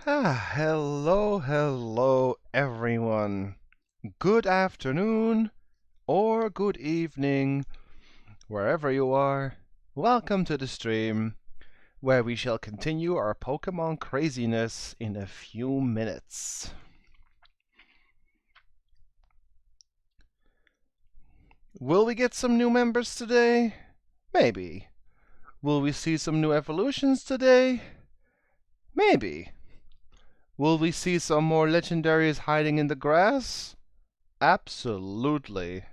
Hello, everyone. Good afternoon or good evening, wherever you are. Welcome to the stream, where we shall continue our Pokemon craziness in a few minutes. Will we get some new members today? Maybe. Will we see some new evolutions today? Maybe. Will we see some more legendaries hiding in the grass? Absolutely.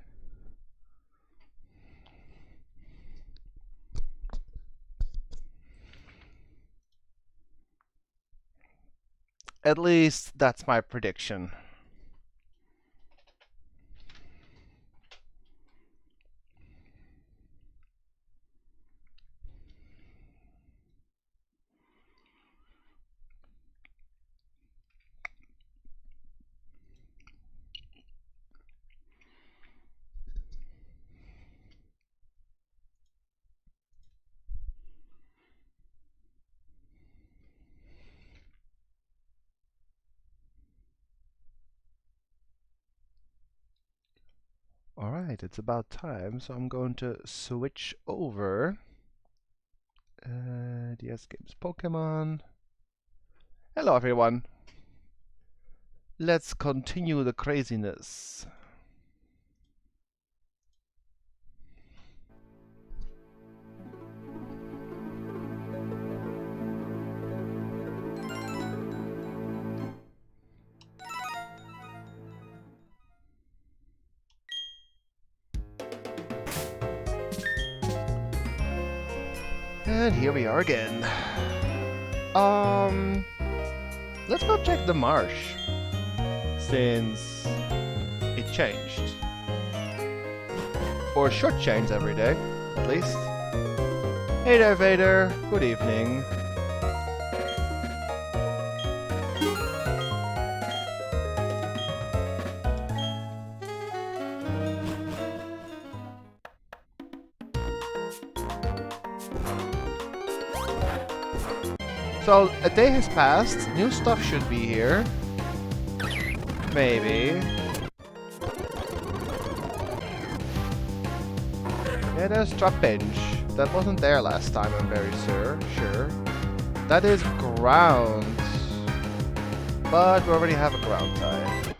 At least that's my prediction. Alright, it's about time, so I'm going to switch over. DS Games Pokemon. Hello, everyone. Let's continue the craziness. And here we are again. Let's go check the marsh, since it changed. Or should change every day, at least. Hey there, Vader. Good evening. So, a day has passed, new stuff should be here. Maybe. Yeah, there's Trapinch. That wasn't there last time, I'm very sure. That is ground. But we already have a ground type.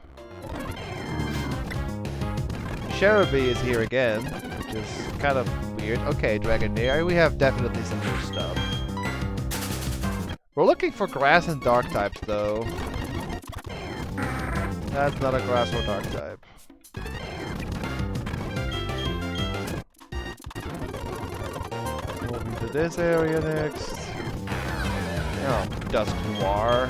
Cherubi is here again, which is kind of weird. Okay, Dragonair, we have definitely some new stuff. We're looking for grass and dark types, though. That's not a grass or dark type. Moving to this area next. Oh, Dusk Noir.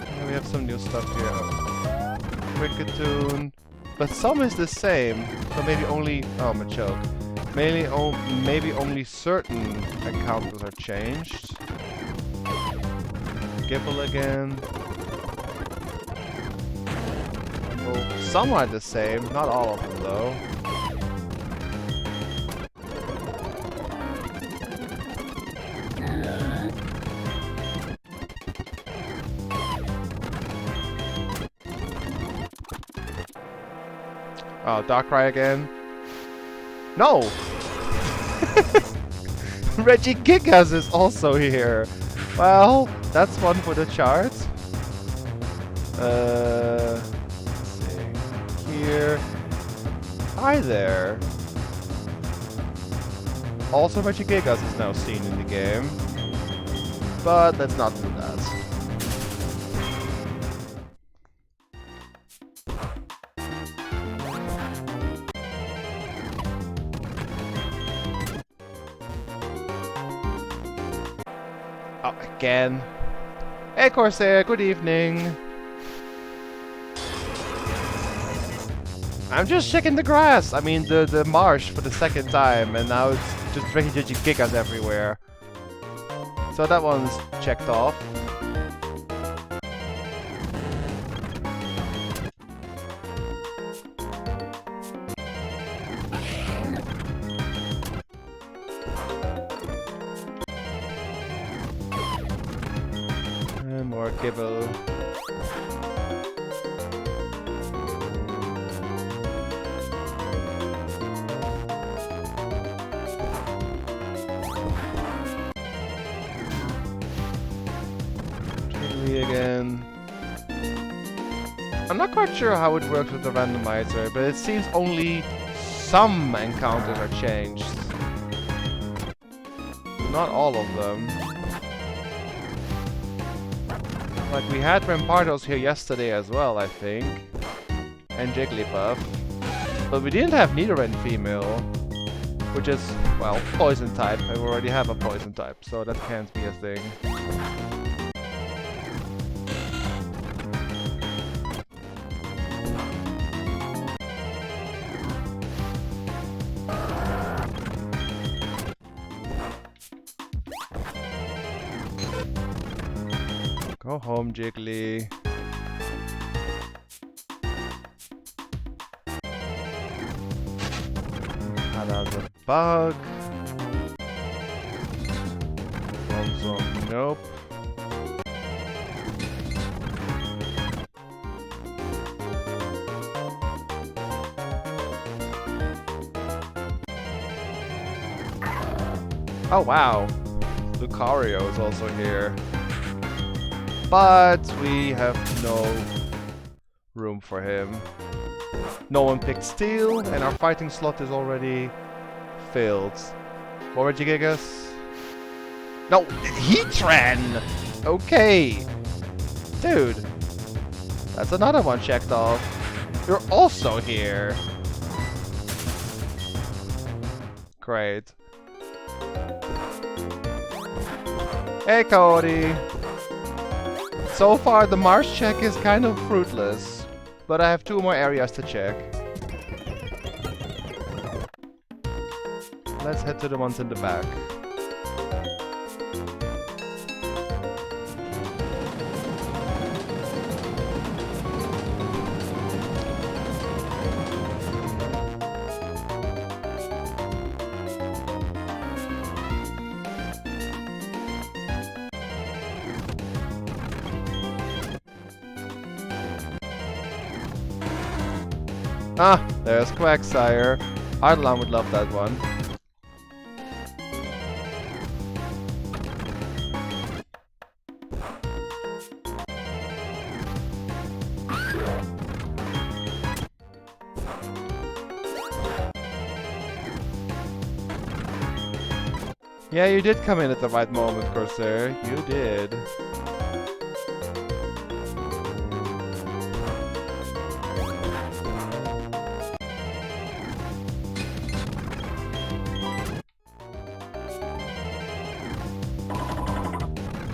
Yeah, we have some new stuff here. Cricketune. But some is the same, so maybe only... Oh, Machoke. Maybe only certain encounters are changed. Gibble again. Well, some are the same, not all of them though. Oh, Darkrai again. No! Regigigas is also here. Well, that's one for the chart. Let's see. Here. Hi there. Also, Regigigas is now seen in the game. But let's not do that. Oh, again. Hey, Corsair, good evening. I'm just checking the grass. I mean, the marsh for the second time, and now it's just Regigigas everywhere. So that one's checked off. kibble. Again. I'm not quite sure how it works with the randomizer, but it seems only some encounters are changed. Not all of them. Like we had Rampardos here yesterday as well, I think. And Jigglypuff. But we didn't have Nidoran female. Which is, well, poison type. I already have a poison type, so that can't be a thing. Go home, Jiggly. Another bug. Nope. Oh wow. Lucario is also here. But we have no room for him. No one picked Steel, and our fighting slot is already filled. What would you give us? No, Heatran! Okay. Dude. That's another one checked off. You're also here. Great. Hey, Cody. So far, the Mars check is kind of fruitless, but I have 2 more areas to check. Let's head to the ones in the back. Ah, there's Quagsire. Ardlan would love that one. Yeah, you did come in at the right moment, Corsair. You did.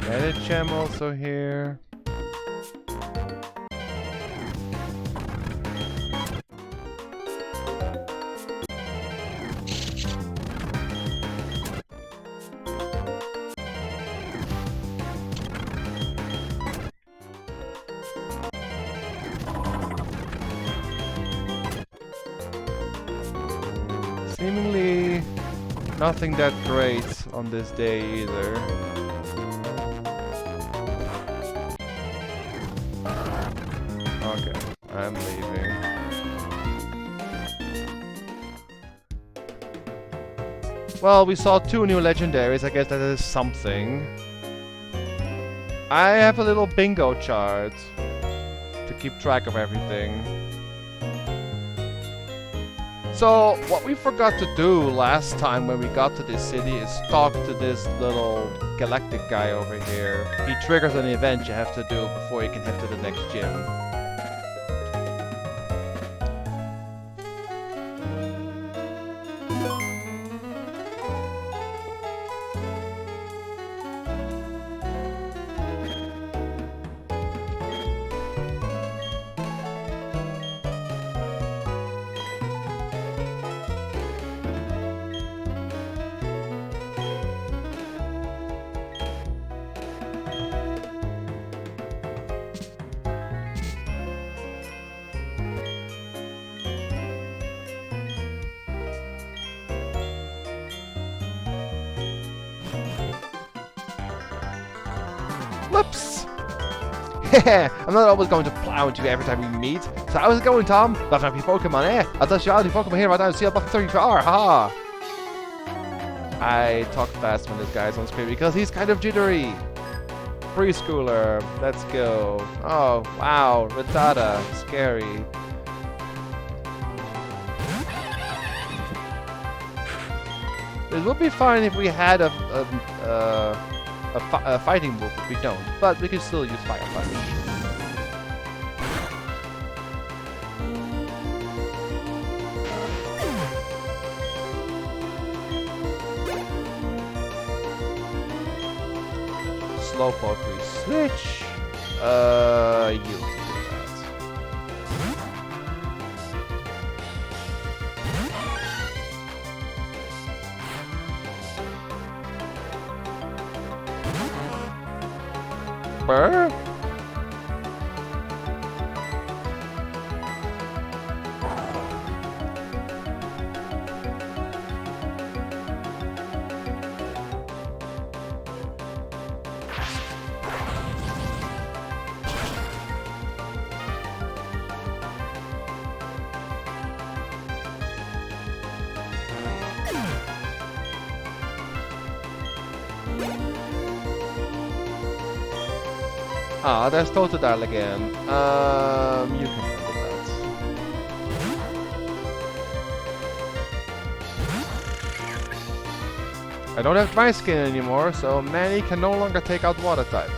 Medicham also here. Seemingly nothing that great on this day either. Okay, I'm leaving. Well, we saw 2 new legendaries, I guess that is something. I have a little bingo chart to keep track of everything. So, what we forgot to do last time when we got to this city is talk to this little galactic guy over here. He triggers an event you have to do before you can head to the next gym. Whoops! I'm not always going to plow into you every time we meet. So how's it going, Tom? Not happy Pokemon, eh? I'll touch you all the Pokemon here right now. See up 34. Haha. I talk fast when this guy's on screen because he's kind of jittery. Preschooler. Let's go. Oh, wow. Rattata. Scary. It would be fine if we had a fighting move, but we don't. But we can still use Fire Punch. Slowpoke we switch. You can do that. Burr? Ah, there's Totodile again. You can handle that. I don't have my skin anymore, so Manny can no longer take out water types.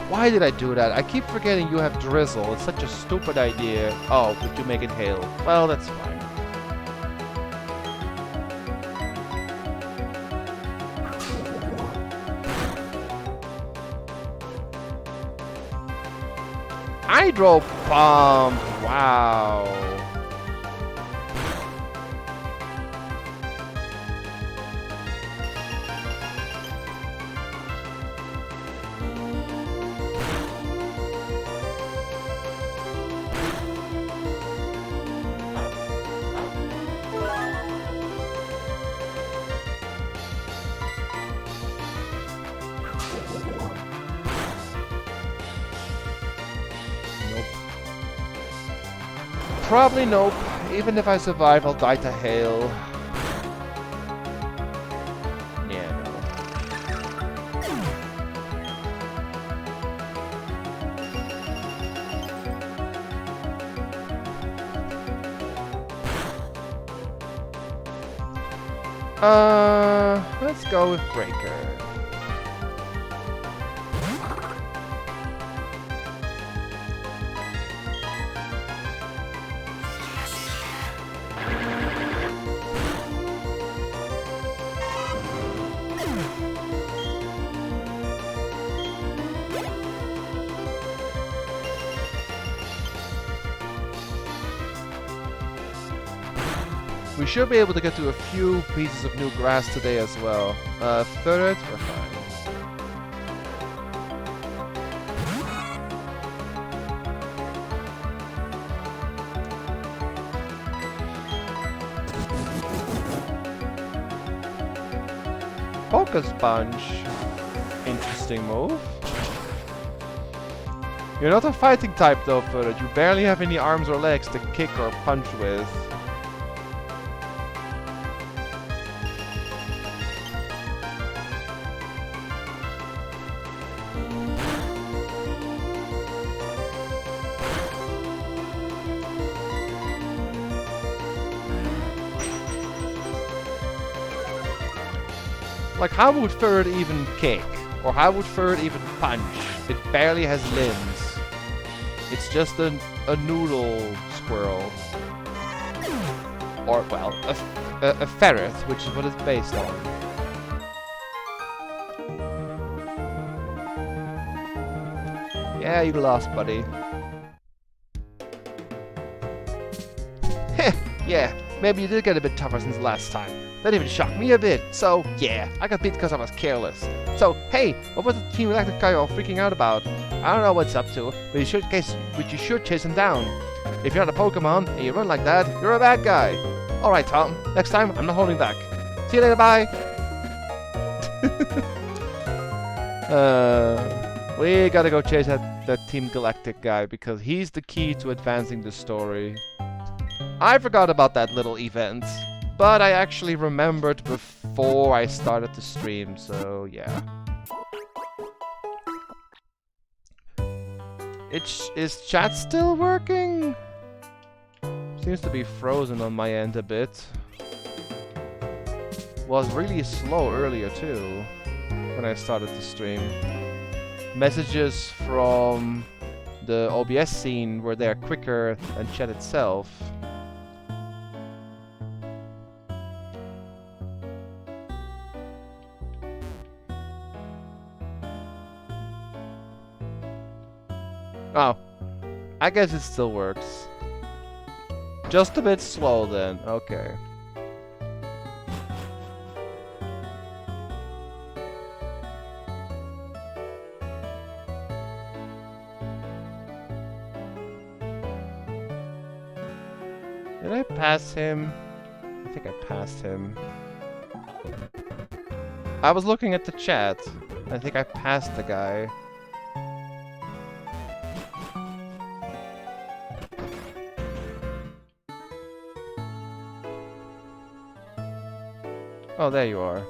Why did I do that? I keep forgetting you have Drizzle. It's such a stupid idea. Oh, but you make it hail. Well, that's fine. Hydro Pump! Wow. Probably nope. Even if I survive, I'll die to hail. Yeah, no. Let's go with Breaker. We should be able to get to a few pieces of new grass today as well. Third, we're fine. Focus Punch. Interesting move. You're not a fighting type though, Third. You barely have any arms or legs to kick or punch with. Like, how would Third even kick? Or how would Third even punch? It barely has limbs. It's just a noodle squirrel. Or, well, a ferret, which is what it's based on. Yeah, you lost, buddy. Heh, yeah, maybe you did get a bit tougher since last time. That even shocked me a bit. So, yeah, I got beat because I was careless. So, hey, what was the Team Electric guy all freaking out about? I don't know what's up to, but you should chase him down. If you're not a Pokemon and you run like that, you're a bad guy. Alright, Tom, next time I'm not holding back. See you later, bye! We gotta go chase that Team Galactic guy because he's the key to advancing the story. I forgot about that little event, but I actually remembered before I started the stream, so yeah. Is chat still working? Seems to be frozen on my end a bit. Was really slow earlier too, when I started the stream. Messages from the OBS scene were there quicker than chat itself. Oh, I guess it still works. Just a bit slow then, okay. Did I pass him? I think I passed him. I was looking at the chat. I think I passed the guy. Oh, there you are.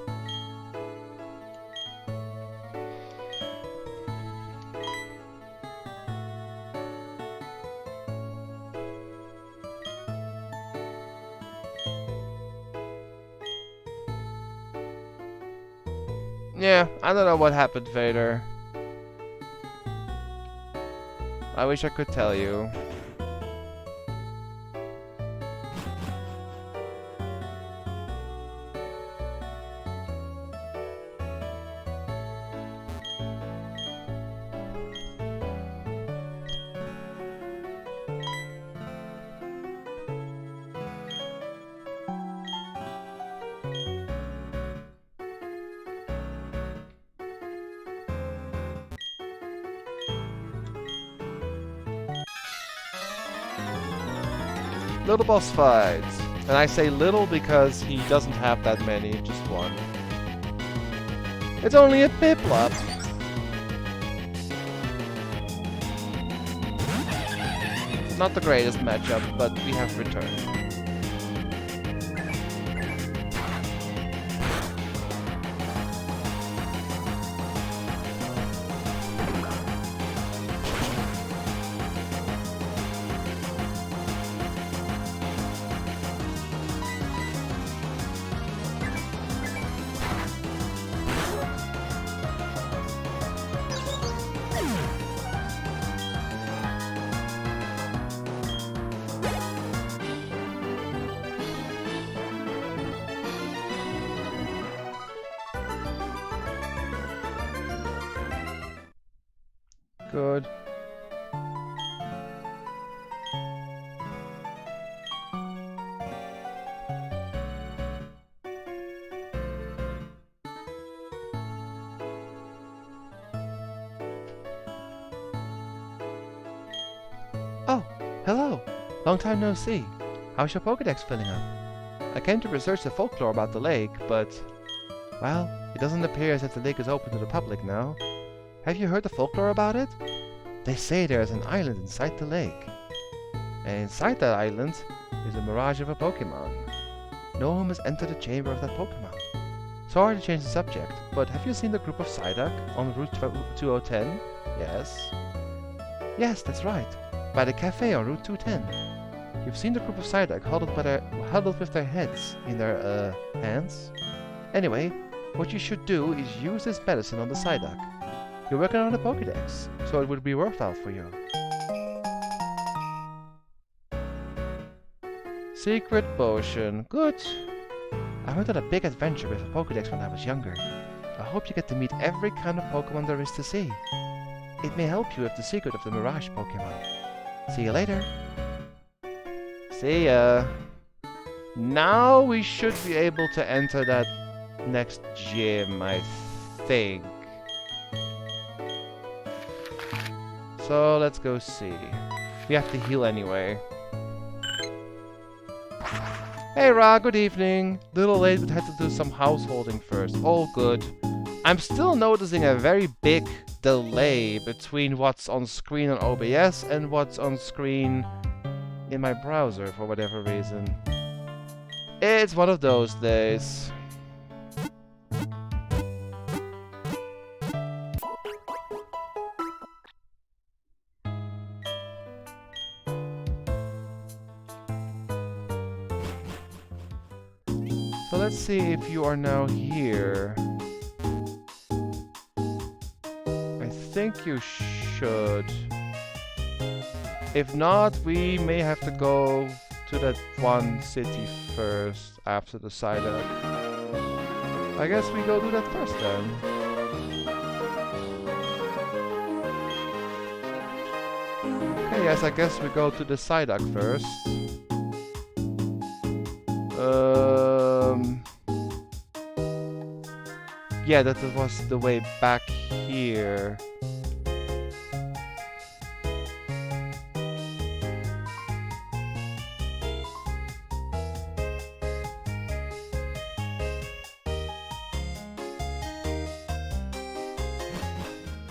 Yeah, I don't know what happened, Vader. I wish I could tell you. Little boss fights. And I say little because he doesn't have that many, just one. It's only a Piplup. Not the greatest matchup, but we have returned. Good. Oh, hello. Long time no see. How's your Pokédex filling up? I came to research the folklore about the lake, but... well, it doesn't appear as if the lake is open to the public now. Have you heard the folklore about it? They say there is an island inside the lake. And inside that island is a mirage of a Pokémon. No one has entered the chamber of that Pokémon. Sorry to change the subject, but have you seen the group of Psyduck on Route 2010? Yes. Yes, that's right. By the cafe on Route 210. You've seen the group of Psyduck huddled with their heads in their, hands? Anyway, what you should do is use this medicine on the Psyduck. You're working on a Pokédex, so it would be worthwhile for you. Secret potion. Good. I went on a big adventure with a Pokédex when I was younger. I hope you get to meet every kind of Pokémon there is to see. It may help you with the secret of the Mirage Pokémon. See you later. See ya. Now we should be able to enter that next gym, I think. So let's go see. We have to heal anyway. Hey Ra, good evening. Little late, but had to do some householding first. All good. I'm still noticing a very big delay between what's on screen on OBS and what's on screen in my browser for whatever reason. It's one of those days. So let's see if you are now here. I think you should. If not, we may have to go to that one city first after the Psyduck. I guess we go do that first then. Okay, yes, I guess we go to the Psyduck first. Yeah, that was the way back here.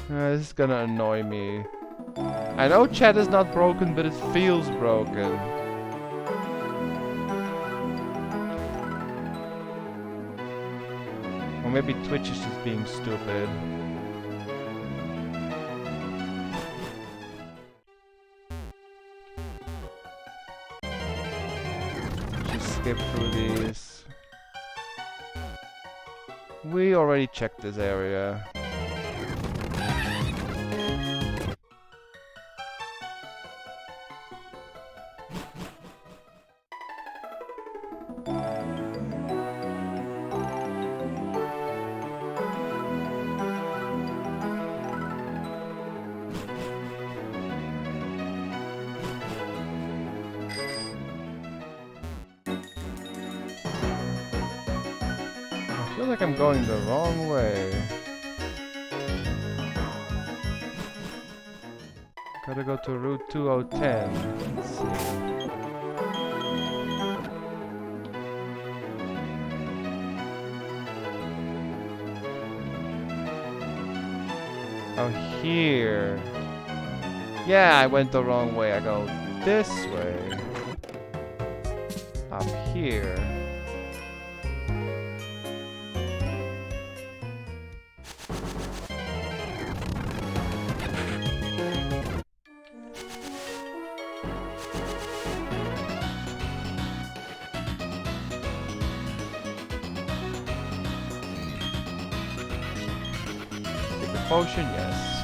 This is gonna annoy me. I know chat is not broken, but it feels broken. Or maybe Twitch is just being stupid. Just skip through these. We already checked this area. I feel like I'm going the wrong way. Gotta go to Route 2010. Let's see. Oh, here. Yeah, I went the wrong way. I go this way. Up here. Potion, yes.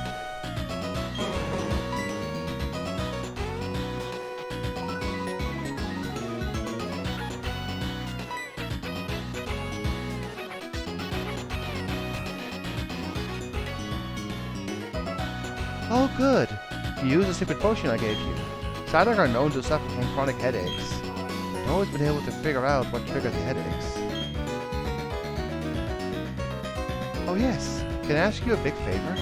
Oh, good. You used the secret potion I gave you. Psyduck are known to suffer from chronic headaches. I've always been able to figure out what triggered the headaches. Oh, yes. Can I ask you a big favor?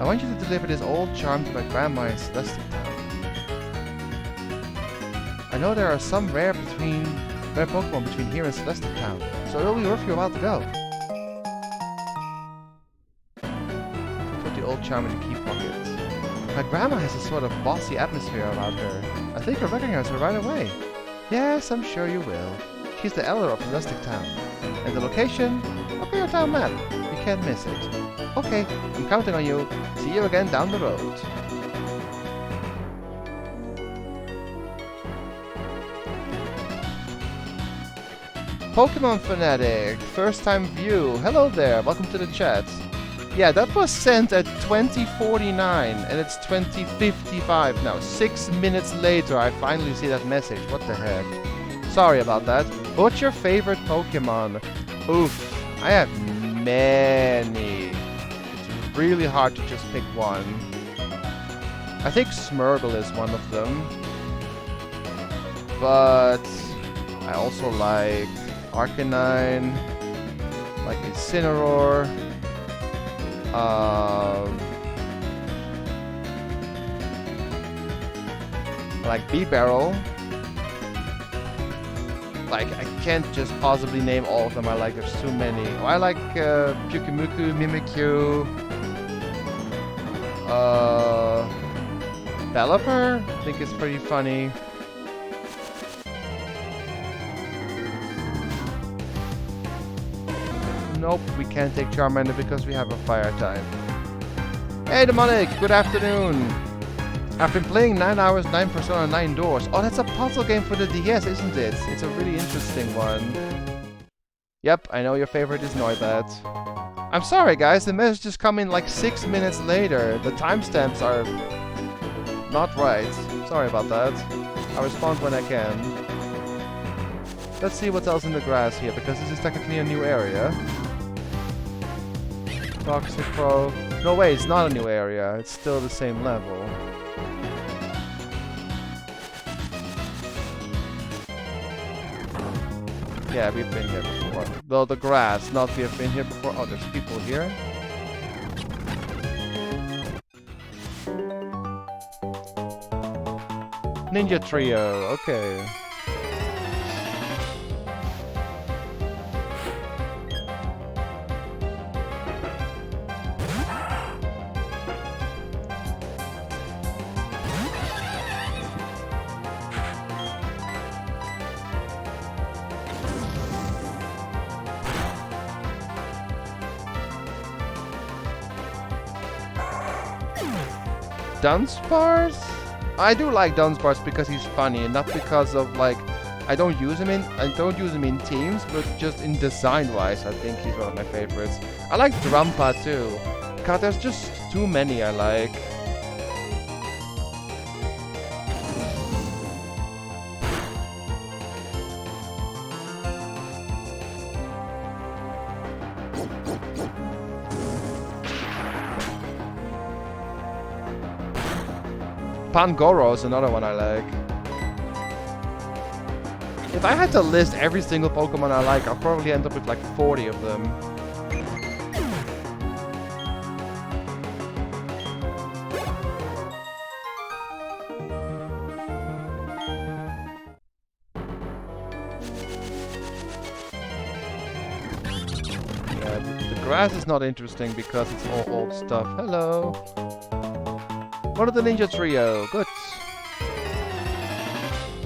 I want you to deliver this old charm to my grandma in Celestic Town. I know there are some rare Pokemon between here and Celestic Town, so it'll be worth your while to go. Put the old charm in the key pocket. My grandma has a sort of bossy atmosphere about her. I think you'll recognize her right away. Yes, I'm sure you will. She's the elder of Celestic Town. And the location? Look at your town map. You can't miss it. Okay, I'm counting on you. See you again down the road. Pokemon Fanatic, first time view. Hello there, welcome to the chat. Yeah, that was sent at 20:49 and it's 20:55 now. 6 minutes later I finally see that message. What the heck? Sorry about that. What's your favorite Pokemon? Oof, I have many. It's really hard to just pick one. I think Smeargle is one of them. But I also like Arcanine, like Incineroar, I like Bee-Barrel, like, I can't just possibly name all of them I like, there's too many. Oh, I like Pyukumuku, Mimikyu, Pelipper, I think it's pretty funny. Nope, we can't take Charmander because we have a fire type. Hey Demonic, good afternoon! I've been playing 9 hours, 9 Persona, 9 Doors. Oh, that's a puzzle game for the DS, isn't it? It's a really interesting one. Yep, I know your favorite is Noibat. I'm sorry guys, the message is coming like 6 minutes later. The timestamps are not right. Sorry about that. I'll respond when I can. Let's see what else in the grass here, because this is technically a new area. Toxic Pro. No way, it's not a new area. It's still the same level. Yeah, we've been here before. Though the grass, not we have been here before. Oh, there's people here. Ninja Trio, okay. Dunsparce? I do like Dunsparce because he's funny, and not because of like I don't use him in teams, but just in design wise I think he's one of my favorites. I like Drampa too. God, there's just too many I like. Pangoro is another one I like. If I had to list every single Pokemon I like, I'll probably end up with like 40 of them. Yeah, the grass is not interesting because it's all old stuff. Hello! One of the Ninja Trio, good.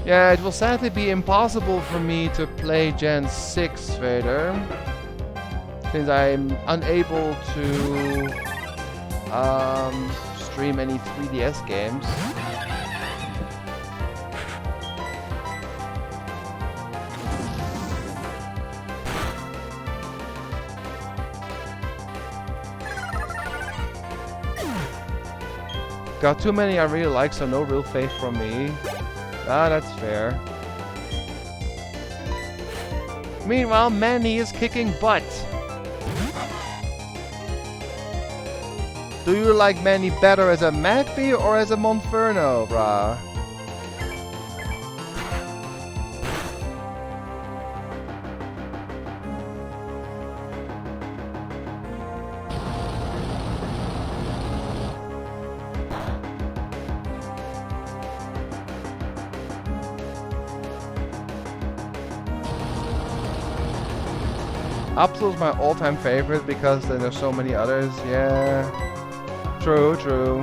Yeah, it will sadly be impossible for me to play Gen 6 Vader, since I'm unable to stream any 3DS games. Got too many I really like, so no real faith from me. Ah, that's fair. Meanwhile, Manny is kicking butt. Do you like Manny better as a Magpie or as a Monferno, brah? Absol's my all-time favorite because then there's so many others. Yeah, true, true.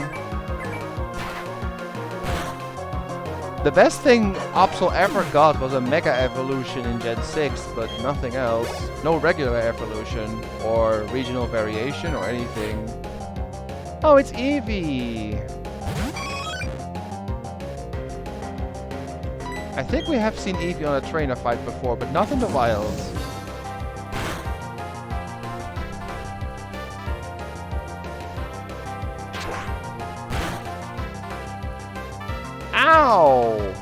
The best thing Absol ever got was a Mega Evolution in Gen 6, but nothing else. No regular evolution or regional variation or anything. Oh, it's Evie! I think we have seen Evie on a trainer fight before, but not in the wilds. Ow!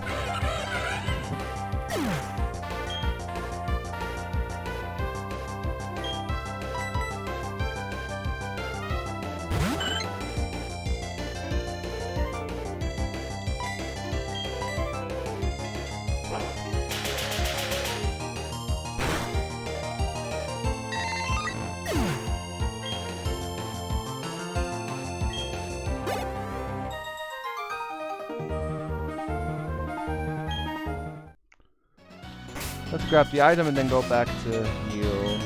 Let's grab the item and then go back to you.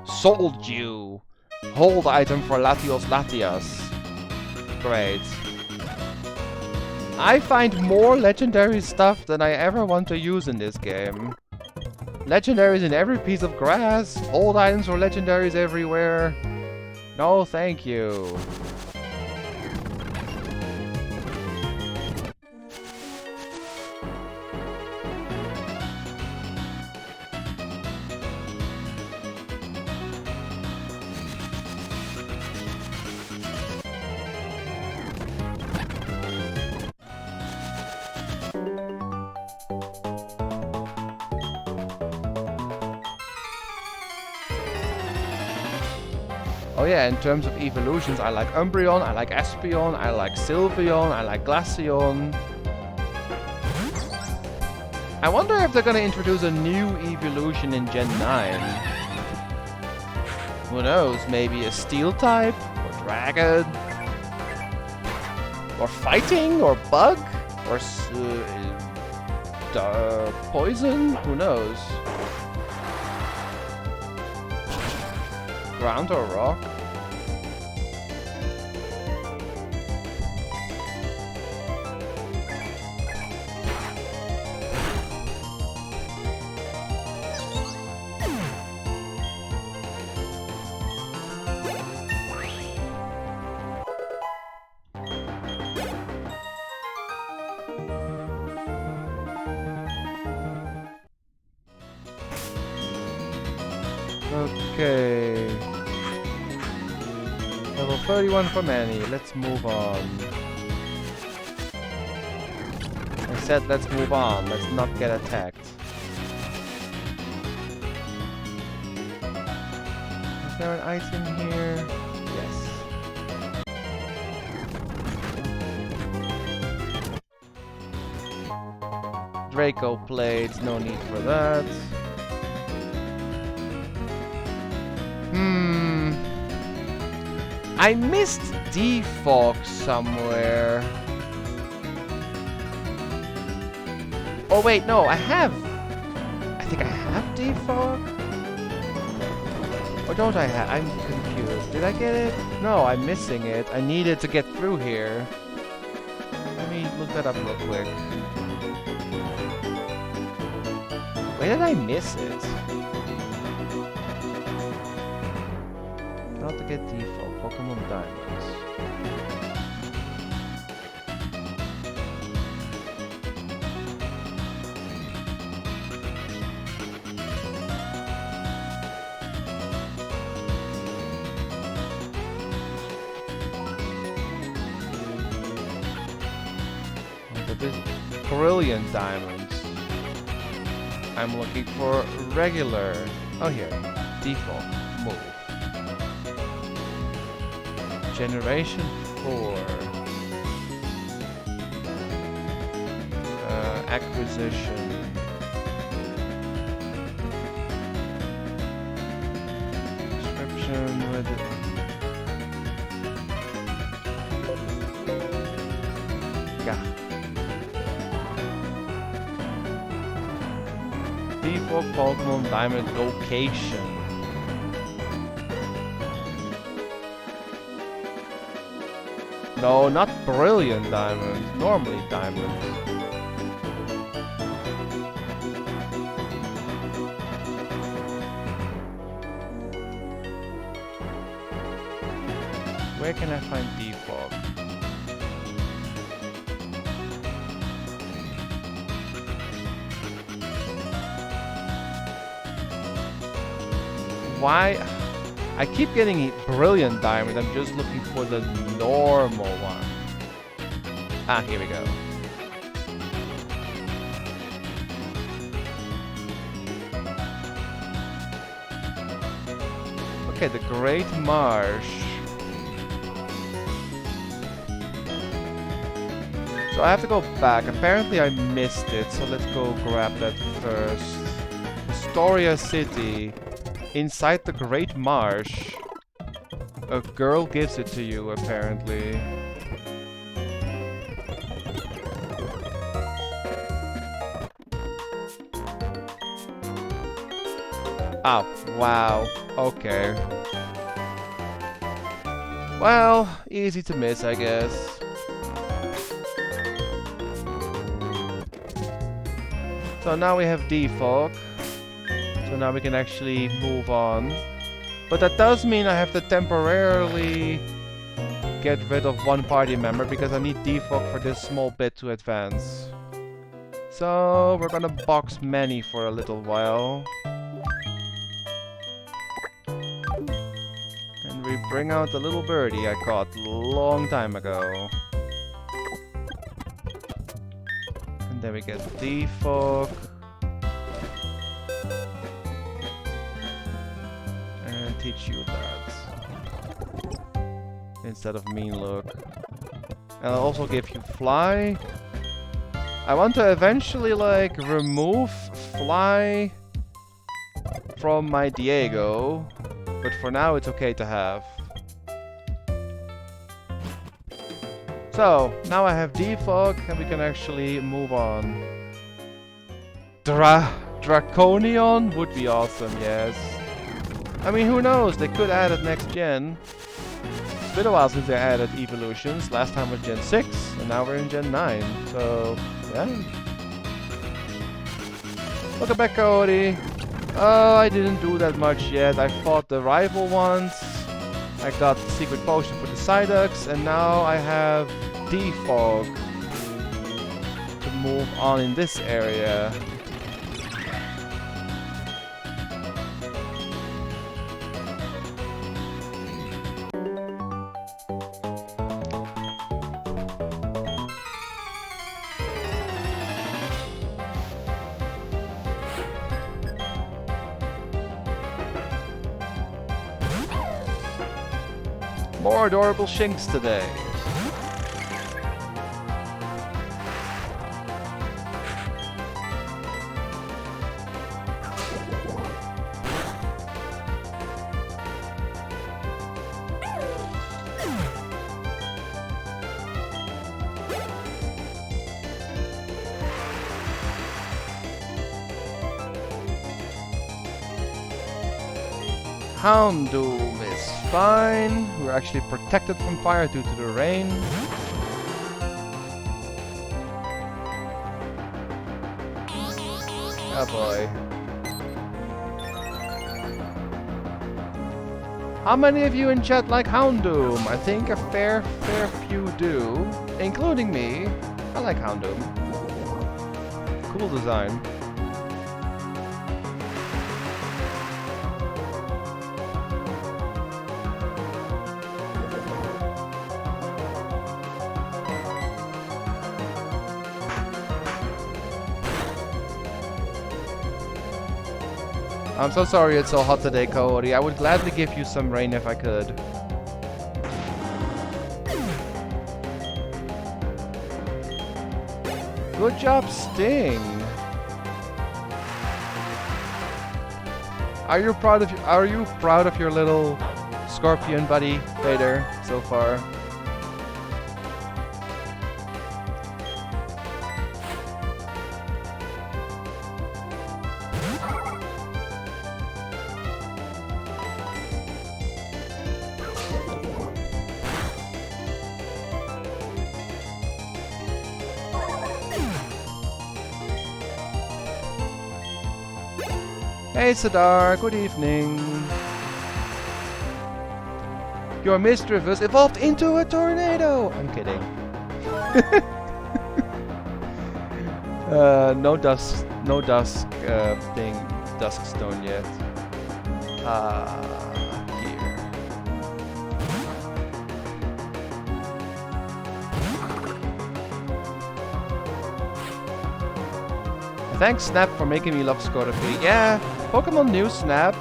Sold you! Hold item for Latios Latias. Great. I find more legendary stuff than I ever want to use in this game. Legendaries in every piece of grass. Hold items for legendaries everywhere. No, thank you. Oh yeah, in terms of evolutions, I like Umbreon, I like Espeon, I like Sylveon, I like Glaceon. I wonder if they're gonna introduce a new evolution in Gen 9. Who knows, maybe a Steel type? Or Dragon? Or Fighting? Or Bug? Or Poison? Who knows? Ground or rock? Okay. Level 31 for many. Let's move on. I said let's move on. Let's not get attacked. Is there an item here? Yes. Draco plates. No need for that. I missed Defog somewhere. Oh wait, no, I think I have Defog? Or don't I have? I'm confused. Did I get it? No, I'm missing it. I needed to get through here. Let me look that up real quick. Where did I miss it? How to get Defog? Pokémon Diamonds. But this brilliant diamonds. I'm looking for regular. Oh here, default move. Generation 4. Acquisition. Description with it. Yeah. Default Pokémon Diamond location. No, not brilliant diamonds. Normally diamonds. Where can I find Defog? Why? I keep getting brilliant diamond. I'm just looking for the normal one. Ah, here we go. Okay, the Great Marsh. So I have to go back. Apparently I missed it, so let's go grab that first. Astoria City. Inside the Great Marsh. A girl gives it to you, apparently. Oh, wow. Okay. Well, easy to miss, I guess. So now we have defog. So now we can actually move on. But that does mean I have to temporarily get rid of one party member because I need defog for this small bit to advance. So we're gonna box Manny for a little while. And we bring out the little birdie I caught a long time ago. And then we get defog. And teach you that. Instead of mean look. And I'll also give you fly. I want to eventually like remove fly from my Diego. But for now it's okay to have. So, now I have defog and we can actually move on. Draconion would be awesome, yes. I mean, who knows? They could add it next gen. It's been a while since they added evolutions. Last time was Gen 6, and now we're in Gen 9. So, yeah. Welcome back, Cody. Oh, I didn't do that much yet. I fought the rival ones. I got the secret potion for the Psyducks, and now I have defog to move on in this area. More adorable Shinx today. Houndoom is fine. We're actually protected from fire due to the rain. Oh boy. How many of you in chat like Houndoom? I think a fair few do, including me. I like Houndoom. Cool design. I'm so sorry it's so hot today, Cody. I would gladly give you some rain if I could. Good job, Sting. Are you proud of your little scorpion buddy, Vader, so far? Hey Sadar, good evening. Your mischievous evolved into a tornado! I'm kidding. No dusk thing, dusk stone yet. Here. Thanks Snap for making me love Scorpion. Yeah, Pokemon New Snap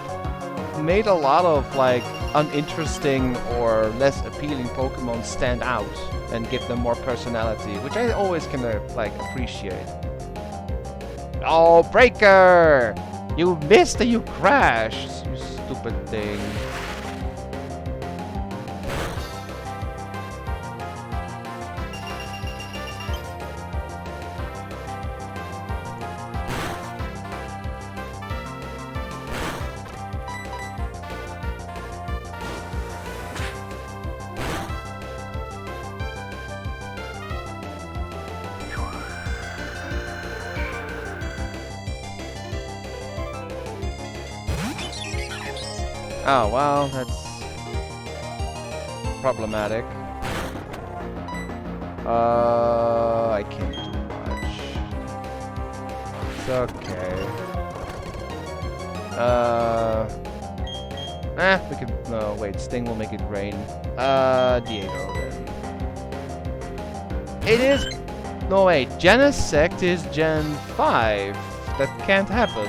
made a lot of like uninteresting or less appealing Pokemon stand out and give them more personality, which I always kind of like appreciate. Oh, Breaker! You missed and you crashed, you stupid thing. Oh, well, that's problematic. I can't do much. It's okay. We can... No, wait, Sting will make it rain. Diego, then. It is... No, wait, Genesect is Gen 5. That can't happen.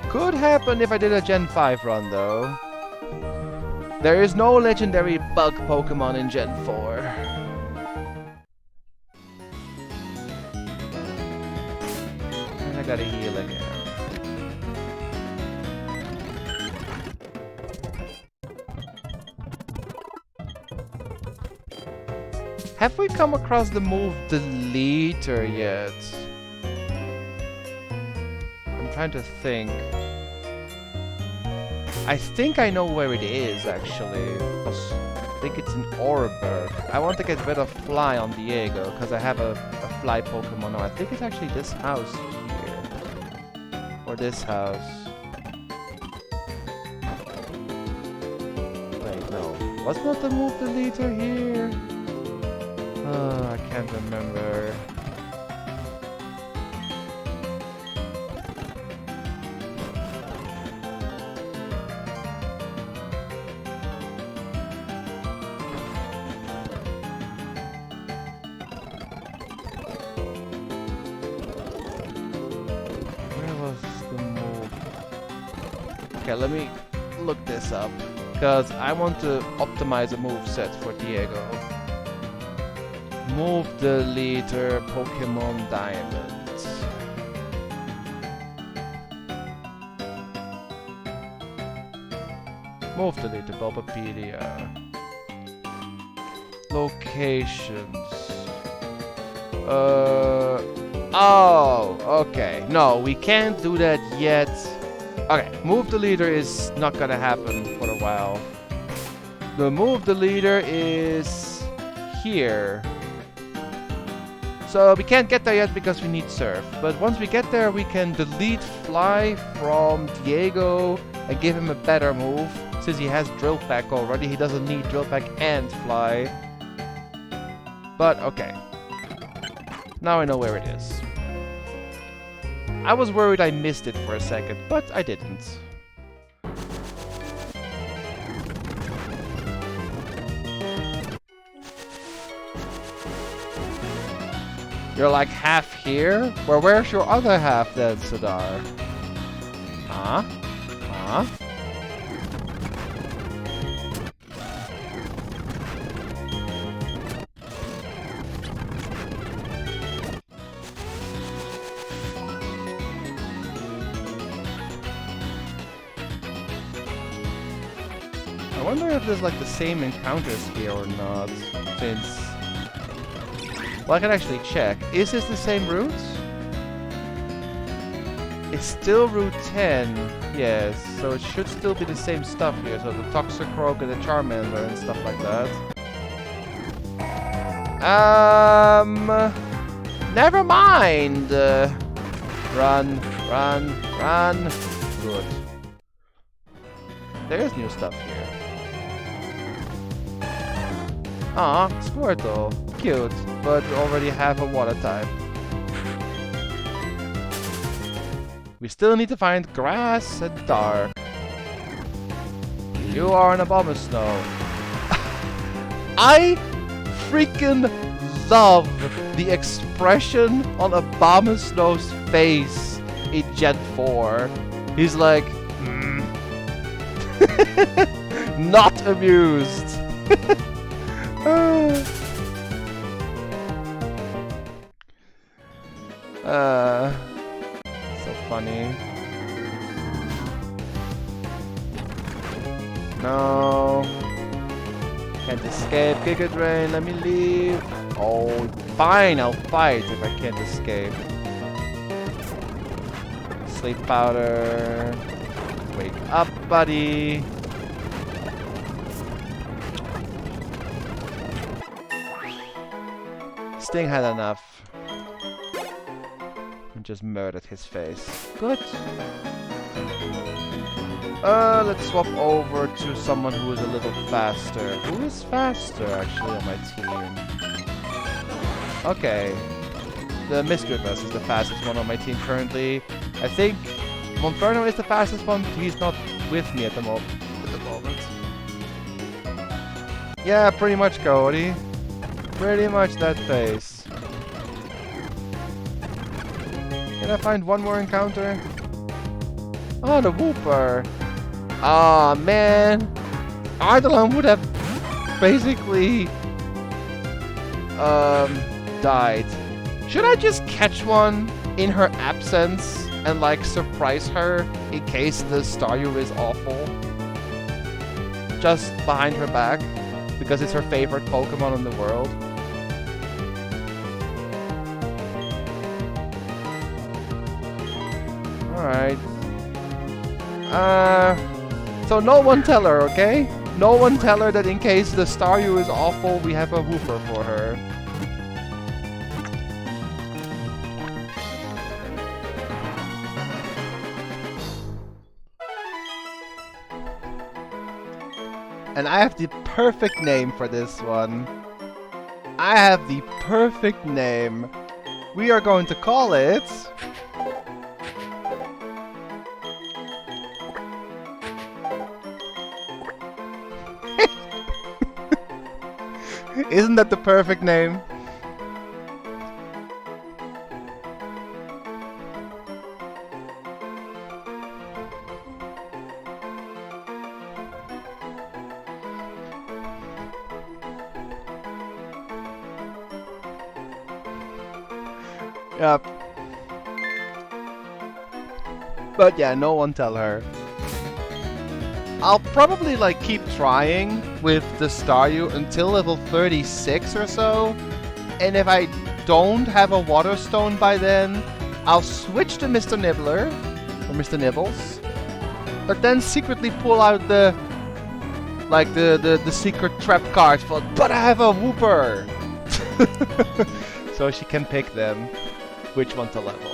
Could happen if I did a Gen 5 run, though. There is no legendary bug Pokemon in Gen 4. And I gotta heal again. Have we come across the move Deleter yet? I'm trying to think. I think I know where it is, actually. I think it's in Oreburg. I want to get rid of Fly on Diego, because I have a Fly Pokemon now. I think it's actually this house here. Or this house. Wait, no. Was not the move Deleter here? Oh, I can't remember. Okay, let me look this up, because I want to optimize a moveset for Diego. Move Deleter Pokémon Diamond. Move Deleter Bulbapedia. Locations. Oh, okay. No, we can't do that yet. Okay, move Deleter is not gonna happen for a while. The move Deleter is here. So we can't get there yet because we need Surf. But once we get there, we can delete Fly from Diego and give him a better move. Since he has Drill Peck already, he doesn't need Drill Peck and Fly. But okay. Now I know where it is. I was worried I missed it for a second, but I didn't. You're like half here? Well, where's your other half then, Sadar? Huh? Huh? I wonder if there's like the same encounters here or not, since... Well, I can actually check. Is this the same route? It's still Route 10, yes, so it should still be the same stuff here, so the Toxicroak and the Charmander and stuff like that. Never mind! Run, run, run! Good. There's new stuff here. Aw, Squirtle. Cute, but we already have a water type. We still need to find grass and dark. You are an Abomasnow. I freaking love the expression on Abomasnow's face in Gen 4. He's like, not amused. So funny. No. Can't escape. Giga Drain, let me leave. Oh, fine, I'll fight if I can't escape. Sleep powder. Wake up, buddy. Sting had enough. And just murdered his face. Good. Let's swap over to someone who is a little faster. Who is faster, actually, on my team? Okay. The Misgoodness is the fastest one on my team currently. I think Monferno is the fastest one, but he's not with me at the moment. Yeah, pretty much, Cody. Pretty much that pace. Can I find one more encounter? Oh, the Wooper. Ah, man. Eidolon would have basically died. Should I just catch one in her absence and like surprise her in case the Staryu is awful? Just behind her back because it's her favorite Pokemon in the world. Alright. So no one tell her, okay? No one tell her that in case the Staryu is awful, we have a Wooper for her. And I have the perfect name for this one. I have the perfect name. We are going to call it... Isn't that the perfect name? Yep. But yeah, no one tell her. I'll probably like keep trying with the Staryu until level 36 or so. And if I don't have a Water Stone by then, I'll switch to Mr. Nibbler or Mr. Nibbles. But then secretly pull out the secret trap card for, but I have a Wooper! So she can pick them which one to level.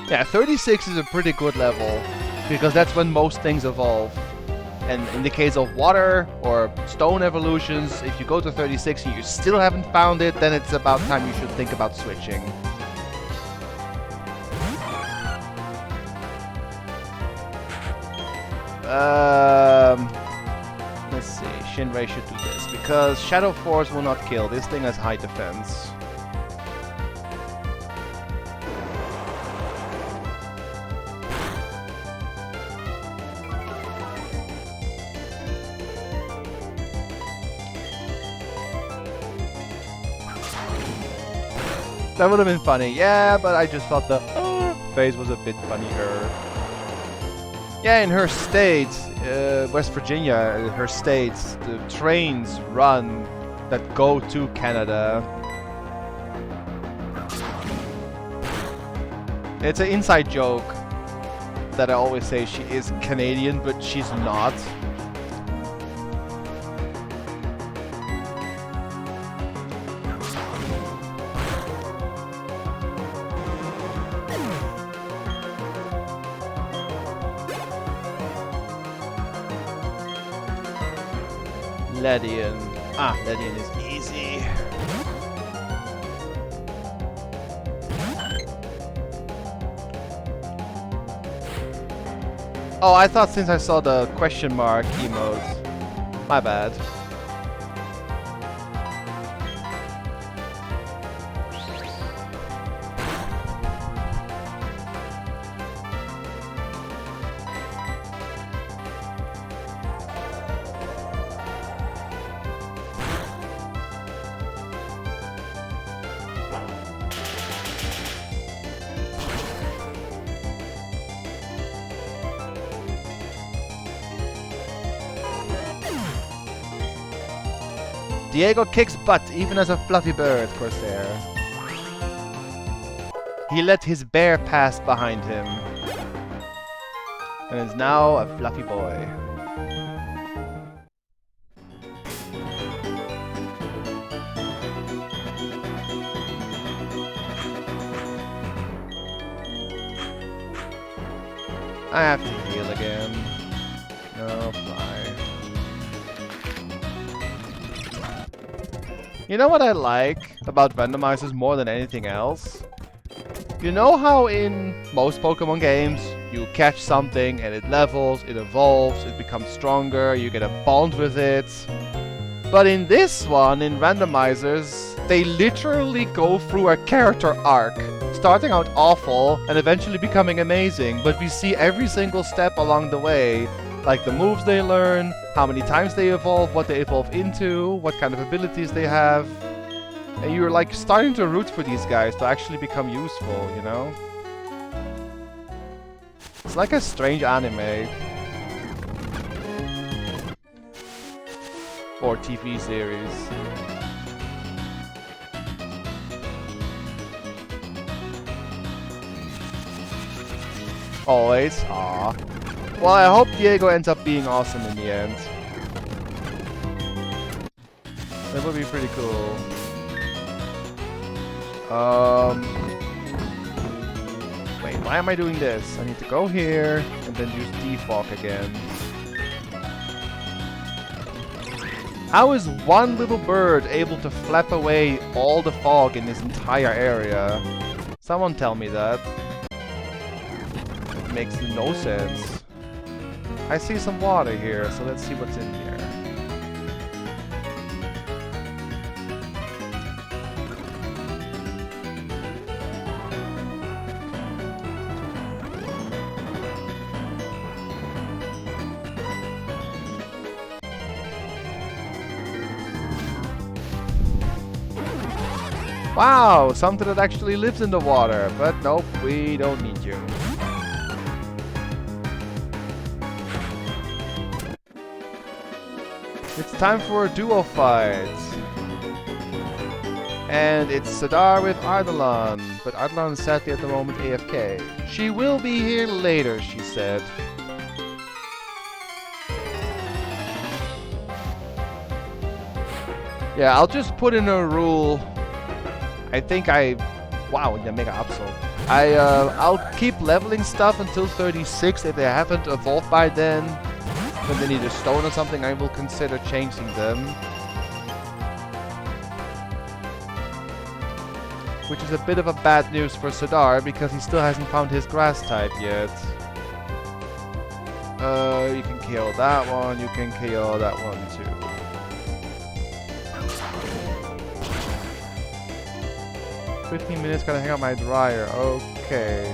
Yeah, 36 is a pretty good level, because that's when most things evolve. And in the case of water or stone evolutions, if you go to 36 and you still haven't found it, then it's about time you should think about switching. Let's see, Shinrei should do this, because Shadow Force will not kill. This thing has high defense. That would have been funny, yeah, but I just thought the phase was a bit funnier. Yeah, in her state, West Virginia, her state, the trains run that go to Canada. It's an inside joke that I always say she is Canadian, but she's not. Ledian. Ah, Ledian is easy. Oh, I thought since I saw the question mark emote. My bad. Diego kicks butt even as a fluffy bird, Corsair. He let his bear pass behind him and is now a fluffy boy. I have to heal again. No, fly. You know what I like about randomizers more than anything else? You know how in most Pokemon games, you catch something and it levels, it evolves, it becomes stronger, you get a bond with it. But in this one, in randomizers, they literally go through a character arc, starting out awful and eventually becoming amazing, but we see every single step along the way, like the moves they learn, how many times they evolve, what they evolve into, what kind of abilities they have. And you're like starting to root for these guys to actually become useful, you know? It's like a strange anime. Or TV series. Always. Aww. Well, I hope Diego ends up being awesome in the end. That would be pretty cool. Wait, why am I doing this? I need to go here and then use defog again. How is one little bird able to flap away all the fog in this entire area? Someone tell me that. It makes no sense. I see some water here, so let's see what's in here. Wow, something that actually lives in the water, but nope, we don't need you. It's time for a duo fight. And it's Sadar with Ardalon, but Ardalon is sadly at the moment AFK. She will be here later, she said. Yeah, I'll just put in a rule. I think wow, the Mega Absol. I'll keep leveling stuff until 36. If they haven't evolved by then they need a stone or something, I will consider changing them. Which is a bit of a bad news for Sadar, because he still hasn't found his grass type yet. You can kill that one, you can kill that one too. "15 minutes, gotta hang out my dryer." Okay.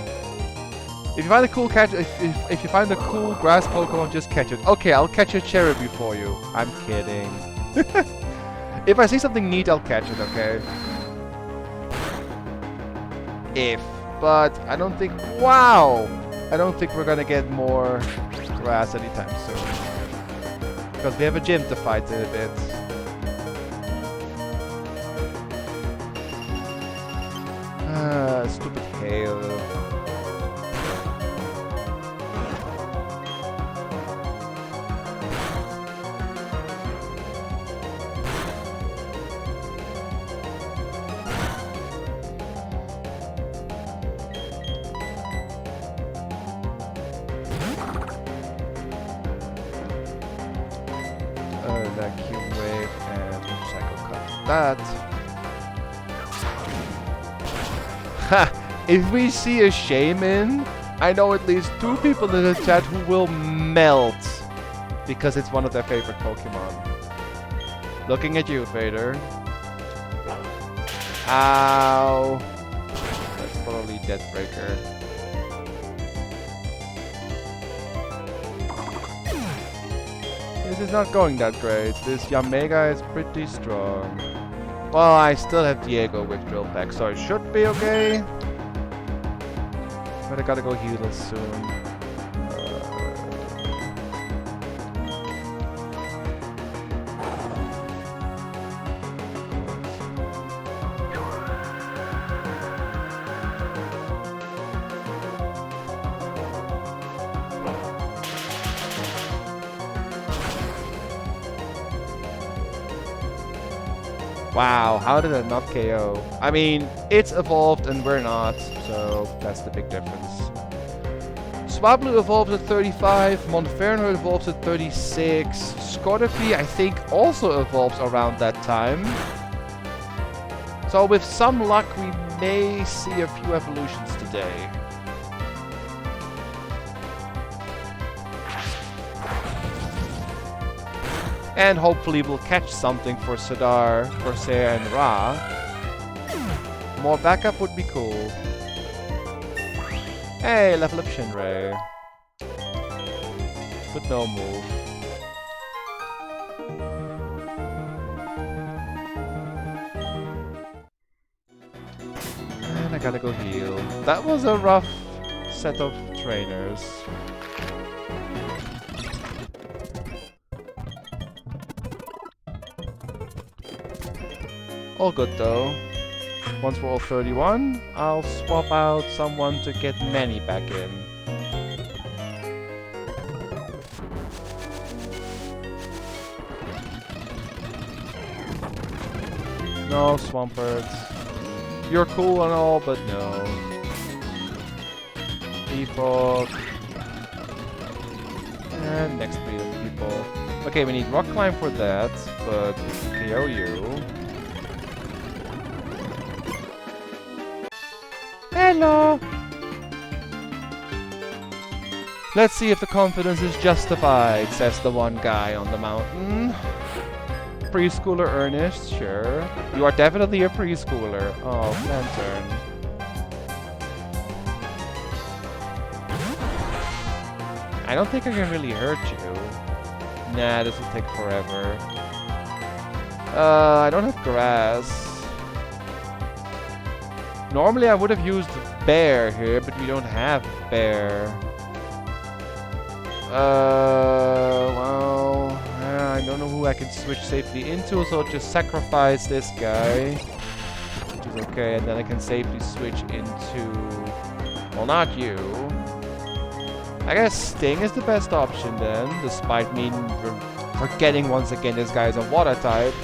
If you find a cool if you find a cool grass Pokemon, just catch it. Okay, I'll catch a Cherubi for you. I'm kidding. If I see something neat, I'll catch it, okay? But I don't think... Wow! I don't think we're gonna get more grass anytime soon. Because we have a gym to fight in a bit. Stupid hail. Vacuum wave and cycle cut that. Ha! If we see a Shaman, I know at least 2 people in the chat who will melt because it's one of their favorite Pokemon. Looking at you, Fader. Ow! That's probably Deathbreaker. This is not going that great. This Yamega is pretty strong. Well, I still have Diego with Drill Pack, so it should be okay. But I gotta go heal us soon. Wow, how did it not KO? I mean, it's evolved and we're not, so that's the big difference. Swablu evolves at 35, Monferno evolves at 36, Scorpy I think also evolves around that time. So with some luck we may see a few evolutions today. And hopefully we'll catch something for Sadar, Corsair, and Ra. More backup would be cool. Hey, level up Shinray. But no move. And I gotta go heal. That was a rough set of trainers. All good though. Once we're all 31, I'll swap out someone to get Manny back in. No, Swamperts. You're cool and all, but no. Default. And next breed of people. Okay, we need Rock Climb for that, but we can KO you. Hello! Let's see if the confidence is justified, says the one guy on the mountain. Preschooler Ernest, sure. You are definitely a preschooler. Oh, Lantern. I don't think I can really hurt you. Nah, this will take forever. I don't have grass. Normally I would have used bear here, but we don't have bear. Well, I don't know who I can switch safely into, so I'll just sacrifice this guy. Which is okay, and then I can safely switch into... Well, not you. I guess Sting is the best option then, despite me forgetting once again this guy is a water type.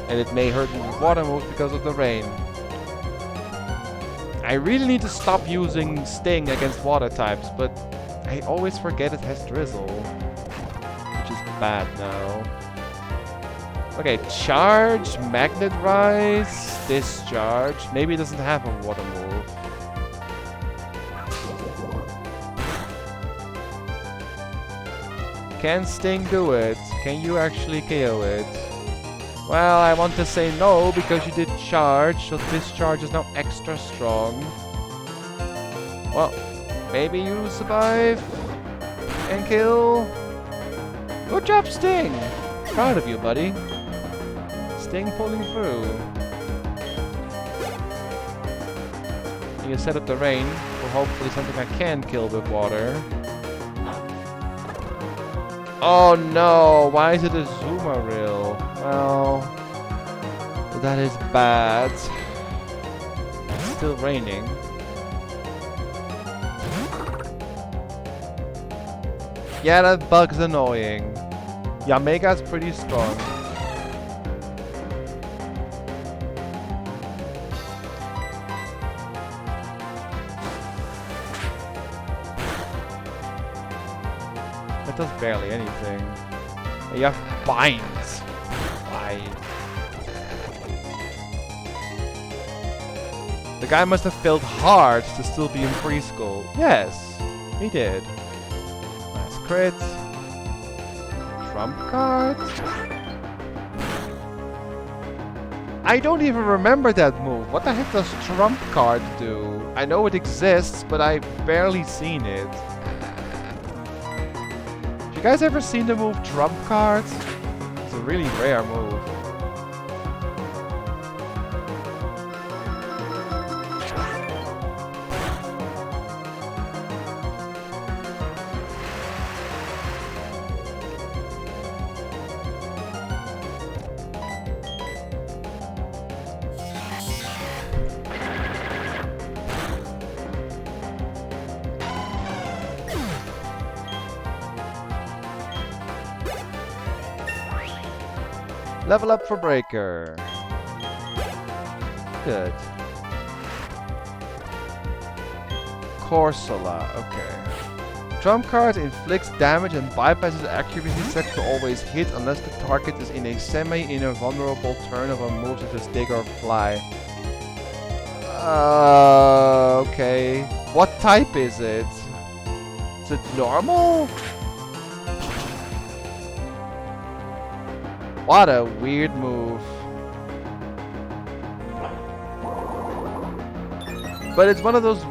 And it may hurt me with water moves because of the rain. I really need to stop using Sting against water types, but I always forget it has Drizzle. Which is bad now. Okay, Charge, Magnet Rise, Discharge. Maybe it doesn't have a water move. Can Sting do it? Can you actually KO it? Well, I want to say no, because you did charge, so Discharge is now extra strong. Well, maybe you survive and kill. Good job, Sting! Proud of you, buddy. Sting pulling through. You set up the rain for hopefully something I can kill with water. Oh no, why is it a Zoomeril? Well, that is bad. It's still raining. Yeah, that bug's annoying. Yamega's pretty strong. That does barely anything. You have binds. Why? The guy must have failed hard to still be in preschool. Yes, he did. Nice crit. Trump card. I don't even remember that move. What the heck does Trump card do? I know it exists, but I've barely seen it. You guys ever seen the move Trump Cards? It's a really rare move. Level up for Breaker. Good. Corsola, okay. Trump card inflicts damage and bypasses accuracy checks to always hit unless the target is in a semi-invulnerable turn of a move such as dig or fly. Okay. What type is it? Is it normal? What a weird move. But it's one of those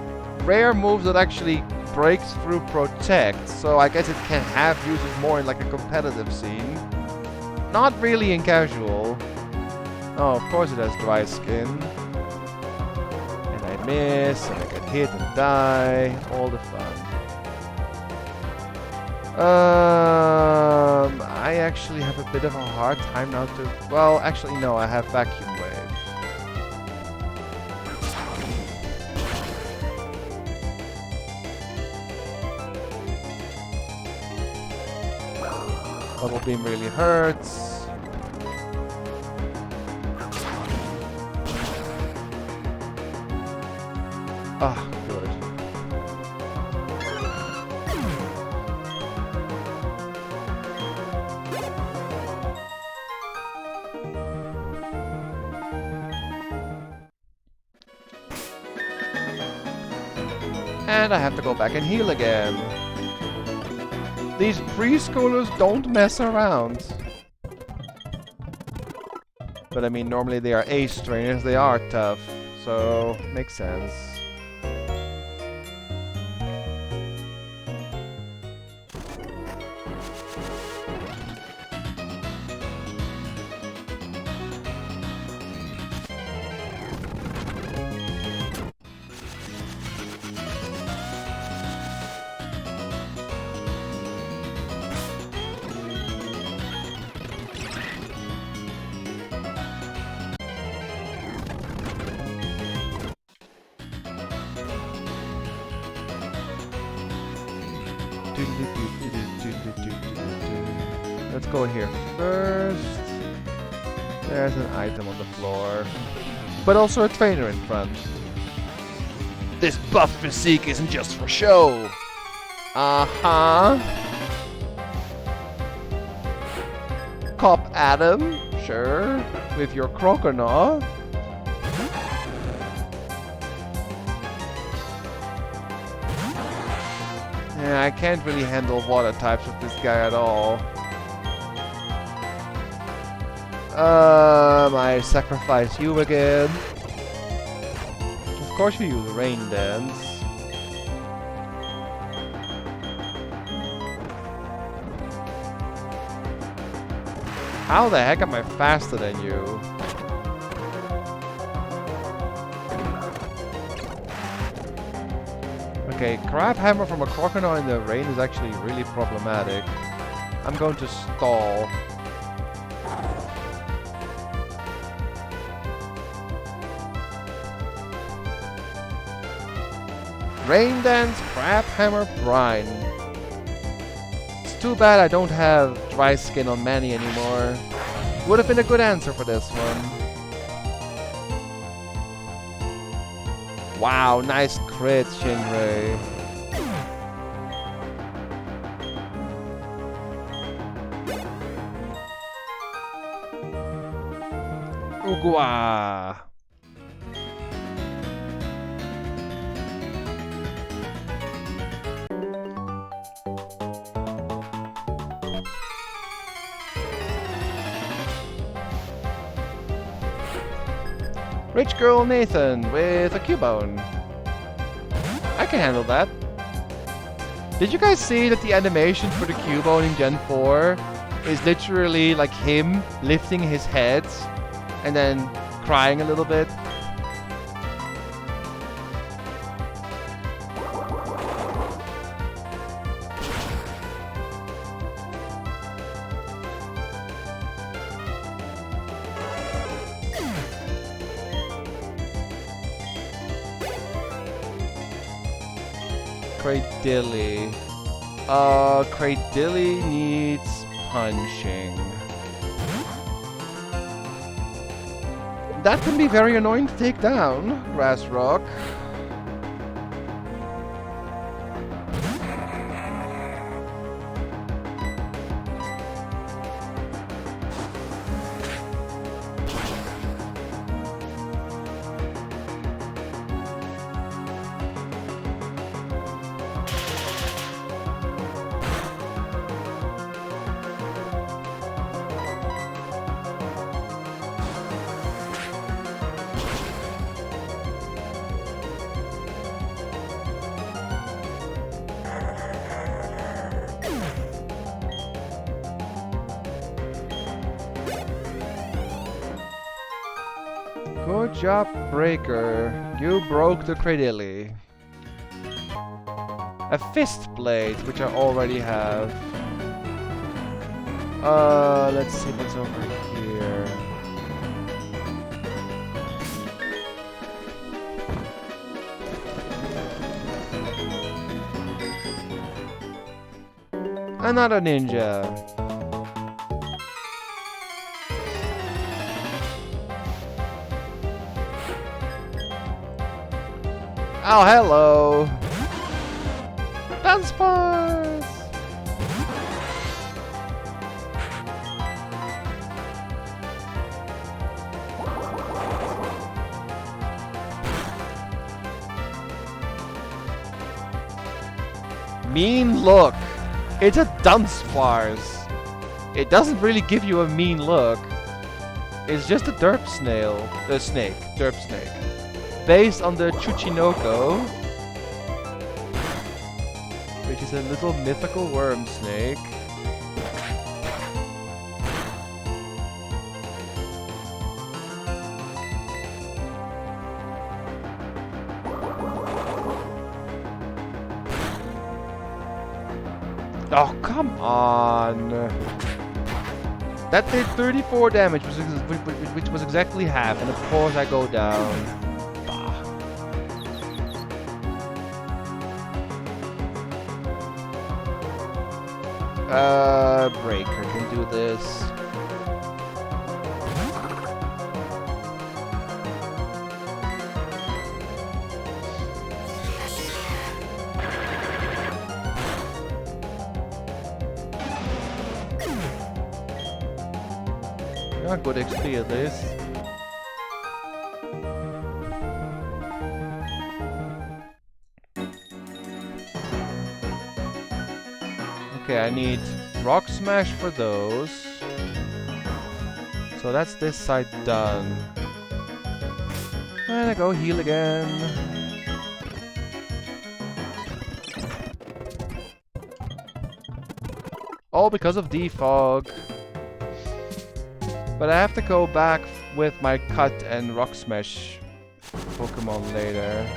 rare moves that actually breaks through protect, so I guess it can have uses more in like a competitive scene. Not really in casual. Oh, of course it has dry skin. And I miss, and I get hit and die. All the fun. I actually have a bit of a hard time now to... Well, actually no, I have Vacuum Wave. Bubble Beam really hurts. Ah, good. And I have to go back and heal again. These preschoolers don't mess around. But I mean, normally they are ace trainers, they are tough, so makes sense. Let's go here first. There's an item on the floor. But also a trainer in front. This buff physique isn't just for show. Uh-huh. Cop Adam, sure. With your Croconaw. Yeah, I can't really handle water types with this guy at all. I sacrifice you again. Of course you use Rain Dance. How the heck am I faster than you? Okay, Crab Hammer from a Crocodile in the rain is actually really problematic. I'm going to stall. Rain Dance, Crab Hammer, Brine. It's too bad I don't have dry skin on Manny anymore. Would have been a good answer for this one. Wow, nice crit, Shinrei. Ugwa. Rich Girl Nathan with a Cubone. I can handle that. Did you guys see that the animation for the Cubone in Gen 4 is literally like him lifting his head and then crying a little bit? Cradilly. Cradilly needs punching. That can be very annoying to take down, Grass Rock. Good job, Breaker. You broke the Cradilly. A Fist Blade, which I already have. Let's see what's over here. Another ninja. Oh, hello. Dance Bars. Mean look. It's a dunce farce. It doesn't really give you a mean look. It's just a derp snail. Snake. Derp snake. Based on the Chuchinoko, which is a little mythical worm snake. Oh, come on! That did 34 damage, which was exactly half, and of course I go down. Breaker can do this. Not good XP at least. Okay, I need Rock Smash for those. So that's this side done. And I go heal again. All because of defog. But I have to go back with my Cut and Rock Smash Pokemon later.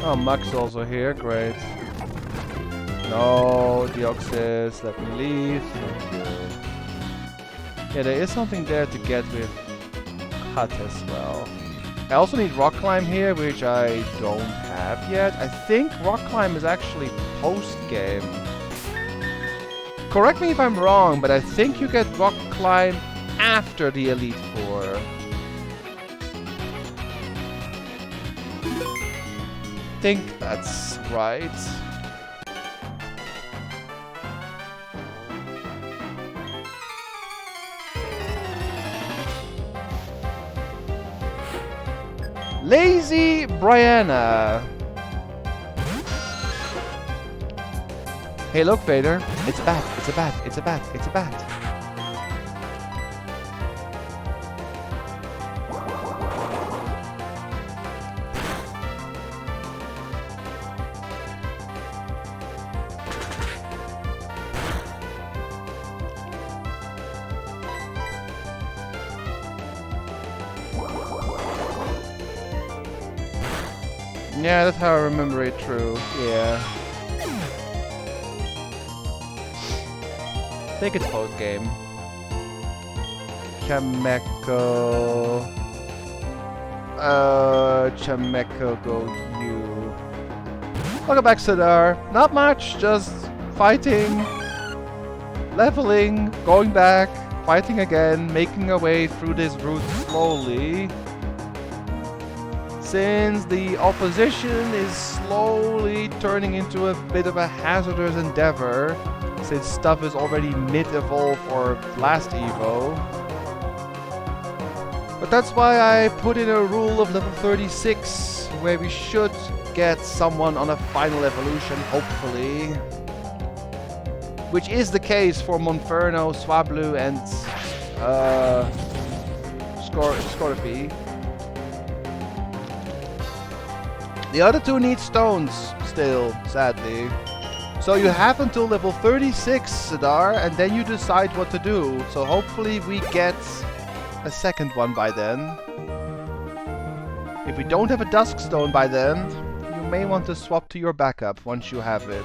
Oh, Mug's also here, great. No, Deoxys, let me leave. Thank you. Yeah, there is something there to get with Cut as well. I also need Rock Climb here, which I don't have yet. I think Rock Climb is actually post-game. Correct me if I'm wrong, but I think you get Rock Climb after the Elite Four. I think that's right. Lazy Brianna. Hey, look, Vader. It's a bat. It's a bat. It's a bat. It's a bat. Yeah, that's how I remember it true. Yeah. I think it's post game. Chameko. Chameko, go you. Welcome back, Sidar. Not much, just fighting, leveling, going back, fighting again, making our way through this route slowly. Since the opposition is slowly turning into a bit of a hazardous endeavor, since stuff is already mid-evolve or last evo. But that's why I put in a rule of level 36, where we should get someone on a final evolution, hopefully. which is the case for Monferno, Swablu, and Scorpy. The other two need stones still, sadly. So you have until level 36, Sidar, and then you decide what to do. So hopefully we get a second one by then. If we don't have a Dusk Stone by then, you may want to swap to your backup once you have it.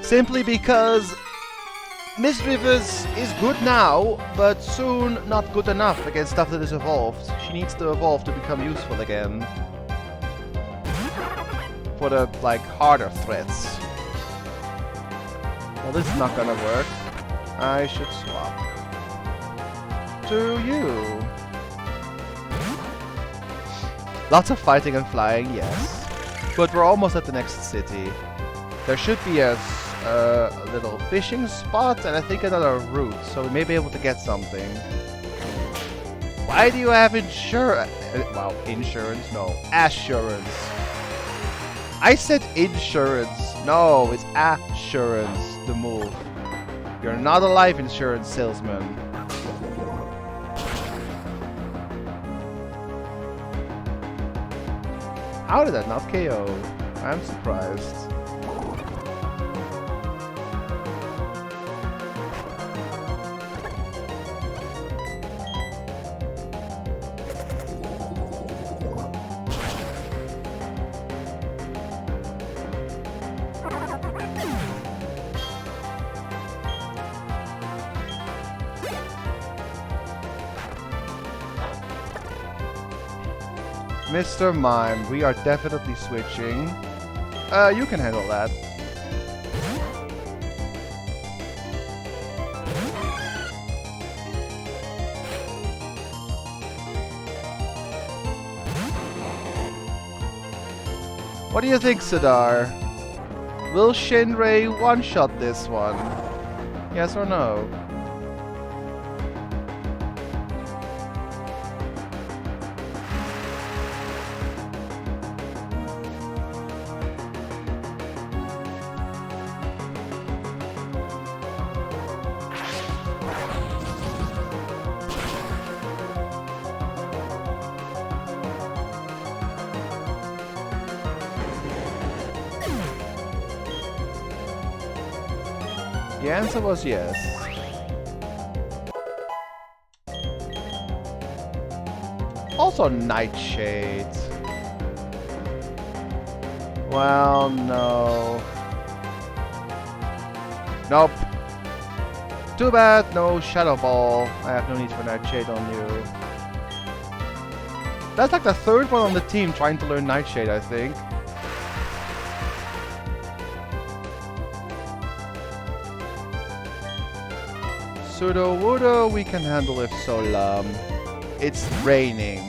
Simply because Misdreavus is good now, but soon not good enough against stuff that is evolved. She needs to evolve to become useful again. For the, like, harder threats. Well, this is not gonna work. I should swap. To you. Lots of fighting and flying, yes. But we're almost at the next city. There should be a little fishing spot and I think another route, so we may be able to get something. Why do you have insurance? Well, insurance? No. Assurance. I said insurance. No, it's assurance, the move. You're not a life insurance salesman. How did that not KO? I'm surprised. Mr. Mime, we are definitely switching. You can handle that. What do you think, Sidar? Will Shinrei one-shot this one? Yes or no? The answer was yes. Also Nightshade. Well, no. Nope. Too bad, no Shadow Ball. I have no need for Nightshade on you. That's like the third one on the team trying to learn Nightshade, I think. Sudowoodo we can handle if Solam. It's raining.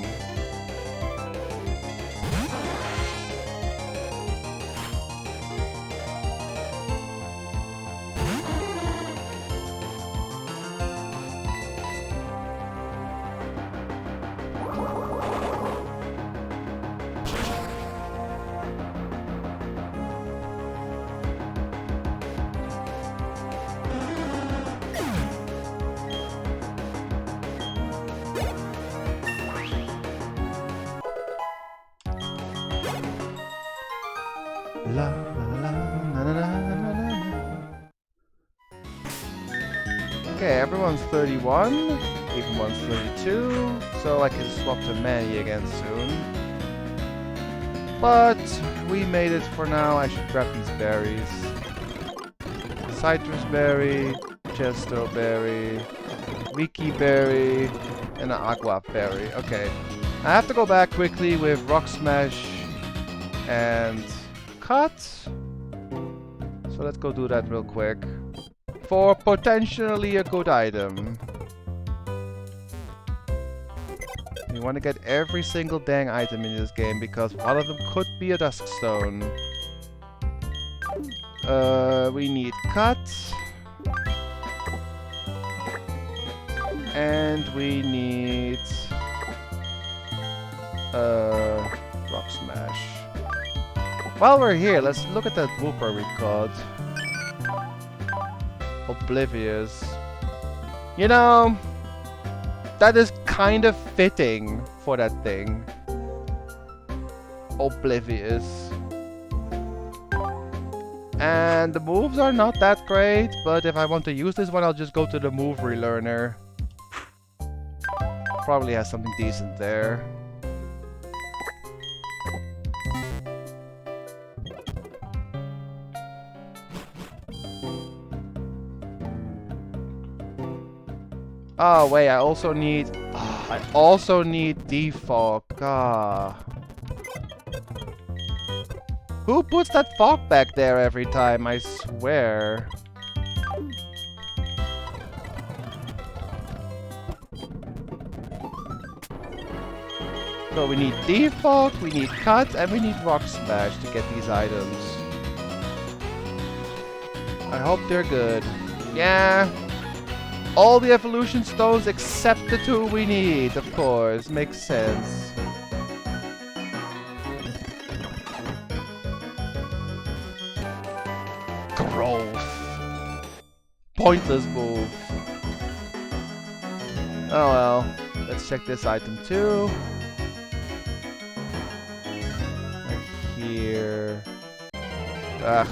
La, la, la, na, na, na, na, na. Okay, everyone's 31, even one's 32, so I can swap to Manny again soon. But we made it for now. I should grab these berries. Citrus berry, Chesto berry, Wiki berry, and an Aqua berry. Okay, I have to go back quickly with Rock Smash and Cut. So let's go do that real quick. For potentially a good item. You want to get every single dang item in this game because one of them could be a Dusk Stone. We need Cut. And we need Rock Smash. While we're here, let's look at that whooper we caught. Oblivious. You know, that is kind of fitting for that thing. Oblivious. And the moves are not that great, but if I want to use this one, I'll just go to the move relearner. Probably has something decent there. Oh wait, I also need defog. Ah. Who puts that fog back there every time, I swear? So we need defog, we need cut, and we need rock smash to get these items. I hope they're good. Yeah. All the evolution stones except the 2 we need, of course. Makes sense. Growth. Pointless move. Oh well. Let's check this item too. Right here. Ugh.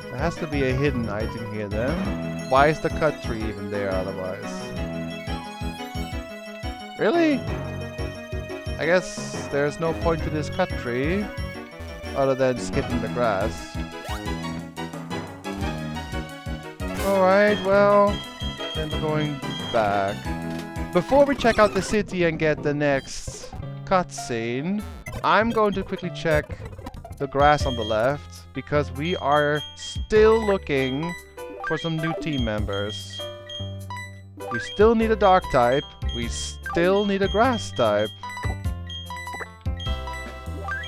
There has to be a hidden item here then. Why is the cut tree even there otherwise? Really? I guess there's no point to this cut tree other than skipping the grass. Alright, well, then we're going back. Before we check out the city and get the next cutscene, I'm going to quickly check the grass on the left, because we are still looking for some new team members. We still need a dark type, we still need a grass type.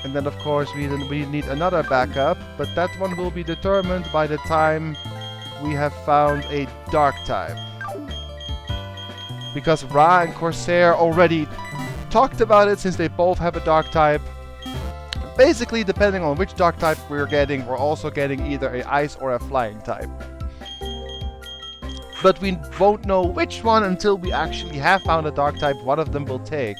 And then of course we need another backup, but that one will be determined by the time we have found a dark type. Because Ra and Corsair already talked about it, since they both have a dark type. Basically, depending on which dark type we're getting, we're also getting either a ice or a flying type. But we won't know which one until we actually have found a dark type one of them will take.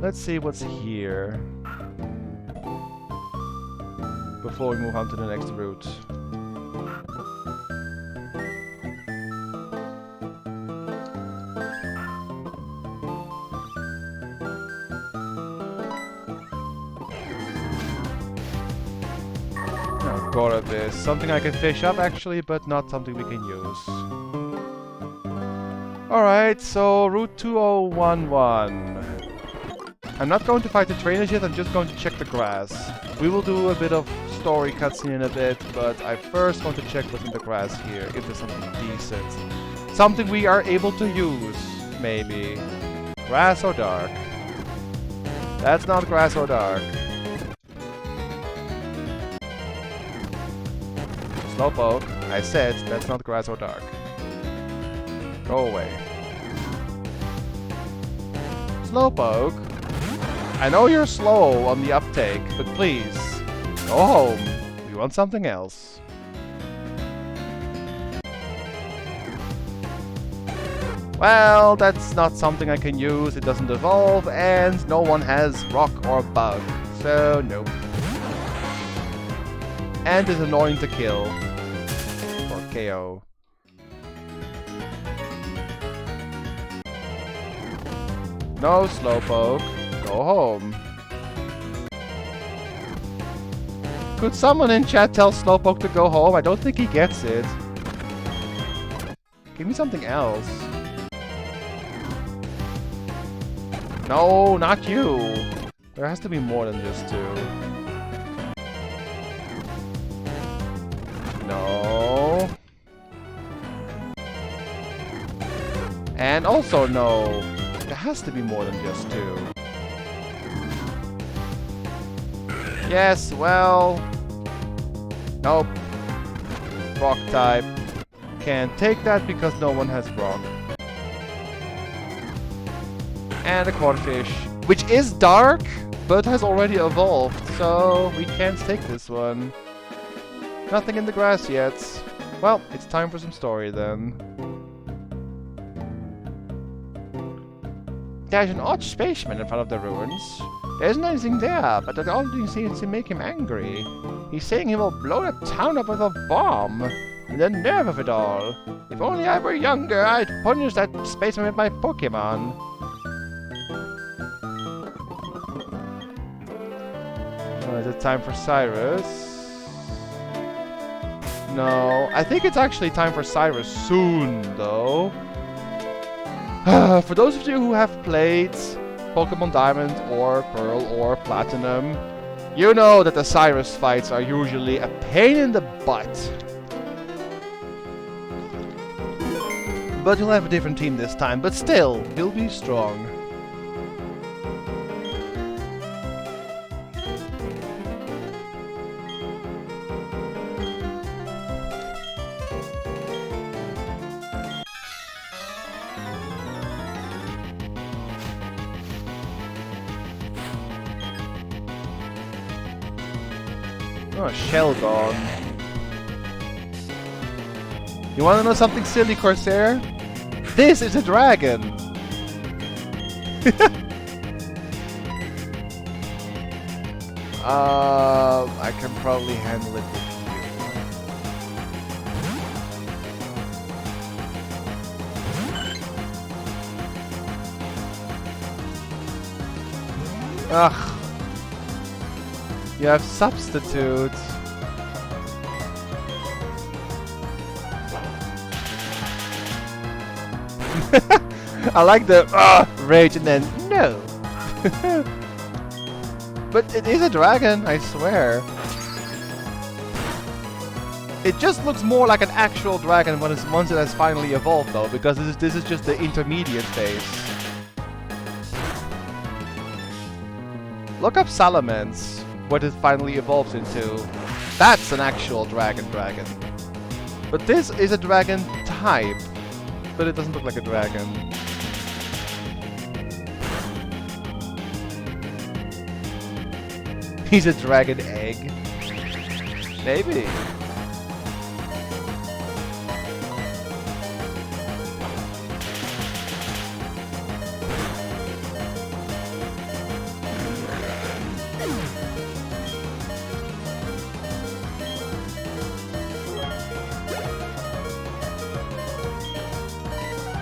Let's see what's here before we move on to the next route. Oh god of this. Something I can fish up actually, but not something we can use. Alright, so Route 2011. I'm not going to fight the trainers yet, I'm just going to check the grass. We will do a bit of story cutscene in a bit, but I first want to check what's in the grass here, if there's something decent. Something we are able to use, maybe. Grass or dark? That's not grass or dark. Slowpoke, I said that's not grass or dark. Go away. Slowpoke, I know you're slow on the uptake, but please, go home. We want something else. Well, that's not something I can use, it doesn't evolve, and no one has rock or bug, so nope. And is annoying to kill. Or KO. No, Slowpoke. Go home. Could someone in chat tell Slowpoke to go home? I don't think he gets it. Give me something else. No, not you. There has to be more than just 2. No. And also no. There has to be more than just 2. Yes, well... Nope. Rock type. can't take that because no one has rock. And a quarterfish, which is dark, but has already evolved, so we can't take this one. Nothing in the grass yet. Well, it's time for some story then. There's an odd spaceman in front of the ruins. There isn't anything there, but that only seems to make him angry. He's saying he will blow the town up with a bomb. The nerve of it all. If only I were younger, I'd punish that spaceman with my Pokémon. Oh, is it time for Cyrus? No, I think it's actually time for Cyrus soon, though. For those of you who have played Pokémon Diamond or Pearl or Platinum, you know that the Cyrus fights are usually a pain in the butt. But you'll have a different team this time, but still, you'll be strong. Oh, shell gone. You wanna know something silly, Corsair? This is a dragon! I can probably handle it with you. Ugh. You have substitutes. I like the rage and then no. But it is a dragon, I swear. It just looks more like an actual dragon once it has finally evolved, though, because this is just the intermediate phase. Look up Salamence, what it finally evolves into. That's an actual dragon. But this is a dragon type, but it doesn't look like a dragon. He's a dragon egg. Maybe.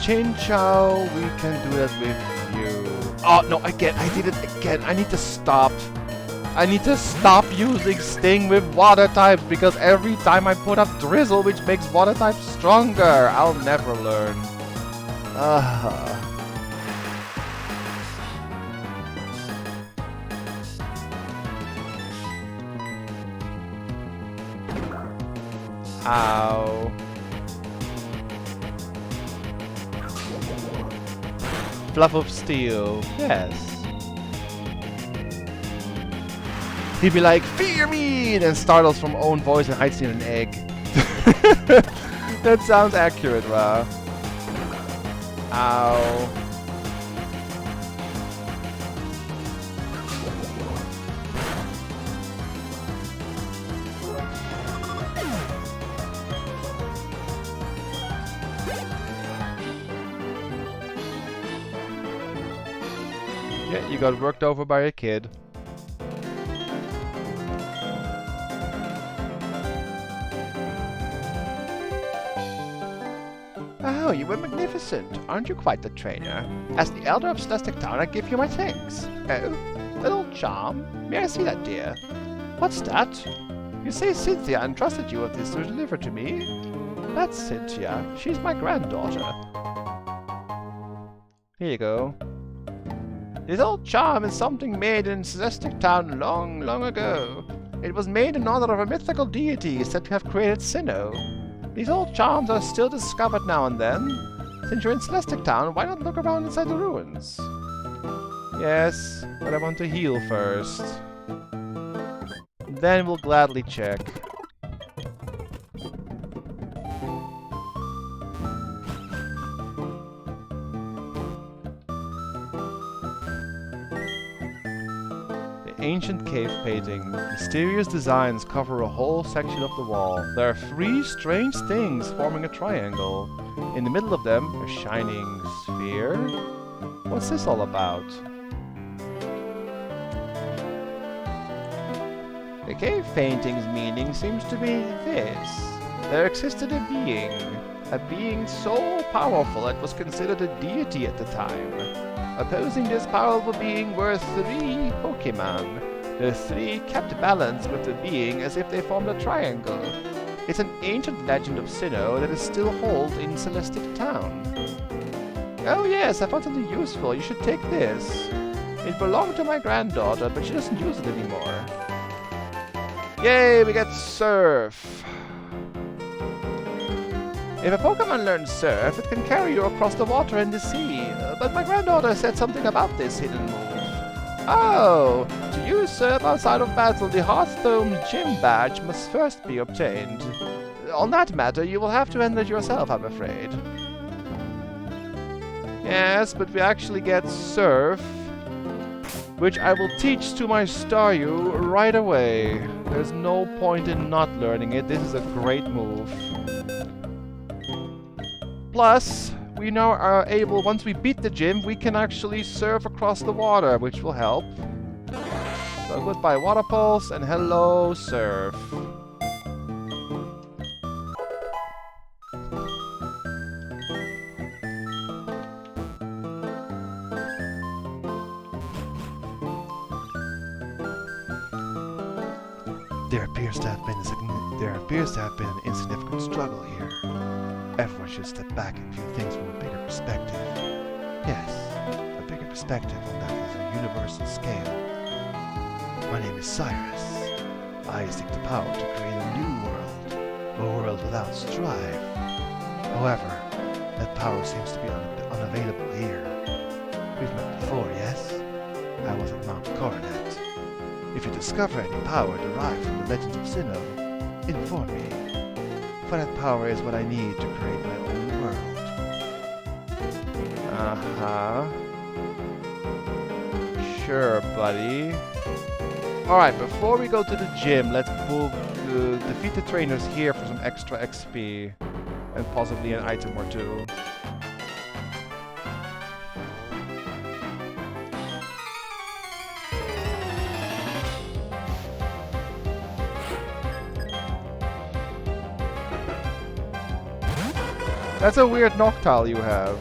Chinchou, we can do that with you. Oh no, again, I did it again. I need to stop. I need to stop using Sting with water types because every time I put up Drizzle, which makes water types stronger. I'll never learn. Ow. Fluff of steel. Yes. He'd be like, fear me! And then startles from own voice and hides in an egg. That sounds accurate, Ra. Ow. Yeah, you got worked over by a kid. Oh, you were magnificent. Aren't you quite the trainer? As the Elder of Celestic Town, I give you my thanks. Oh, little charm. May I see that, dear? What's that? You say Cynthia entrusted you with this to deliver to me? That's Cynthia. She's my granddaughter. Here you go. This old charm is something made in Celestic Town long, long ago. It was made in honor of a mythical deity said to have created Sinnoh. These old charms are still discovered now and then. Since you're in Celestic Town, why not look around inside the ruins? Yes, but I want to heal first. Then we'll gladly check. ancient cave painting. Mysterious designs cover a whole section of the wall. There are 3 strange things forming a triangle. In the middle of them, a shining sphere. What's this all about? The cave painting's meaning seems to be this. There existed a being so powerful it was considered a deity at the time. Opposing this powerful being were 3 Pokémon. The 3 kept balance with the being as if they formed a triangle. It's an ancient legend of Sinnoh that is still held in Celestic Town. Oh yes, I found something useful. You should take this. It belonged to my granddaughter, but she doesn't use it anymore. Yay, we get Surf! If a Pokémon learns Surf, it can carry you across the water and the sea. But my granddaughter said something about this hidden move. Oh! To use Surf outside of battle, the Hearthstone's gym badge must first be obtained. On that matter, you will have to handle it yourself, I'm afraid. Yes, but we actually get Surf, which I will teach to my Staryu right away. There's no point in not learning it. This is a great move. Plus, we now are able, once we beat the gym, we can actually surf across the water, which will help. So goodbye Water Pulse, and hello Surf. There appears to have been an insignificant struggle here. Everyone should step back and view things from a bigger perspective. Yes, a bigger perspective, and that is a universal scale. My name is Cyrus. I seek the power to create a new world, a world without strife. However, that power seems to be unavailable here. We've met before, yes? I was at Mount Coronet. If you discover any power derived from the legends of Sinnoh, inform me. For that power is what I need to create my own world. Uh-huh. Sure, buddy. Alright, before we go to the gym, let's defeat the trainers here for some extra XP. And possibly an item or 2. That's a weird Noctile you have.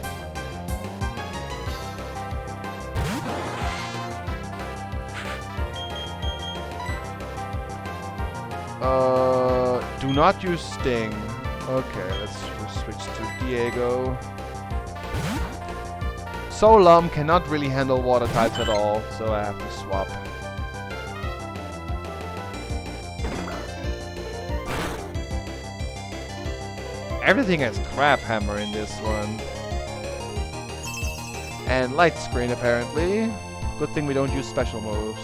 Do not use Sting. Okay, let's switch to Diego. Solam cannot really handle water types at all, so I have to swap. Everything has Crab Hammer in this one. And Light Screen, apparently. Good thing we don't use special moves.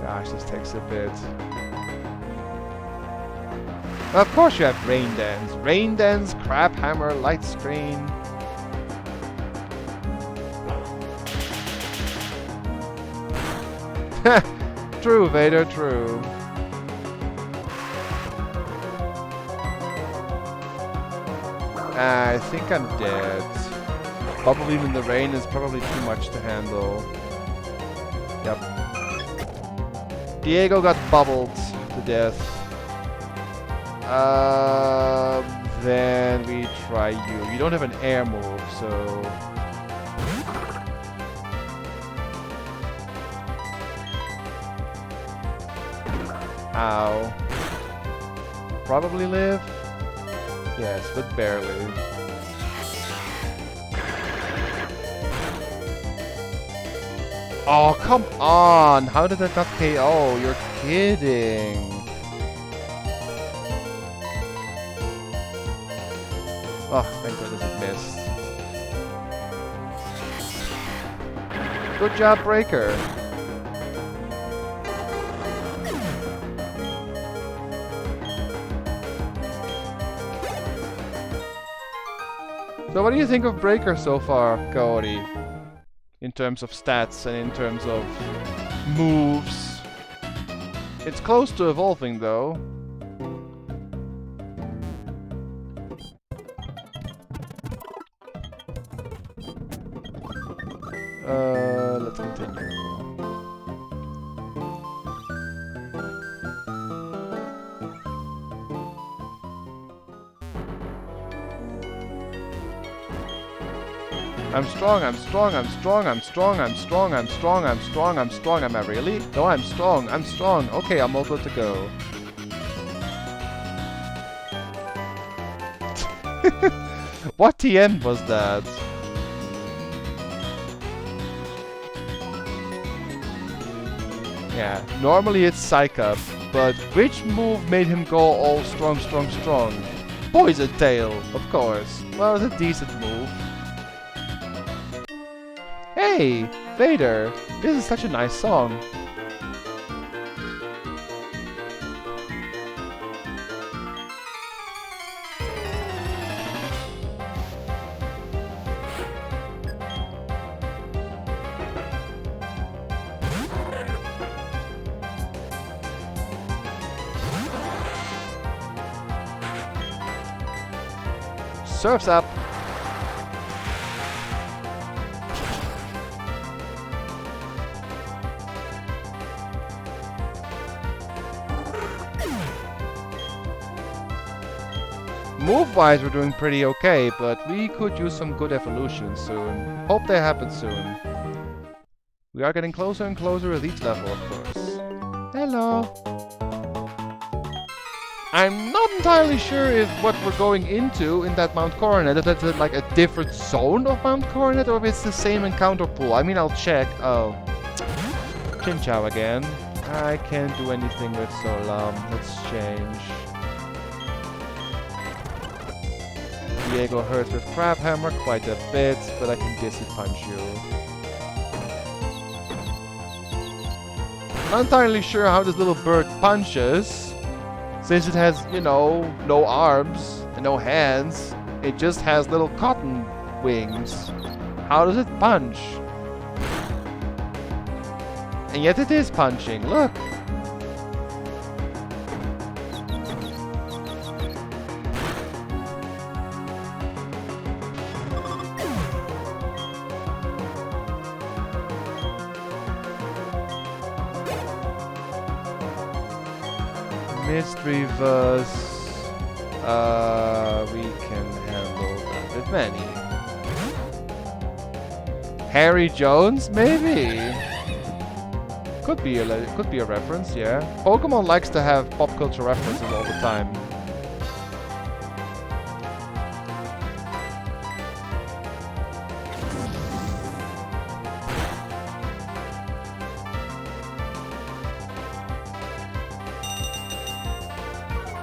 Gosh, this takes a bit. Of course you have Rain Dance. Rain Dance, Crab Hammer, Light Screen. True, Vader, true. I think I'm dead. Bubbling in the rain is probably too much to handle. Yep. Diego got bubbled to death. Then we try you. You don't have an air move, so... Ow. Probably live? Yes, but barely. Oh, come on! How did that not KO? You're kidding! Oh, thank goodness it missed. Good job, Breaker! So what do you think of Breaker so far, Kaori? In terms of stats and in terms of moves. It's close to evolving though. Let's continue. I'm strong, I'm strong, I'm strong, I'm strong, I'm strong, I'm strong, I'm strong, I'm strong. Am I really? No, I'm strong, I'm strong. Okay, I'm all good to go. What TM was that? Yeah, normally it's Psych Up, but which move made him go all strong, strong, strong? Poison Tail, of course. Well, it's a decent move. Hey, Vader, this is such a nice song. Surf's up. Move-wise, we're doing pretty okay, but we could use some good evolutions soon. Hope they happen soon. We are getting closer and closer with each level, of course. Hello. I'm not entirely sure if what we're going into in that Mount Coronet, if that's like a different zone of Mount Coronet, or if it's the same encounter pool. I mean, I'll check. Oh. Chinchou again. I can't do anything with Solam. Let's change. Diego hurts with Crab Hammer quite a bit, but I can Dizzy Punch you. Not entirely sure how this little bird punches, since it has, you know, no arms and no hands. It just has little cotton wings. How does it punch? And yet it is punching, look! Mystery Verse, we can handle that with many. Harry Jones, maybe? Could be a reference, yeah. Pokemon likes to have pop culture references all the time.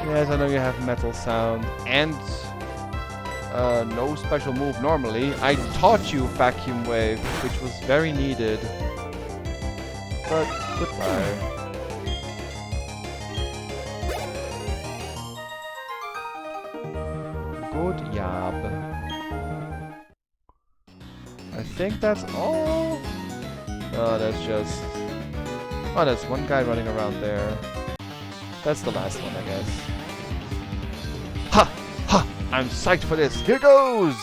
Yes, I know you have Metal Sound and no special move normally. I taught you Vacuum Wave, which was very needed. But goodbye. Good job. I think that's all. Oh, that's just... Oh, there's one guy running around there. That's the last one, I guess. Ha! Ha! I'm psyched for this! Here goes!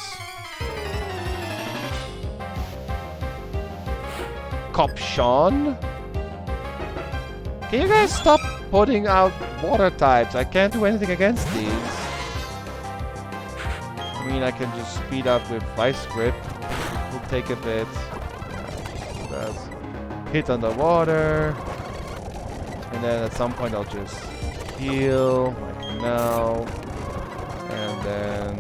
Cop Sean? Can you guys stop putting out water types? I can't do anything against these. I mean, I can just speed up with Vice Grip. Will take a bit. That's hit underwater. And then at some point I'll just heal, like now. And then...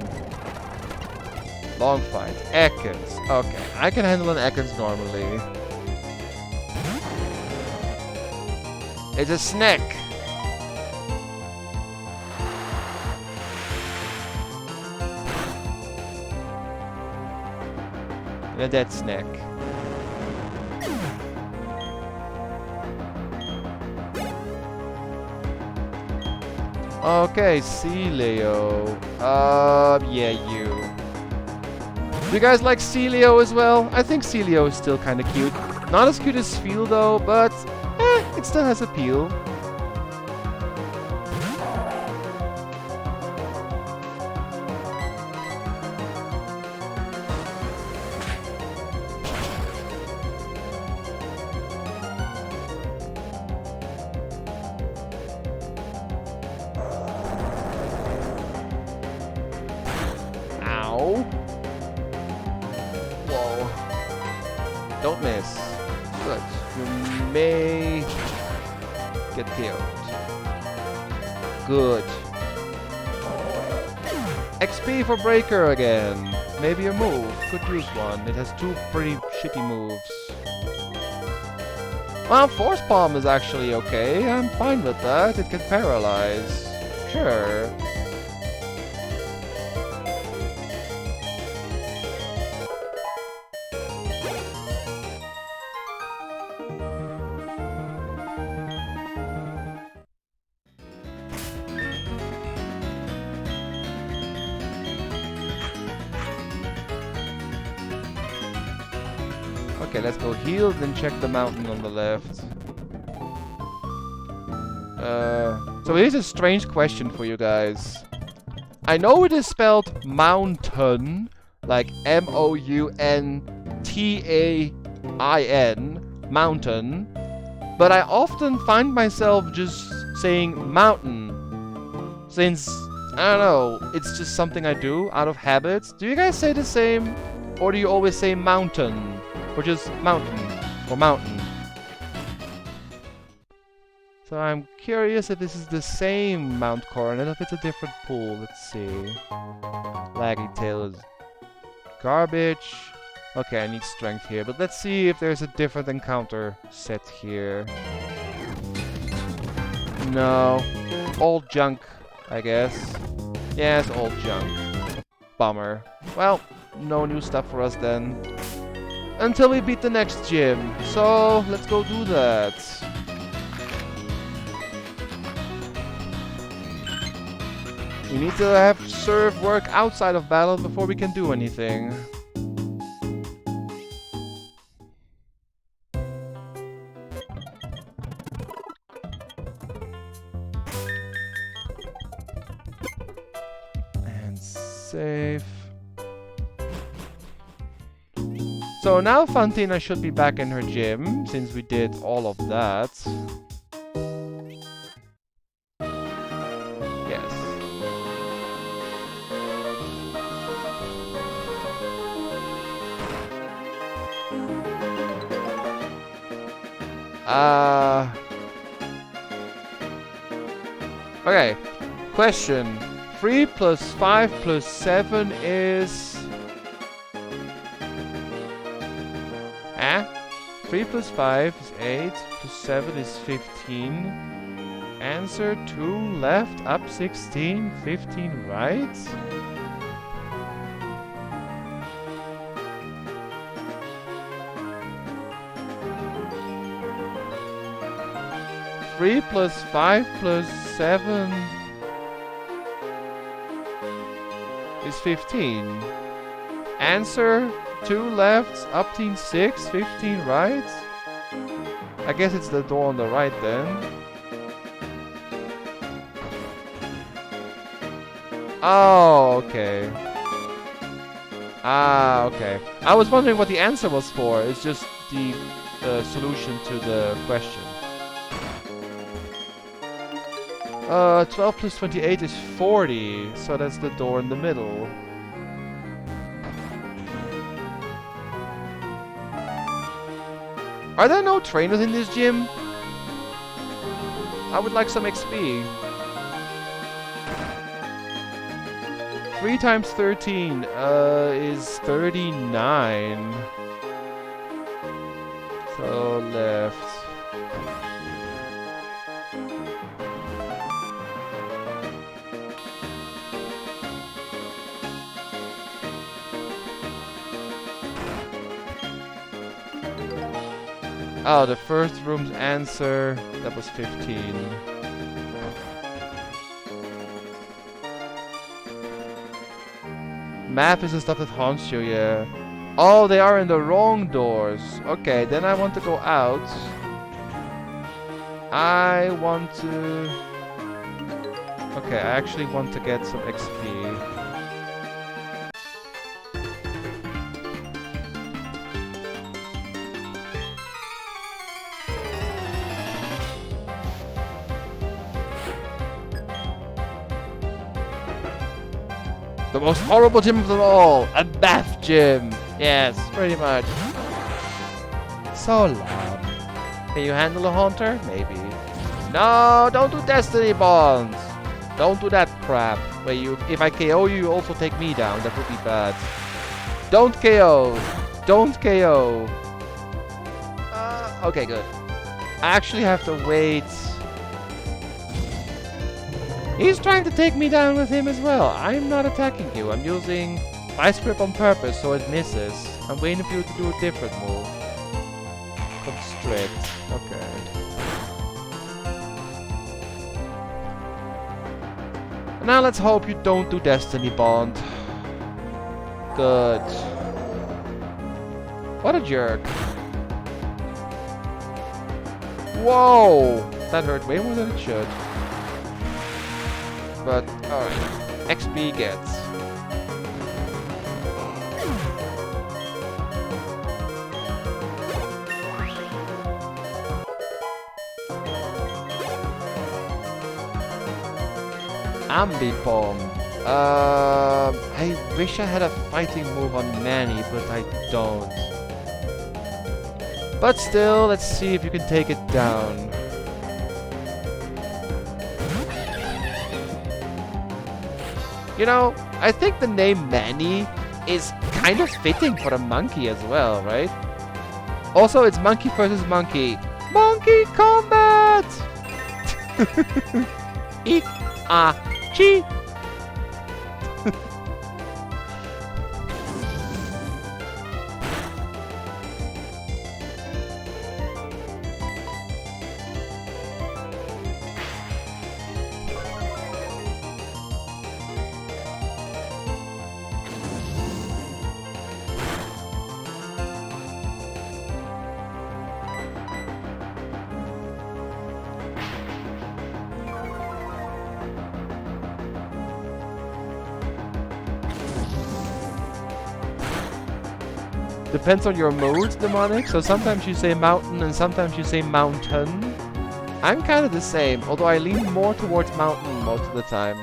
long fight. Ekans. Okay, I can handle an Ekans normally. It's a snack. And a dead snack. Okay, see Leo. Yeah, you. you guys like Celio as well? I think Celio is still kind of cute. Not as cute as Spheal though, but it still has appeal. Don't miss. Good. You may get killed. Good. XP for Breaker again. Maybe a move. Could use one. It has two pretty shitty moves. Well, Force Palm is actually okay. I'm fine with that. It can paralyze. Sure. Okay, let's go heal, then check the mountain on the left. So here's a strange question for you guys. I know it is spelled mountain, like M-O-U-N-T-A-I-N, mountain, but I often find myself just saying mountain, since, I don't know, it's just something I do out of habit. Do you guys say the same? Or do you always say mountain? Or just mountain, or mountain. So I'm curious if this is the same Mount Coronet, if it's a different pool. Let's see. Laggy Tail is garbage. Okay, I need strength here, but let's see if there's a different encounter set here. No. Old junk, I guess. Yeah, it's old junk. Bummer. Well, no new stuff for us then. Until we beat the next gym. So, let's go do that. We need to have serve work outside of battle before we can do anything. And save. So now Fantina should be back in her gym, since we did all of that. Yes. Okay. Question. 3 plus 5 plus 7 is... 3 plus 5 is 8, plus 7 is 15. Answer 2 left, up 16, 15 right? Three plus 5 plus 7 is 15. Answer 2 left, up 6, 15 right? I guess it's the door on the right then. Oh, okay. Ah, okay. I was wondering what the answer was for. It's just the solution to the question. 12 plus 28 is 40, so that's the door in the middle. Are there no trainers in this gym? I would like some XP. 3 times 13 is 39. So left. Oh, the first room's answer, that was 15. map is the stuff that haunts you, yeah. Oh, they are in the wrong doors. Okay, then I want to go out. I want to... Okay, I actually want to get some XP. The most horrible gym of them all! A bath gym! Yes, pretty much. So loud. Can you handle a haunter? Maybe. No, don't do destiny bonds! Don't do that crap. Where you, if I KO you, you also take me down. That would be bad. Don't KO! Don't KO! Okay, good. I actually have to wait. He's trying to take me down with him as well. I'm not attacking you. I'm using Ice Grip on purpose so it misses. I'm waiting for you to do a different move. Constrict. Okay. Now let's hope you don't do Destiny Bond. Good. What a jerk. Whoa! That hurt way more than it should. But, alright. XP gets. Ambipom. I wish I had a fighting move on Manny, but I don't. But still, let's see if you can take it down. You know, I think the name Manny is kind of fitting for a monkey as well, right? Also, it's monkey versus monkey. Monkey combat! Chi! Depends on your mood, Demonic. So sometimes you say mountain and sometimes you say mountain. I'm kind of the same, although I lean more towards mountain most of the time.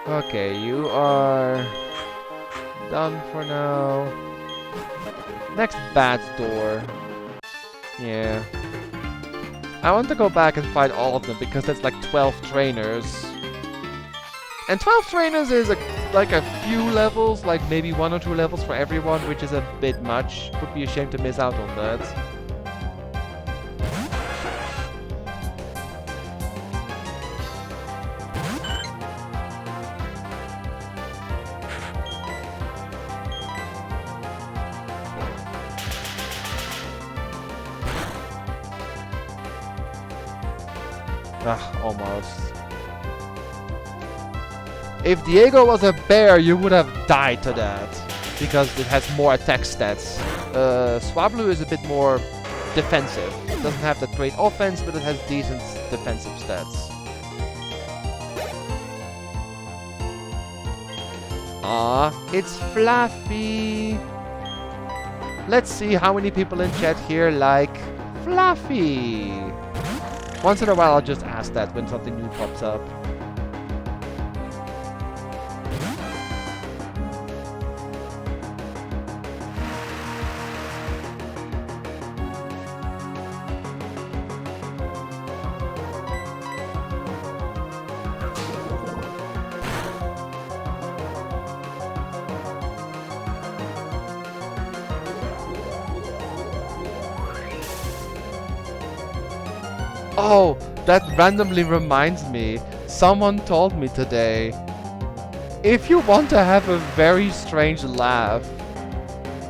Okay, you are done for now. Next bad's door. Yeah. I want to go back and fight all of them because that's like 12 trainers. And 12 trainers is like a few levels, like maybe 1 or 2 levels for everyone, which is a bit much. Would be a shame to miss out on that. Almost. If Diego was a bear, you would have died to that. Because it has more attack stats. Swablu is a bit more defensive. It doesn't have that great offense, but it has decent defensive stats. It's Fluffy! Let's see how many people in chat here like Fluffy! Once in a while, I'll just ask that when something new pops up. Oh, that randomly reminds me. Someone told me today, if you want to have a very strange laugh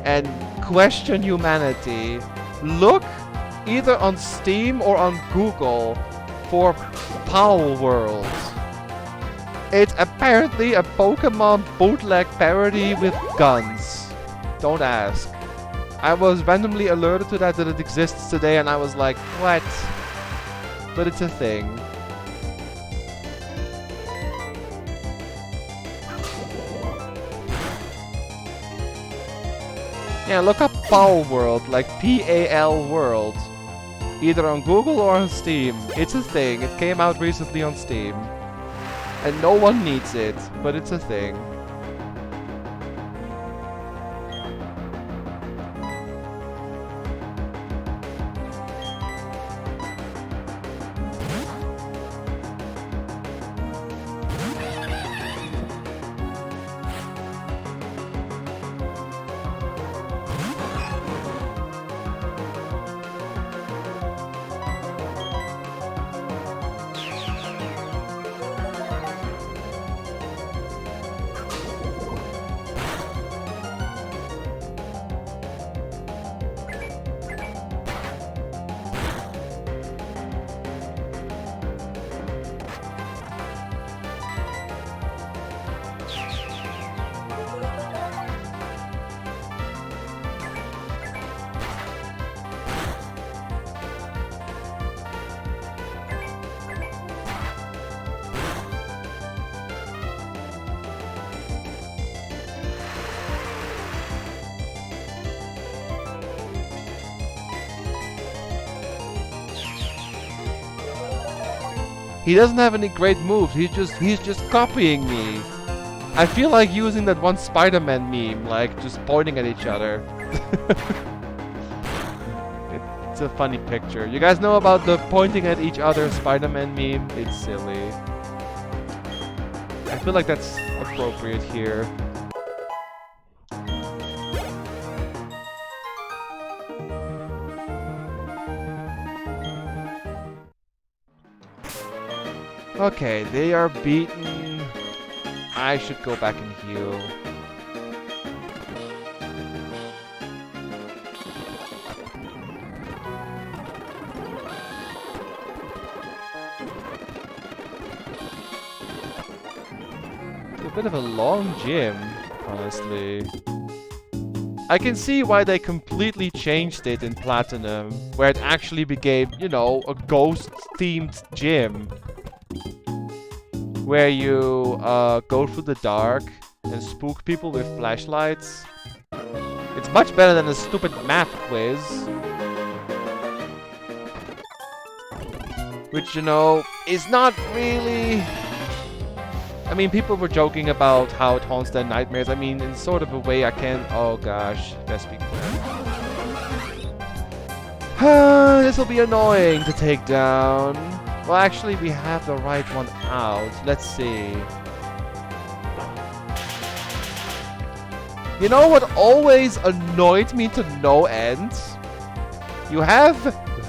and question humanity, look either on Steam or on Google for Palworld. It's apparently a Pokemon bootleg parody with guns. Don't ask. I was randomly alerted to that it exists today, and I was like, what? But it's a thing. Yeah, look up Palworld, like P-A-L World. Either on Google or on Steam. It's a thing. It came out recently on Steam. And no one needs it, but it's a thing. He doesn't have any great moves. He's just copying me. I feel like using that one Spider-Man meme, like just pointing at each other. It's a funny picture. You guys know about the pointing at each other Spider-Man meme? It's silly. I feel like that's appropriate here. Okay, they are beaten. I should go back and heal. It's a bit of a long gym, honestly. I can see why they completely changed it in Platinum, where it actually became, you know, a ghost-themed gym. Where you go through the dark and spook people with flashlights. It's much better than a stupid math quiz. Which, you know, is not really... I mean, people were joking about how it haunts their nightmares. I mean, in sort of a way I can... Oh gosh, best be clear. This will be annoying to take down. Well, actually, we have the right one out. Let's see. You know what always annoyed me to no end? You have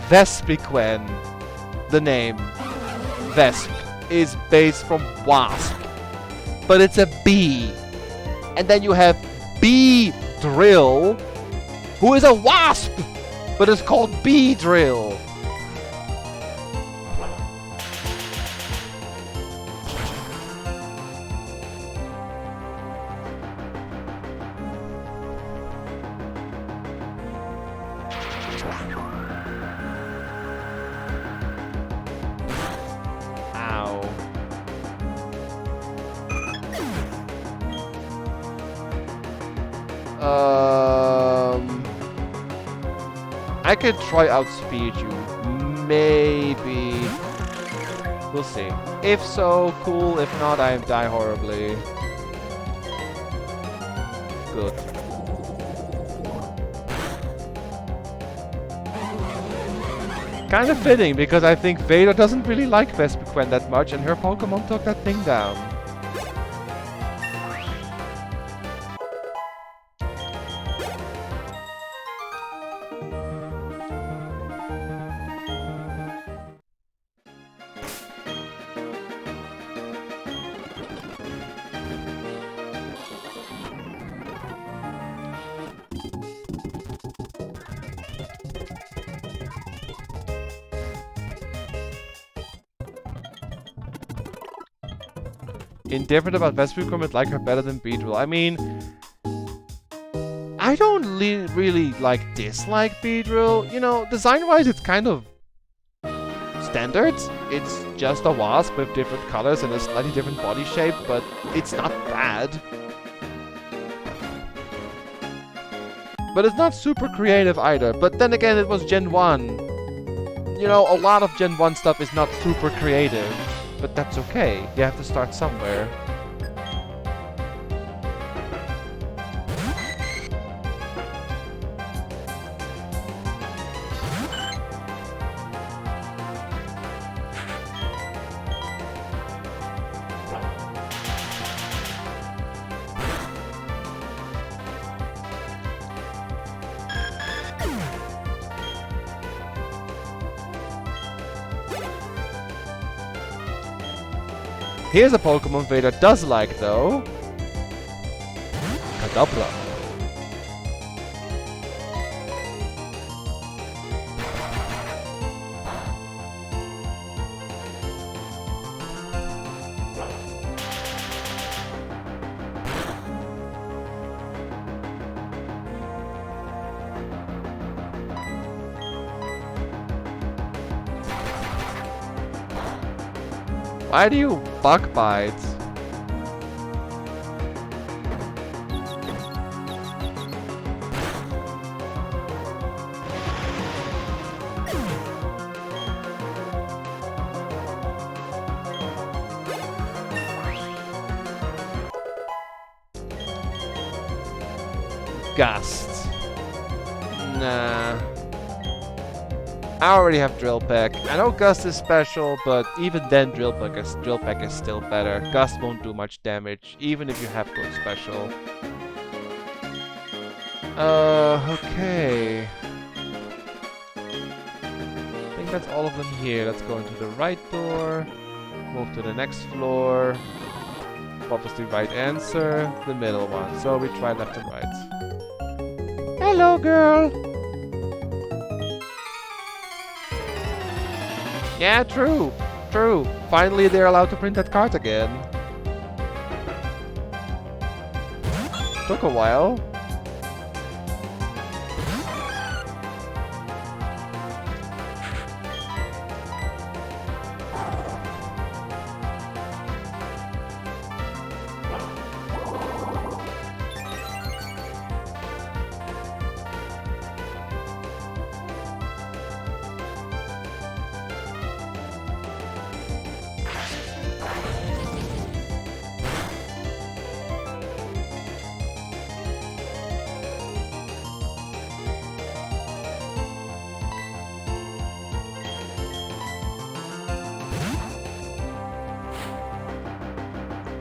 Vespiquen. The name. Vesp is based from wasp. But it's a bee. And then you have Bee-Drill, who is a wasp, but it's called Bee-Drill. I could try outspeed you. Maybe. We'll see. If so, cool. If not, I die horribly. Good. Kind of fitting, because I think Vader doesn't really like Vespiquen that much, and her Pokemon took that thing down. Indifferent about Vesper comment, like her better than Beedrill. I mean, I don't really like dislike Beedrill. You know, design-wise, it's kind of standard. It's just a wasp with different colors and a slightly different body shape, but it's not bad. But it's not super creative either. But then again, it was Gen 1. You know, a lot of Gen 1 stuff is not super creative. But that's okay. You have to start somewhere. Here's a Pokemon Vader does like, though. Kadabra. Why do you bug bite? Gust. Nah. I already have Drill Peck. I know Gust is special, but even then Drill Peck is still better. Gust won't do much damage, even if you have good special. Okay. I think that's all of them here. Let's go into the right door. Move to the next floor. Obviously right answer. The middle one. So we try left and right. Hello, girl! Yeah, true. True. Finally, they're allowed to print that card again. Took a while.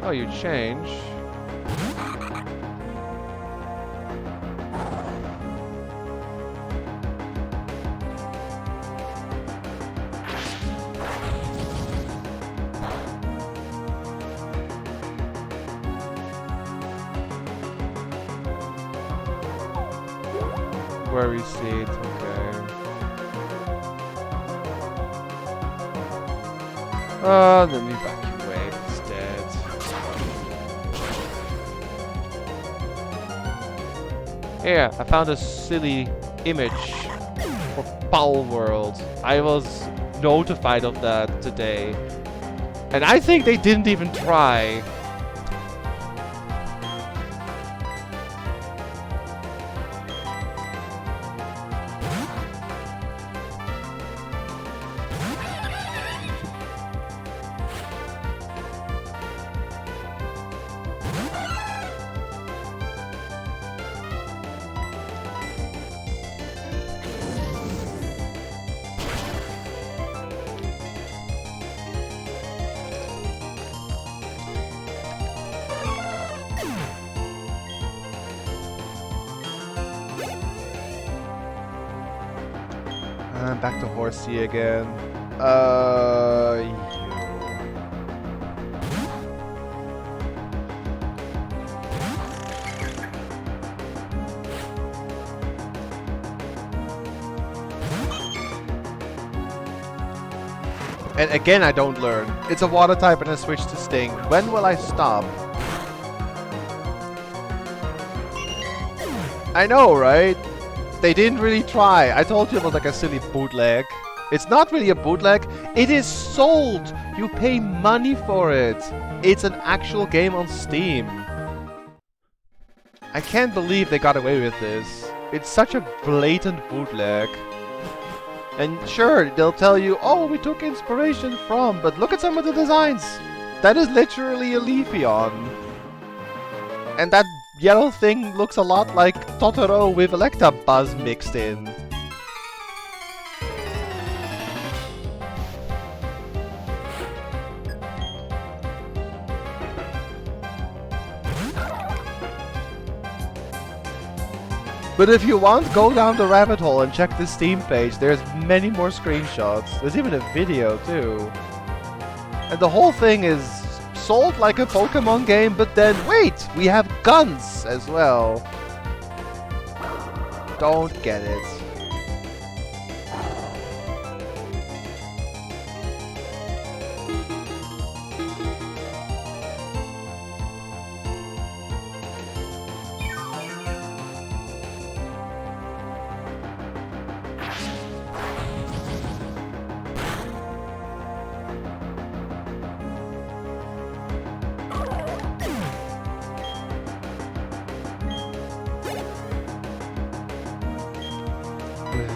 Oh, you change. Worry seat, okay. Let me evacuate instead. Here, I found a silly image for Palworld. I was notified of that today. And I think they didn't even try. Back to Horsey again. And again, I don't learn. It's a water type and I switch to Sting. When will I stop? I know, right? They didn't really try. I told you it was like a silly bootleg. It's not really a bootleg. It is sold. You pay money for it. It's an actual game on Steam. I can't believe they got away with this. It's such a blatant bootleg. And sure, they'll tell you, oh, we took inspiration from, but look at some of the designs. That is literally a Leafeon. And that yellow thing looks a lot like Totoro with Electabuzz mixed in. But if you want, go down the rabbit hole and check the Steam page. There's many more screenshots. There's even a video too. And the whole thing is sold like a Pokemon game, but then wait, we have guns as well. Don't get it.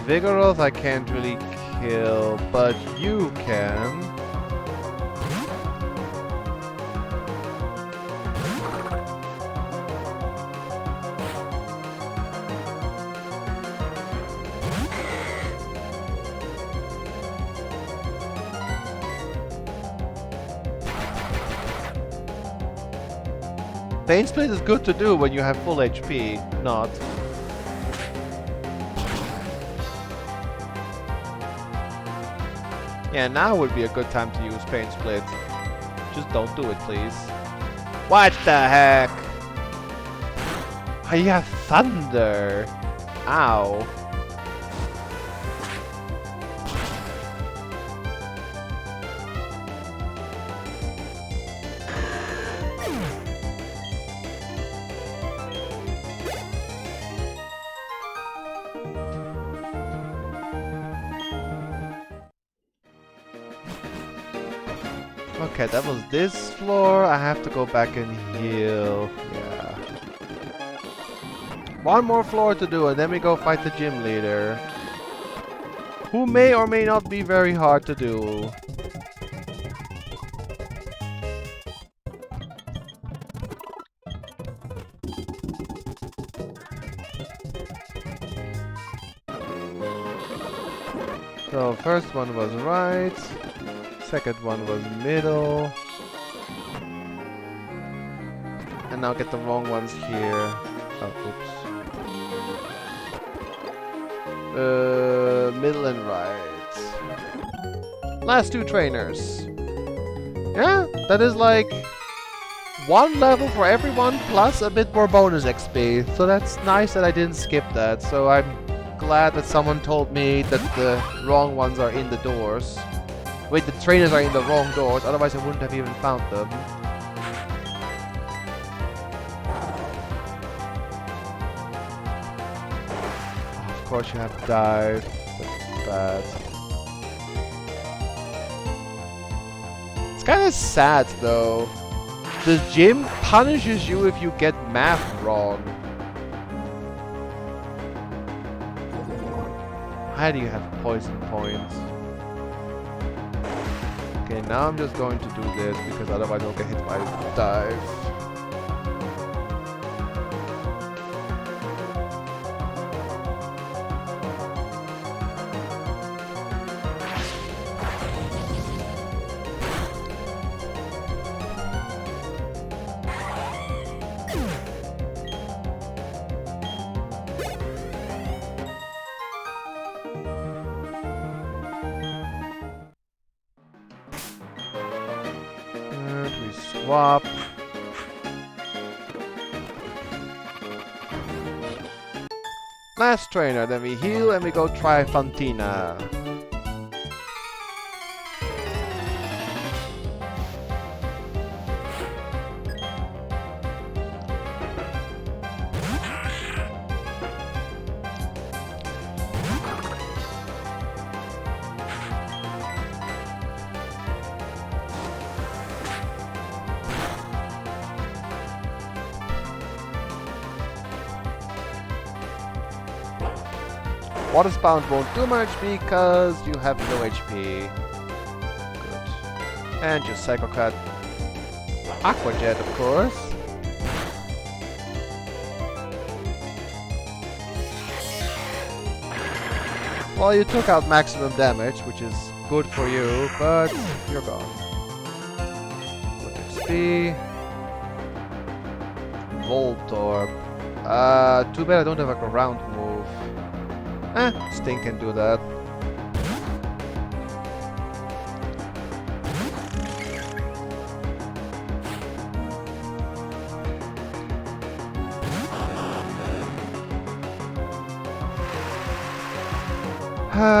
Vigoroth I can't really kill, but you can. Pain Split is good to do when you have full HP, not. Yeah, now would be a good time to use Pain Split. Just don't do it, please. What the heck? Oh, you have thunder. Ow. Okay, that was this floor. I have to go back and heal. Yeah. One more floor to do, and then we go fight the gym leader. Who may or may not be very hard to do. So, first one was right. Second one was middle. And now get the wrong ones here. Oh, oops. Middle and right. Last two trainers. Yeah, that is like one level for everyone plus a bit more bonus XP. So that's nice that I didn't skip that. So I'm glad that someone told me that the wrong ones are in the doors. Wait, the trainers are in the wrong doors, otherwise I wouldn't have even found them. Oh, of course you have dive. That's bad. It's kind of sad though. The gym punishes you if you get math wrong. How do you have poison points? Okay, now I'm just going to do this because otherwise I'll get hit by dive. Swap. Last trainer, then we heal and we go try Fantina. Water Spout won't do much because you have no HP. Good. And just Psycho Cut. Aqua Jet, of course. Well, you took out maximum damage, which is good for you, but you're gone. Good XP. Voltorb. Too bad I don't have a ground move. Sting can do that.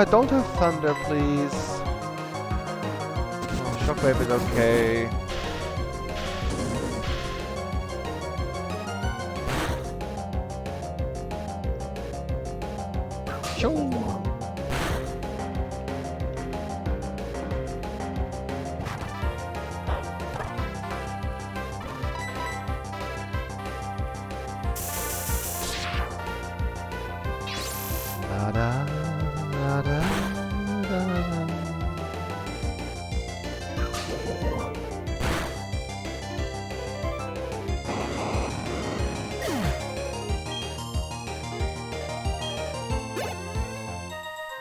Don't have thunder, please. Oh, Shockwave is okay. Shoo! Da-da.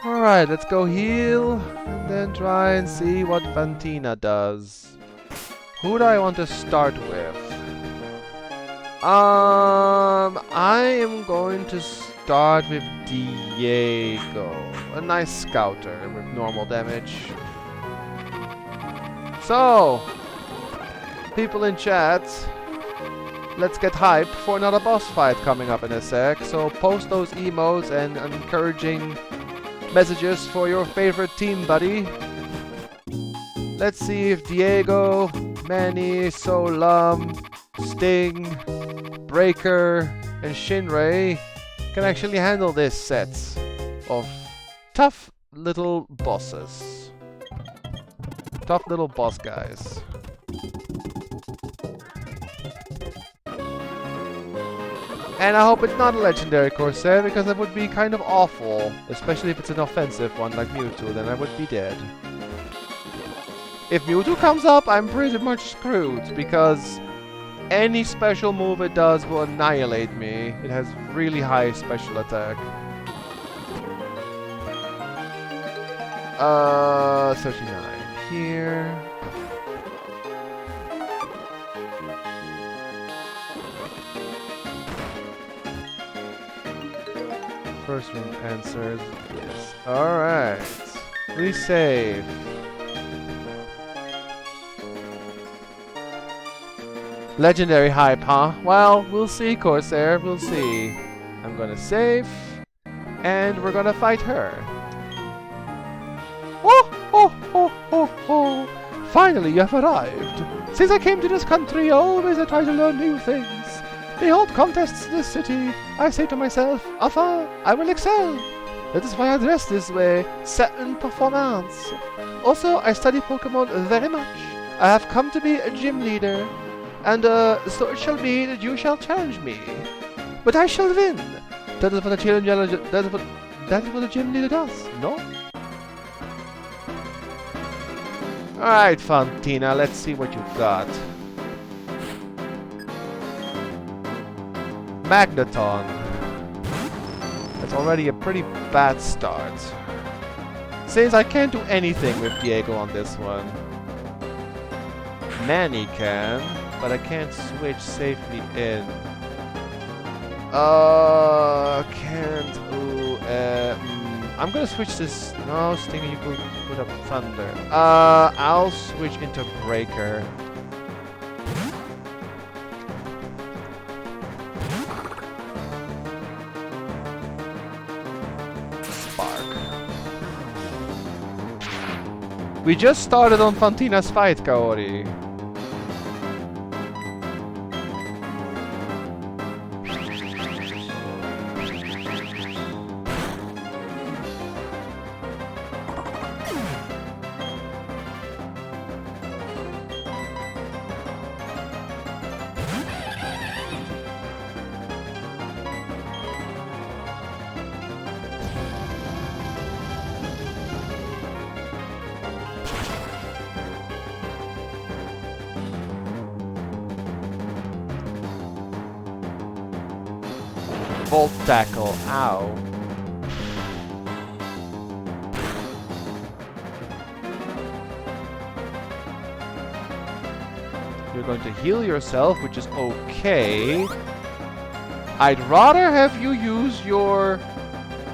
Alright, let's go heal and then try and see what Fantina does. Who do I want to start with? I am going to start with Diego. A nice scouter with normal damage. So, people in chat, let's get hyped for another boss fight coming up in a sec. So post those emotes and encouraging messages for your favorite team buddy. Let's see if Diego, Manny, Solam, Sting, Breaker, and Shinrei can actually handle this set of tough little bosses. Tough little boss guys. And I hope it's not a legendary Corsair, because that would be kind of awful. Especially if it's an offensive one like Mewtwo, then I would be dead. If Mewtwo comes up, I'm pretty much screwed, because any special move it does will annihilate me. It has really high special attack. 39 here. First one answered. Yes. Alright. We save. Legendary hype, huh? Well, we'll see, Corsair. We'll see. I'm gonna save. And we're gonna fight her. Oh, oh, oh, oh, oh. Finally, you have arrived. Since I came to this country, always I try to learn new things. They hold contests in this city. I say to myself, Alpha, I will excel. That is why I dress this way. Certain performance. Also, I study Pokémon very much. I have come to be a gym leader. And so it shall be that you shall challenge me. But I shall win. That is what a gym leader does, no? Alright, Fantina, let's see what you've got. Magneton. That's already a pretty bad start. Since I can't do anything with Diego on this one. Manny can, but I can't switch safely in. Can't. Ooh, I'm gonna switch this. No, Stinger, you could put up Thunder. I'll switch into Breaker. We just started on Fantina's fight, Kaori. Volt Tackle. Ow. You're going to heal yourself, which is okay. I'd rather have you use your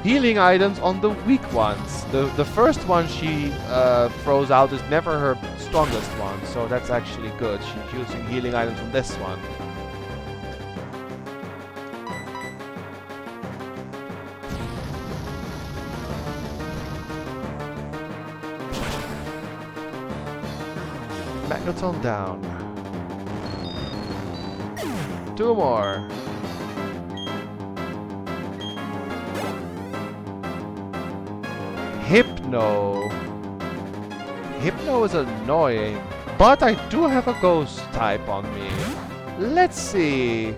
healing items on the weak ones. The first one she throws out is never her strongest one, so that's actually good. She's using healing items on this one. Magneton down. 2 more. Hypno. Hypno is annoying, but I do have a ghost type on me. Let's see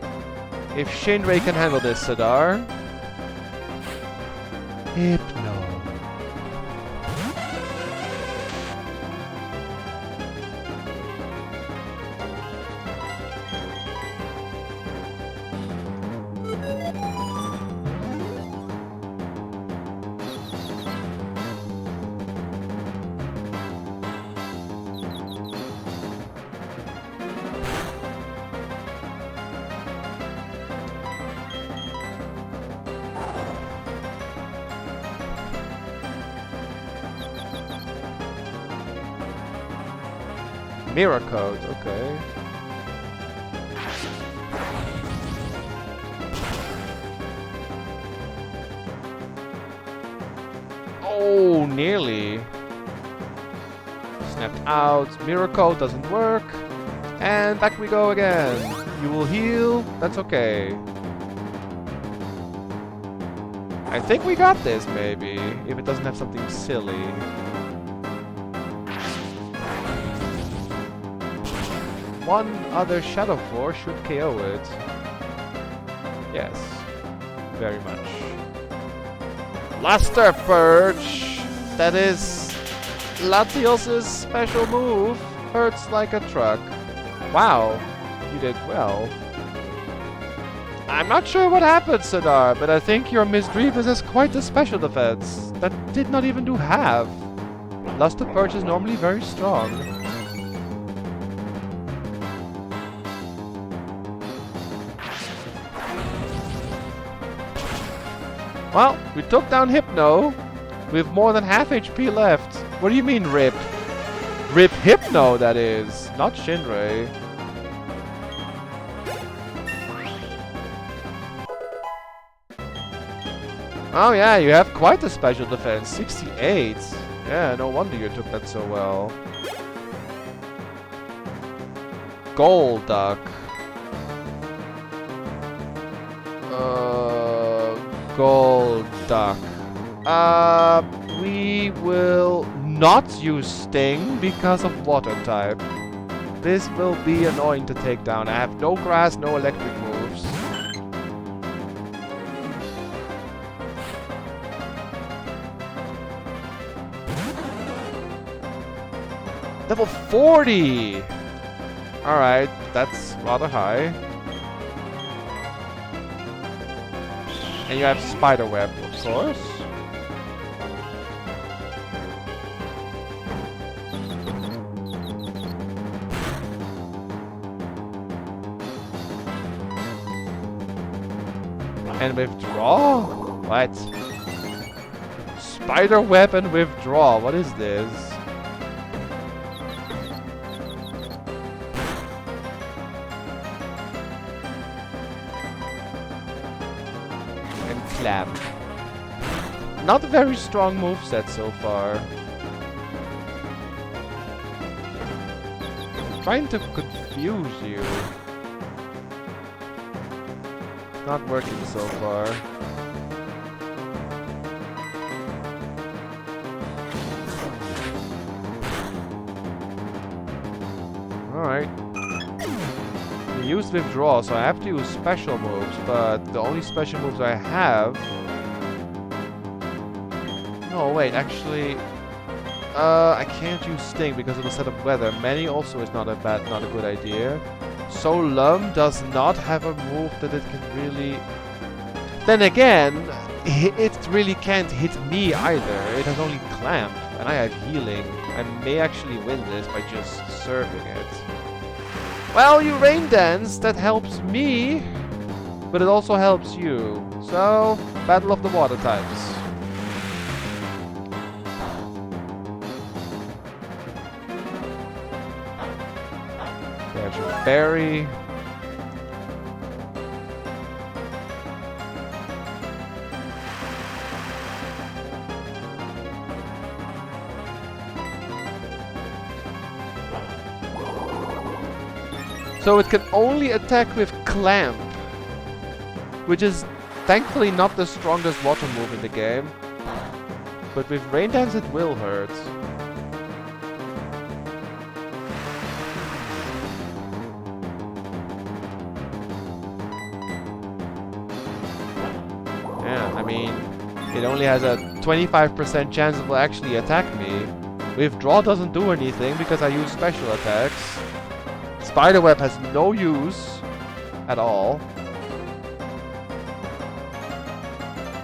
if Shinray can handle this, Sidar. Hypno. Mirror code, okay. Oh, nearly. Snapped out. Mirror code doesn't work. And back we go again. You will heal. That's okay. I think we got this, maybe. If it doesn't have something silly. One other Shadow Force should KO it. Yes. Very much. Luster Purge! That is Latios' special move. Hurts like a truck. Wow. You did well. I'm not sure what happened, Sidar, but I think your Miss Dreavis has quite a special defense. That did not even do half. Luster Purge is normally very strong. Well, we took down Hypno with more than half HP left. What do you mean, RIP? RIP Hypno, that is, not Shinray. Oh yeah, you have quite a special defense, 68. Yeah, no wonder you took that so well. Golduck. Golduck. We will not use Sting because of Water type. This will be annoying to take down. I have no grass, no electric moves. Level 40! Alright, that's rather high. And you have Spider Web, of course. And withdraw? What? Spider Web and withdraw. What is this? Clamp. Not a very strong moveset so far. I'm trying to confuse you. Not working so far. Alright. We used withdraw, so I have to use special moves, but the only special moves I have... No, wait, actually... I can't use Sting because of the set of weather. Many also is not a good idea. Soulum does not have a move that it can really... Then again, it really can't hit me either. It has only Clamp, and I have Healing. I may actually win this by just serving it. Well, you Rain Dance, that helps me, but it also helps you. So, Battle of the Water types. There's your Berry. So it can only attack with Clamp, which is thankfully not the strongest water move in the game. But with Rain Dance it will hurt. Yeah, I mean, it only has a 25% chance it will actually attack me. Withdraw doesn't do anything because I use special attacks. Spiderweb has no use at all.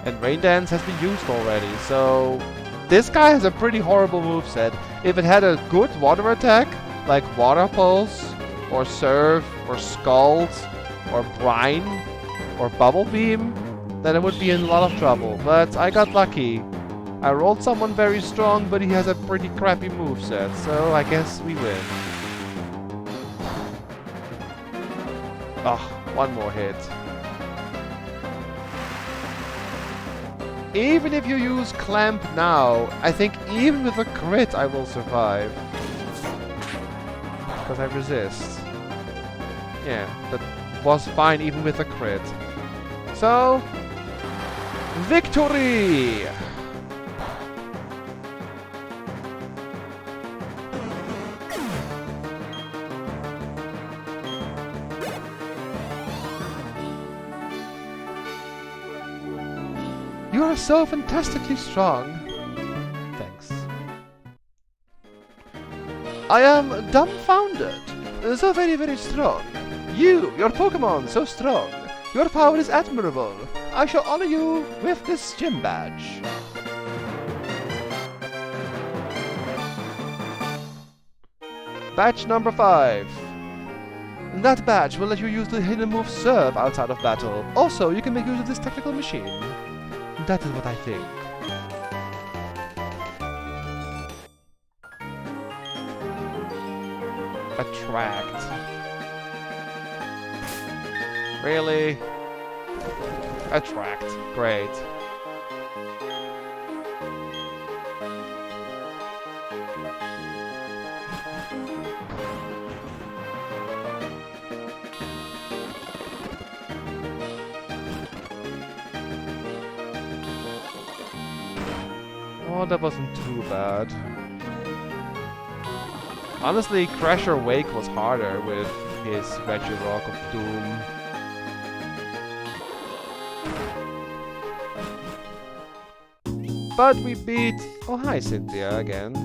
And Rain Dance has been used already, so this guy has a pretty horrible moveset. If it had a good water attack, like Water Pulse, or Surf, or Scald, or Brine, or Bubble Beam, then it would be in a lot of trouble. But I got lucky. I rolled someone very strong, but he has a pretty crappy moveset, so I guess we win. Oh, one more hit. Even if you use Clamp now, I think even with a crit I will survive. Because I resist. Yeah, that was fine even with a crit. So, victory! You are so fantastically strong. Thanks. I am dumbfounded. So very, very strong. You, your Pokémon, so strong. Your power is admirable. I shall honor you with this gym badge. Badge number 5. That badge will let you use the hidden move Serve outside of battle. Also, you can make use of this technical machine. That is what I think. Attract. Really? Attract. Great. Oh, that wasn't too bad. Honestly, Crasher Wake was harder with his Regirock of Doom. But we beat... Oh, hi, Cynthia, again.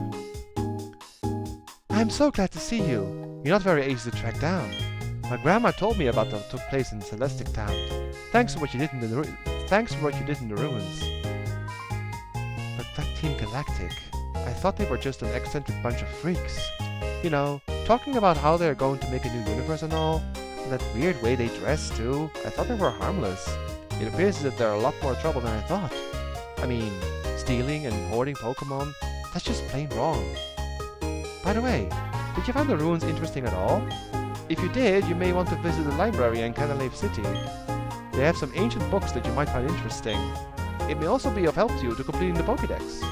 I'm so glad to see you. You're not very easy to track down. My grandma told me about what took place in Celestic Town. Thanks for what you did in the ruins. But that Team Galactic, I thought they were just an eccentric bunch of freaks. You know, talking about how they're going to make a new universe and all, and that weird way they dress too, I thought they were harmless. It appears that they're a lot more trouble than I thought. I mean, stealing and hoarding Pokemon, that's just plain wrong. By the way, did you find the ruins interesting at all? If you did, you may want to visit the library in Canalave City. They have some ancient books that you might find interesting. It may also be of help to you to completing the Pokédex.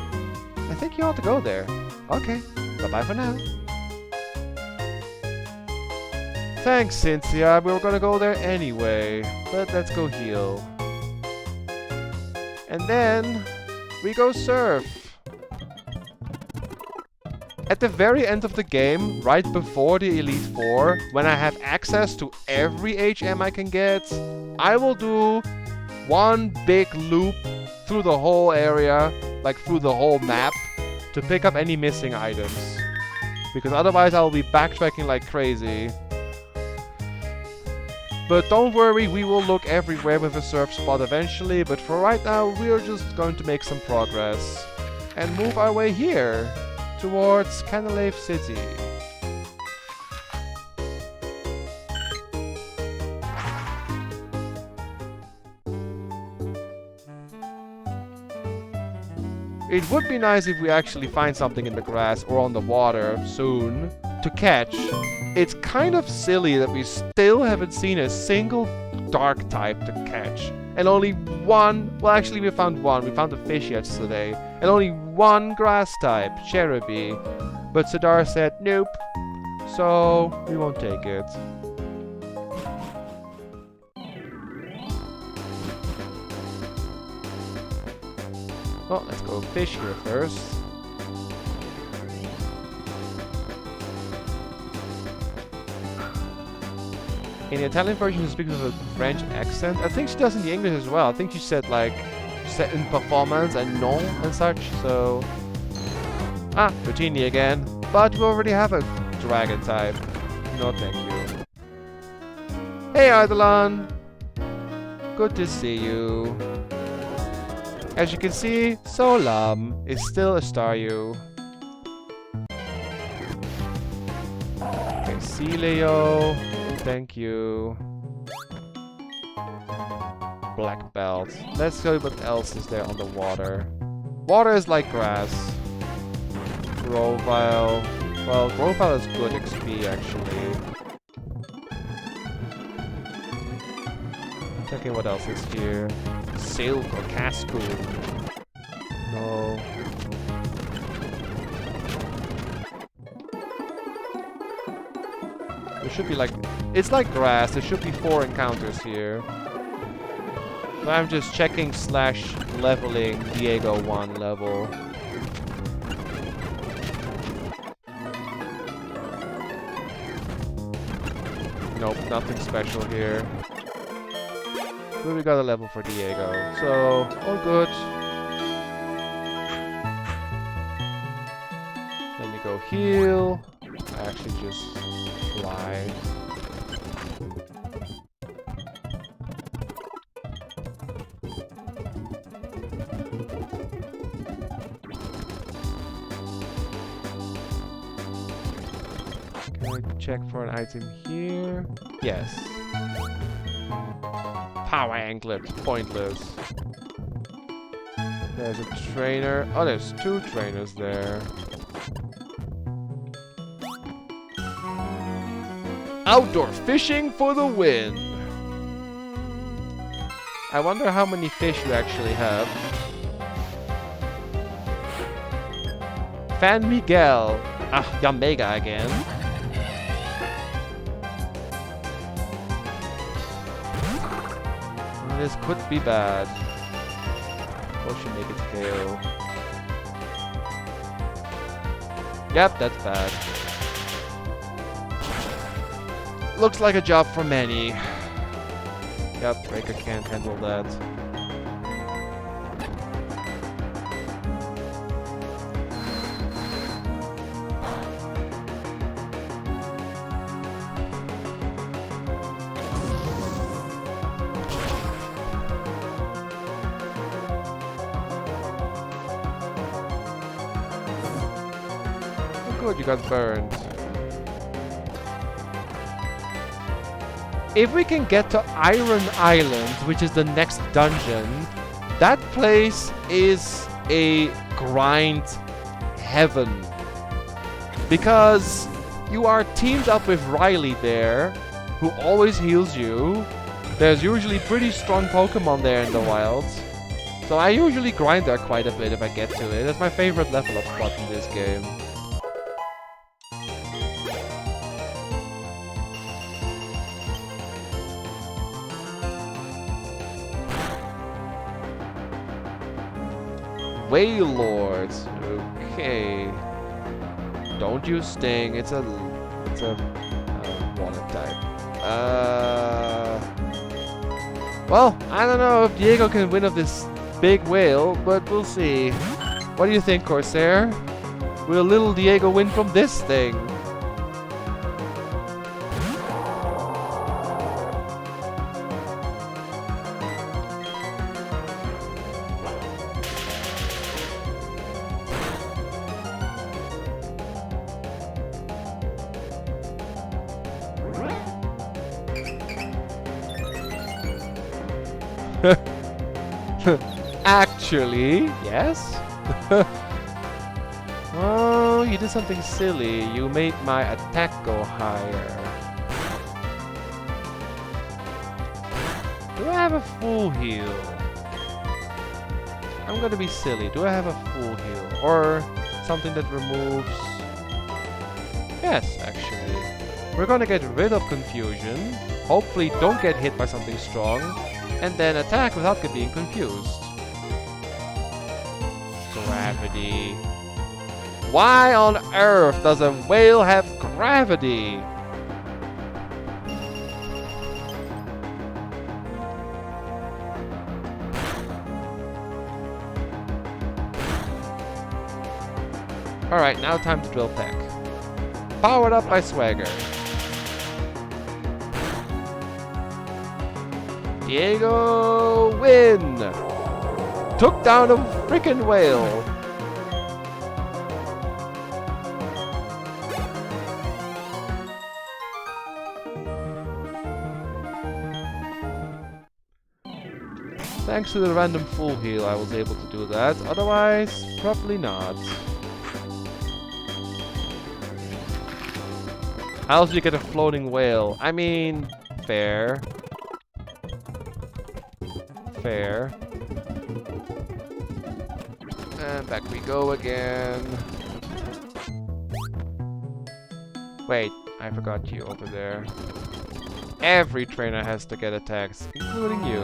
I think you ought to go there. Okay, bye-bye for now. Thanks, Cynthia. We were gonna go there anyway, but let's go heal. And then we go surf. At the very end of the game, right before the Elite Four, when I have access to every HM I can get, I will do one big loop through the whole area, like through the whole map, to pick up any missing items. Because otherwise I will be backtracking like crazy. But don't worry, we will look everywhere with a surf spot eventually, but for right now, we're just going to make some progress and move our way here towards Canalave City. It would be nice if we actually find something in the grass or on the water soon to catch. It's kind of silly that we still haven't seen a single dark type to catch. And only one, well actually we found one, we found a fish yesterday. And only one grass type, Cherubi. But Sadar said nope, so we won't take it. Well, let's go fish here first. In the Italian version, she speaks with a French accent. I think she does in the English as well. I think she said like, set in performance and non and such, so... Ah, Routini again. But we already have a dragon type. No thank you. Hey Eidolon! Good to see you. As you can see, Solam is still a Staryu. Okay, Celio, thank you. Black belt. Let's see what else is there on the water. Water is like grass. Grovyle. Well, Grovyle is good XP actually. Checking what else is here. Silk or Casco. No. There should be like... It's like grass. There should be 4 encounters here. So I'm just checking / leveling Diego 1 level. Nope, nothing special here. But we got a level for Diego, so all good. Let me go heal. I actually just fly. Can I check for an item here? Yes. Power anklet, pointless. There's a trainer. Oh, there's 2 trainers there. Outdoor fishing for the win! I wonder how many fish you actually have. Fan Miguel. Ah, Yamega again. This could be bad. Or should make it fail. Yep, that's bad. Looks like a job for many. Yep, Breaker can't handle that. Good, you got burned. If we can get to Iron Island, which is the next dungeon, that place is a grind heaven. Because you are teamed up with Riley there, who always heals you. There's usually pretty strong Pokemon there in the wilds. So I usually grind there quite a bit if I get to it. That's my favorite level up spot in this game. Wailords. Okay. Don't use Sting. It's a water type. Well, I don't know if Diego can win of this big whale, but we'll see. What do you think, Corsair? Will little Diego win from this thing? Actually, yes. Oh, you did something silly. You made my attack go higher. Do I have a full heal? I'm gonna be silly. Do I have a full heal? Or something that removes... Yes, actually. We're gonna get rid of confusion. Hopefully don't get hit by something strong. And then attack without being confused. Gravity. Why on earth does a whale have gravity? Alright, now time to drill peck. Powered up by Swagger. Diego win! Took down a freaking whale. Thanks to the random full heal I was able to do that, otherwise, probably not. How else do you get a floating whale? I mean, fair. Fair. And back we go again. Wait, I forgot you over there. Every trainer has to get attacks, including you.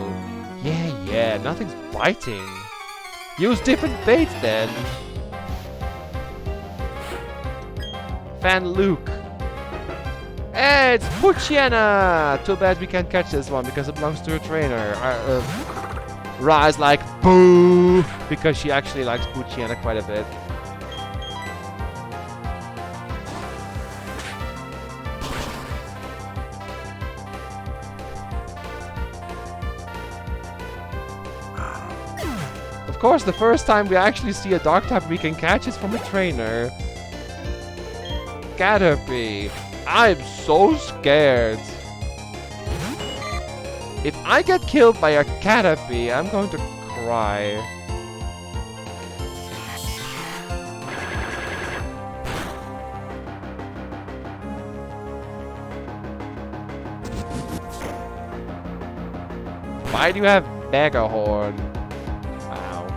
Yeah, nothing's biting. Use different baits then. Fan Luke. Hey, it's Puchiana! Too bad we can't catch this one because it belongs to a trainer. Ra's like, boo! Because she actually likes Puchiana quite a bit. Of course, the first time we actually see a dark type we can catch is from a trainer. Caterpie. I'm so scared. If I get killed by a Caterpie, I'm going to cry. Why do you have Megahorn? Wow.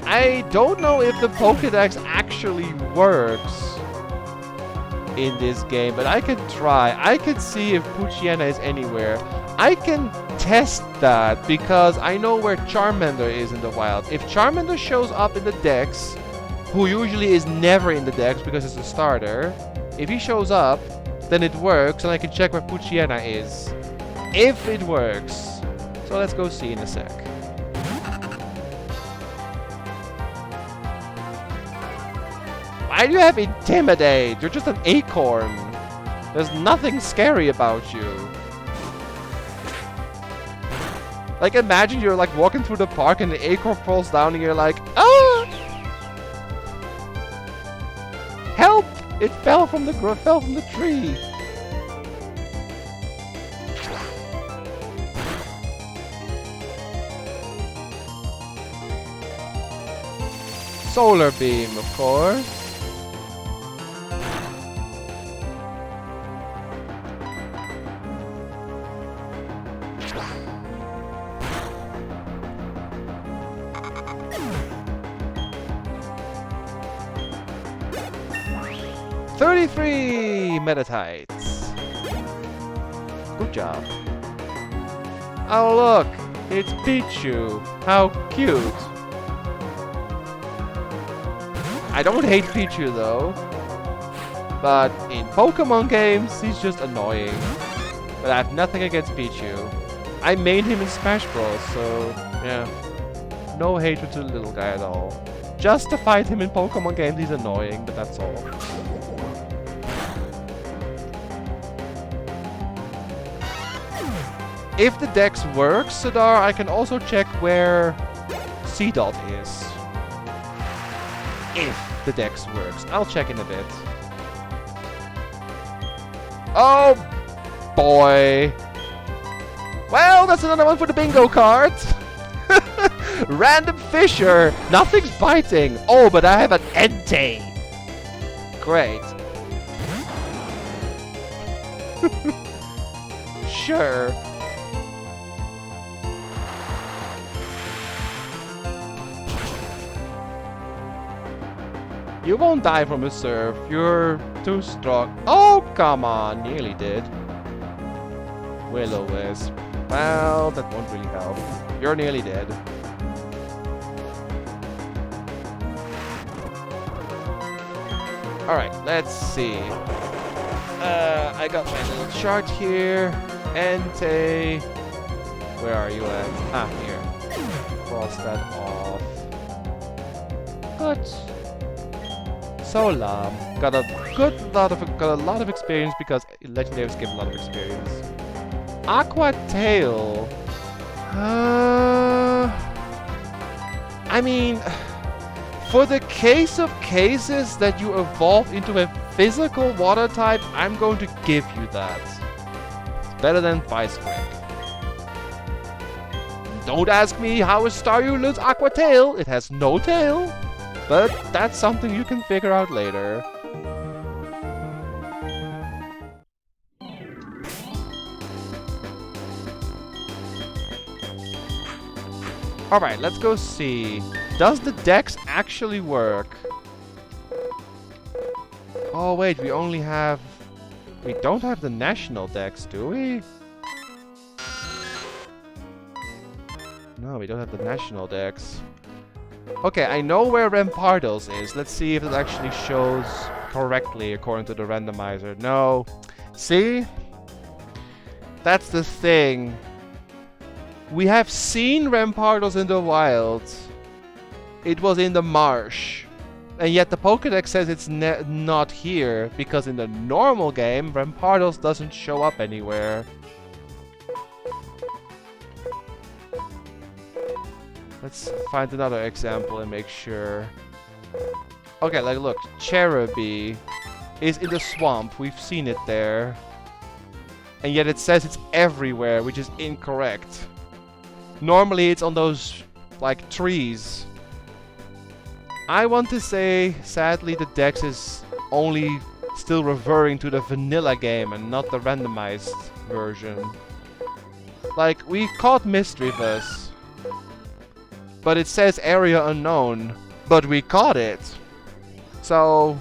I don't know if the Pokédex actually works in this game, but I can try. I can see if Puchiana is anywhere. I can test that because I know where Charmander is in the wild. If Charmander shows up in the Dex, who usually is never in the Dex because it's a starter, if he shows up, then it works and I can check where Puchiana is. If it works. So let's go see in a sec. Why do you have Intimidate? You're just an acorn. There's nothing scary about you. Like, imagine you're like walking through the park and the acorn falls down and you're like, ah! Help! It fell from the tree. Solar beam, of course. Metatites. Good job. Oh look, it's Pichu. How cute. I don't hate Pichu though. But in Pokemon games, he's just annoying. But I have nothing against Pichu. I made him in Smash Bros, so yeah. No hatred to the little guy at all. Just to fight him in Pokemon games, he's annoying, but that's all. If the Dex works, Sadar, I can also check where C-Dot is. If the Dex works. I'll check in a bit. Oh! boy. Well, that's another one for the bingo card. Random Fisher. Nothing's biting. Oh, but I have an Entei. Great. Sure. You won't die from a surf. You're too strong. Oh, come on. Nearly did. Will-O-Wisp. Well, that won't really help. You're nearly dead. Alright, let's see. I got my little chart here. Entei. Where are you at? Ah, here. Cross that off. Good. Solam. Got a lot of experience because legendaries give a lot of experience. Aqua Tail. I mean, for the case of cases that you evolve into a physical water type, I'm going to give you that. It's better than Vice Grip. Don't ask me how a Staryu learns Aqua Tail. It has no tail. But that's something you can figure out later. Alright, let's go see. Does the Dex actually work? Oh wait, we don't have the national Dex, do we? No, we don't have the national Dex. Okay, I know where Rampardos is. Let's see if it actually shows correctly according to the randomizer. No. See? That's the thing. We have seen Rampardos in the wild. It was in the marsh. And yet the Pokédex says it's not here, because in the normal game, Rampardos doesn't show up anywhere. Let's find another example and make sure. Okay, like look, Cherubi is in the swamp. We've seen it there. And yet it says it's everywhere, which is incorrect. Normally it's on those, like, trees. I want to say, sadly, the Dex is only still referring to the vanilla game and not the randomized version. Like, we caught Misdreavus, but it says area unknown, but we caught it. So,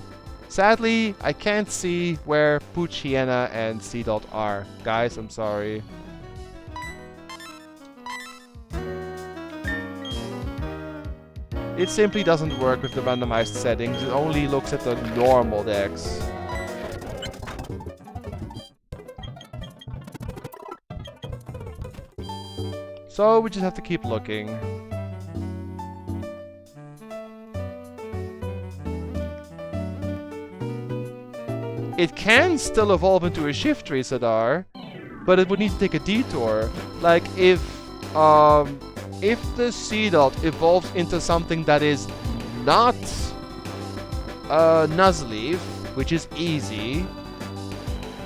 sadly, I can't see where Poochyena and Seedot are. Guys, I'm sorry. It simply doesn't work with the randomized settings. It only looks at the normal Dex. So we just have to keep looking. It can still evolve into a Shiftry, Sadar, but it would need to take a detour. Like if the Seedot evolves into something that is not Nuzleaf, which is easy,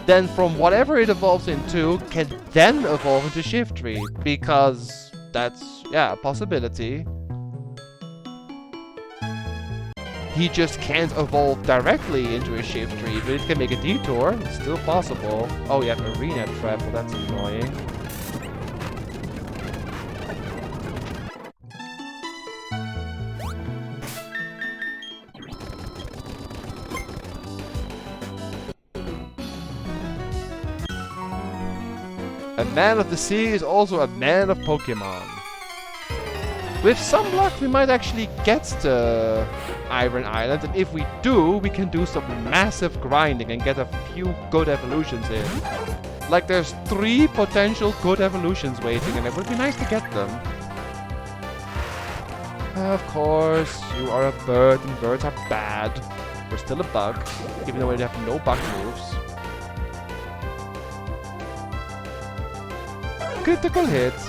then from whatever it evolves into can then evolve into Shiftry, because that's, yeah, a possibility. He just can't evolve directly into a Shiftry, but it can make a detour. It's still possible. Oh, you have Arena Trap, well that's annoying. A man of the sea is also a man of Pokemon. With some luck, we might actually get to Iron Island, and if we do, we can do some massive grinding and get a few good evolutions in. Like, there's 3 potential good evolutions waiting, and it would be nice to get them. Of course, you are a bird, and birds are bad. We're still a bug, even though we have no bug moves. Critical hits.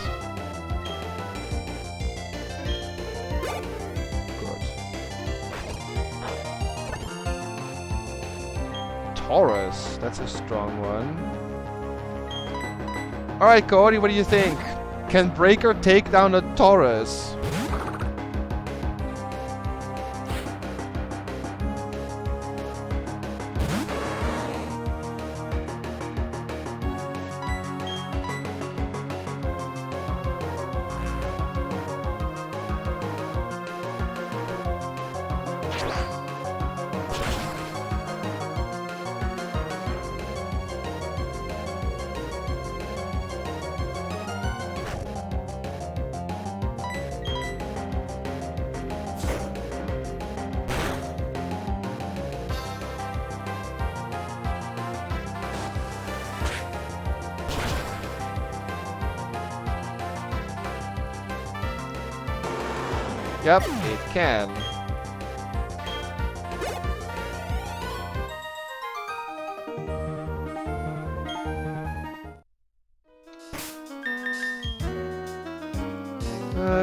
Good. Taurus, that's a strong one. Alright, Cody, what do you think? Can Breaker take down a Taurus? Yep, it can.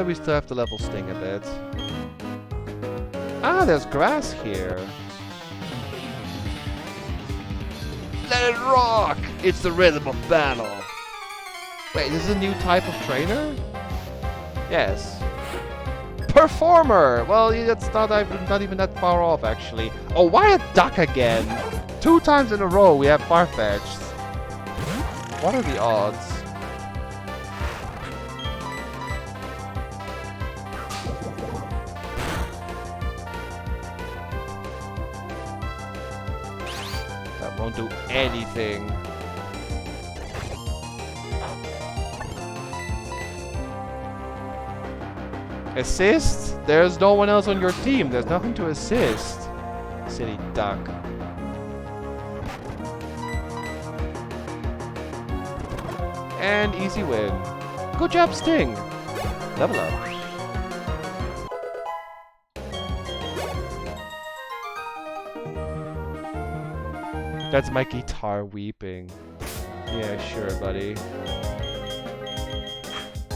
We still have to level Sting a bit. Ah, there's grass here. Let it rock! It's the rhythm of battle. Wait, this is a new type of trainer? Yes. Performer! Well, that's not even that far off, actually. Oh, why a duck again? 2 times in a row we have Farfetch'd. What are the odds? That won't do anything. Assist? There's no one else on your team. There's nothing to assist. Silly duck. And easy win. Good job, Sting. Level up. That's my guitar weeping. Yeah, sure, buddy.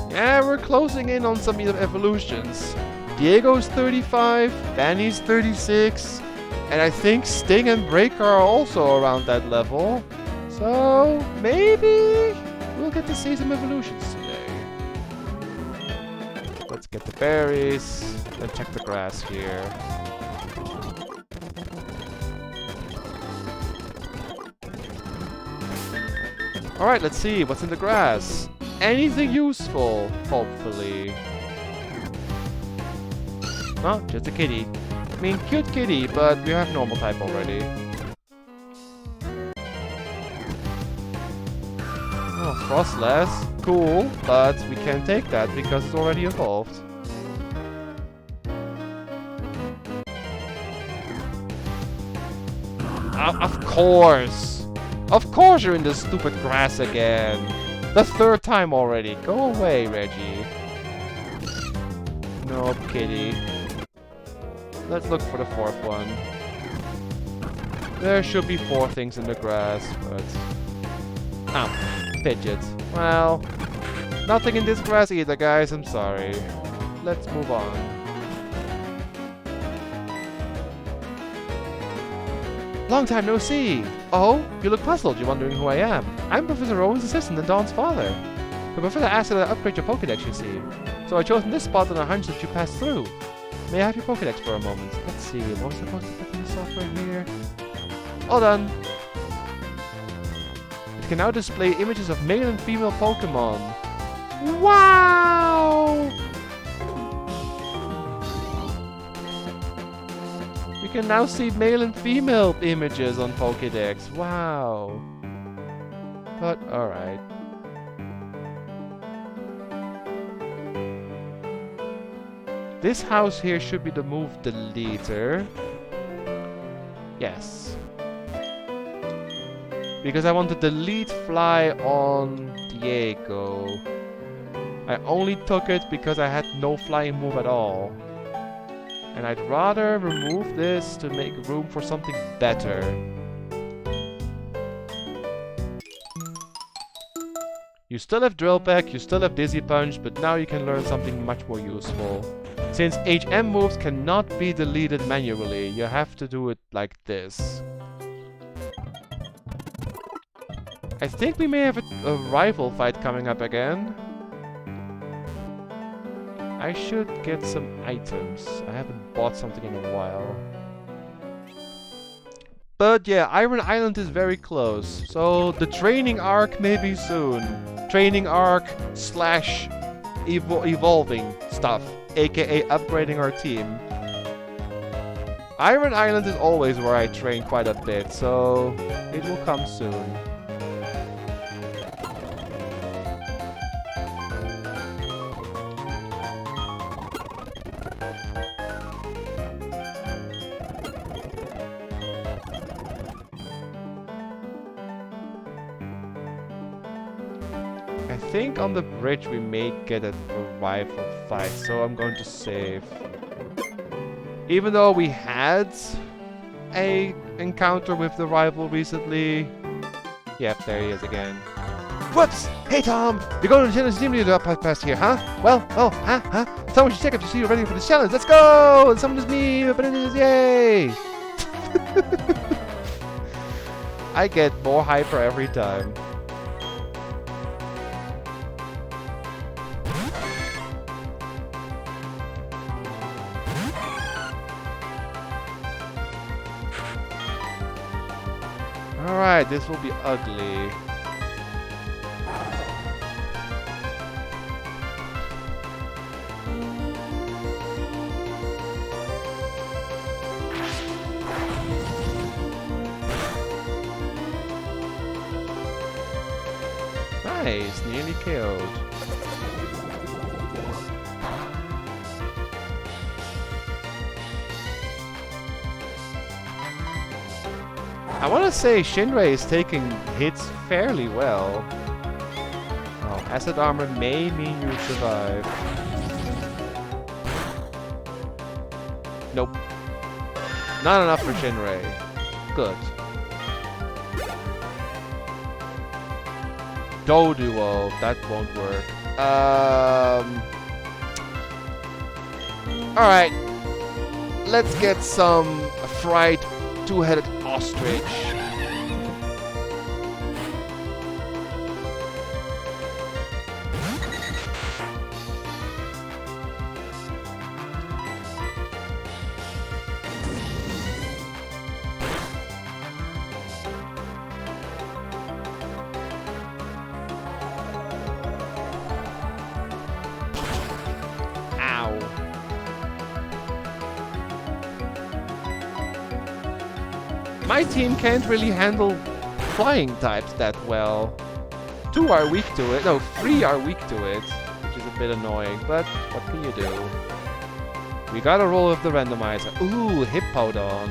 Yeah, we're closing in on some evolutions. Diego's 35, Danny's 36, and I think Sting and Breaker are also around that level. So, maybe we'll get to see some evolutions today. Let's get the berries, and check the grass here. Alright, let's see what's in the grass. Anything useful, hopefully. No, just a kitty. I mean, cute kitty, but we have normal type already. Oh, Frostless. Cool, but we can't take that because it's already evolved. Of course! Of course you're in this stupid grass again! The 3rd time already. Go away, Reggie. Nope, kitty. Let's look for the 4th one. There should be 4 things in the grass, but... Ah, fidget. Well, nothing in this grass either, guys. I'm sorry. Let's move on. Long time no see! Oh, you look puzzled. You're wondering who I am. I'm Professor Owen's assistant and Dawn's father. The professor asked that I upgrade your Pokédex, you see. So I chose this spot on a hunch that you passed through. May I have your Pokédex for a moment? Let's see, what was I supposed to put in the software here? All done! It can now display images of male and female Pokémon. Wow! You can now see male and female images on Pokédex. Wow. But, alright. This house here should be the move deleter. Yes. Because I want to delete fly on Diego. I only took it because I had no flying move at all. And I'd rather remove this to make room for something better. You still have Drill Peck, you still have Dizzy Punch, but now you can learn something much more useful. Since HM moves cannot be deleted manually, you have to do it like this. I think we may have a rival fight coming up again. I should get some items. I haven't bought something in a while. But yeah, Iron Island is very close. So the training arc may be soon. Training arc slash evolving stuff, aka upgrading our team. Iron Island is always where I train quite a bit, so it will come soon. I think on the bridge we may get a rival fight, so I'm going to save. Even though we had a encounter with the rival recently. Yep, there he is again. Whoops! Hey Tom! You're going to challenge the team leader up past here, huh? Well, oh, huh? Someone should check up to see you're ready for this challenge. Let's go! And someone is me, but it is yay! I get more hyper every time. Alright, this will be ugly. Nice, nearly killed. I want to say Shinrei is taking hits fairly well. Oh, acid armor may mean you survive. Nope. Not enough for Shinrei. Good. Doduo, that won't work. Alright. Let's get some fried two-headed ostrich. My team can't really handle flying types that well. 2 are weak to it. No, 3 are weak to it, which is a bit annoying, but what can you do? We gotta roll with the randomizer. Ooh, Hippodon.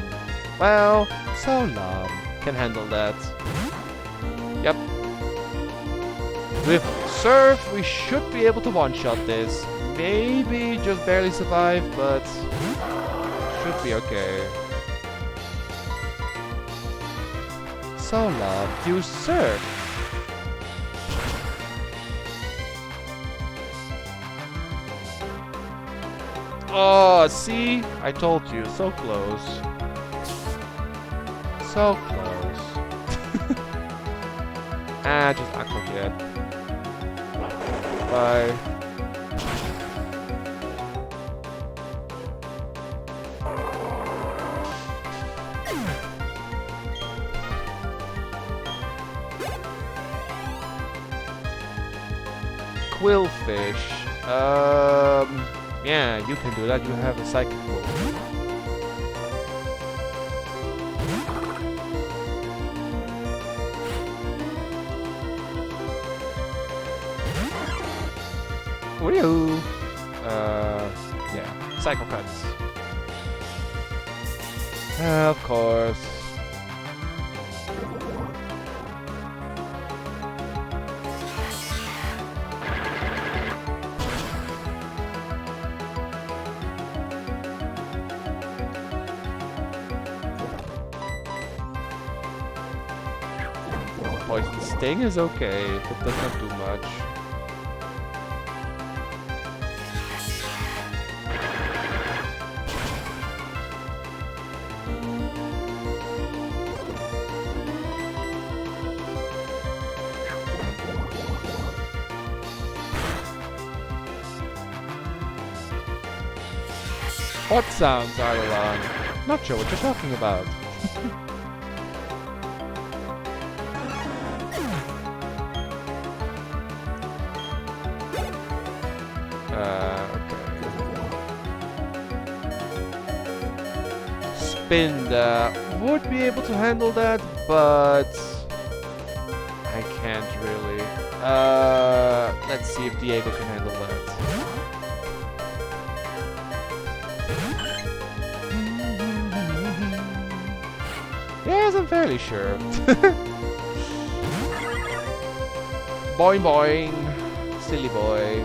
Well, Solam can handle that. Yep. With Surf, we should be able to one-shot this. Maybe just barely survive, but should be okay. Solam, use Surf. Oh, see? I told you, so close. So close. Just Aqua Jet. Bye. Quillfish. Yeah, you can do that. You have a psychic move. Woo! Yeah, Psycho Cuts. Of course. Poison Sting is okay, it does not do much. What sounds are along? Not sure what you're talking about. Okay. Spinda would be able to handle that, but I can't really. Let's see if Diego can handle that. Yes, I'm fairly sure. Boing boing. Silly boy.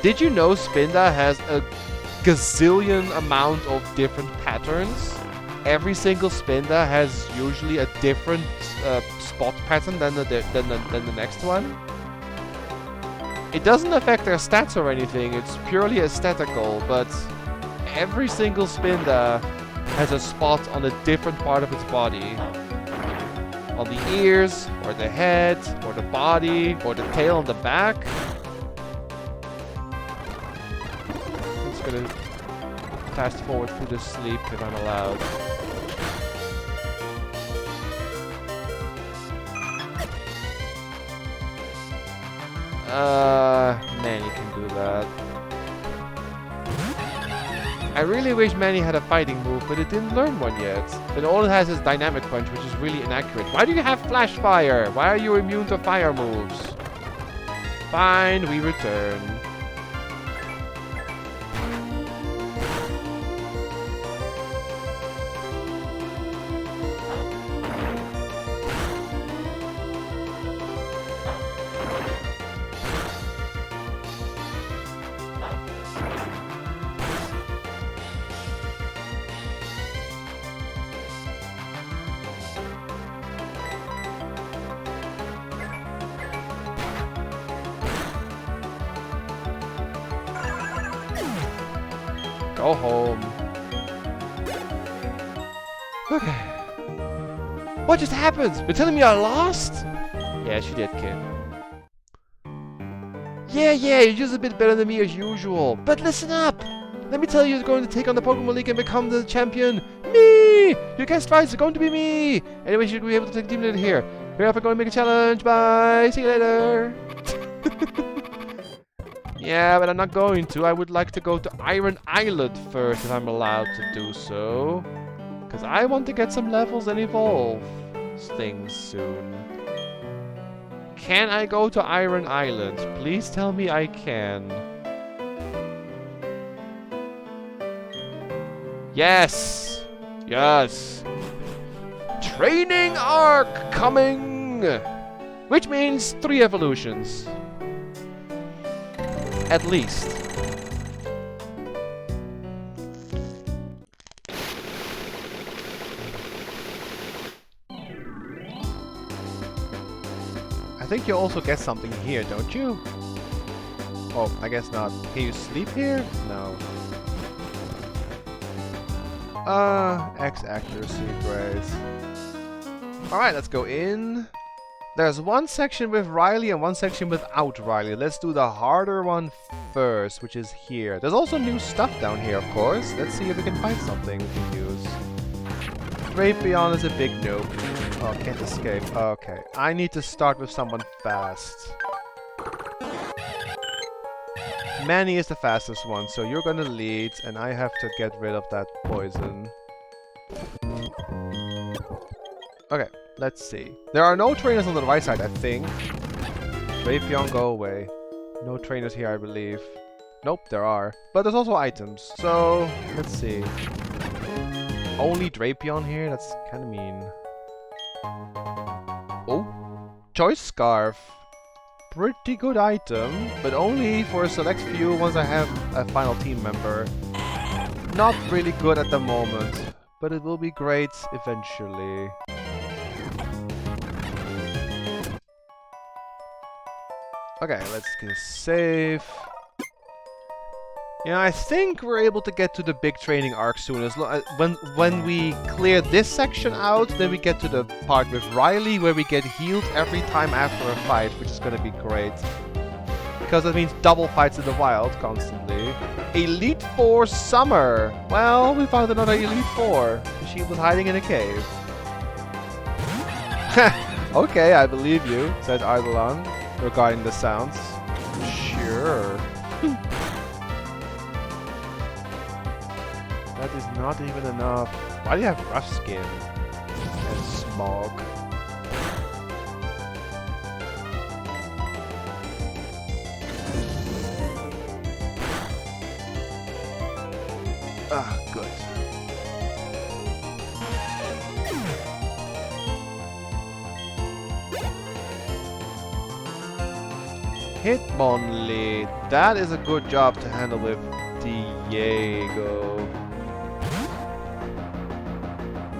Did you know Spinda has a gazillion amount of different patterns? Every single Spinda has usually a different spot pattern than the next one. It doesn't affect their stats or anything, it's purely aesthetical, but every single Spinda has a spot on a different part of its body. On the ears, or the head, or the body, or the tail on the back. I'm just gonna fast forward through this sleep if I'm allowed. Manny can do that. I really wish Manny had a fighting move, but it didn't learn one yet. But all it has is Dynamic Punch, which is really inaccurate. Why do you have Flash Fire? Why are you immune to fire moves? Fine, we return. Go home. Okay. What just happened? You're telling me I lost? Yes, you did, kid. Yeah, you're just a bit better than me as usual. But listen up! Let me tell you, you're going to take on the Pokemon League and become the champion. Me! You guessed right, it's going to be me! Anyway, you should be able to take Team Leader here. Hurry up, I'm going to make a challenge. Bye! See you later! Yeah, but I'm not going to. I would like to go to Iron Island first if I'm allowed to do so. Because I want to get some levels and evolve things soon. Can I go to Iron Island? Please tell me I can. Yes! Yes! Training arc coming! Which means 3 evolutions. At least. I think you also get something here, don't you? Oh, I guess not. Can you sleep here? No. X accuracy, great. Alright, let's go in. There's one section with Riley and one section without Riley. Let's do the harder one first, which is here. There's also new stuff down here, of course. Let's see if we can find something we can use. Drapion is a big noob. Oh, can't escape. Okay, I need to start with someone fast. Manny is the fastest one, so you're gonna lead, and I have to get rid of that poison. Okay, let's see. There are no trainers on the right side, I think. Drapion, go away. No trainers here, I believe. Nope, there are. But there's also items, so let's see. Only Drapion here? That's kind of mean. Oh, Choice Scarf. Pretty good item, but only for a select few once I have a final team member. Not really good at the moment, but it will be great eventually. Okay, let's get a save. Yeah, I think we're able to get to the big training arc soon. When we clear this section out, then we get to the part with Riley where we get healed every time after a fight, which is gonna be great. because that means double fights in the wild constantly. Elite Four Summer. Well, we found another Elite Four. She was hiding in a cave. Okay, I believe you, said Eidolon, regarding the sounds. Sure. That is not even enough. Why do you have rough skin? And smog. Ah, good. Hitmonlee. That is a good job to handle with Diego.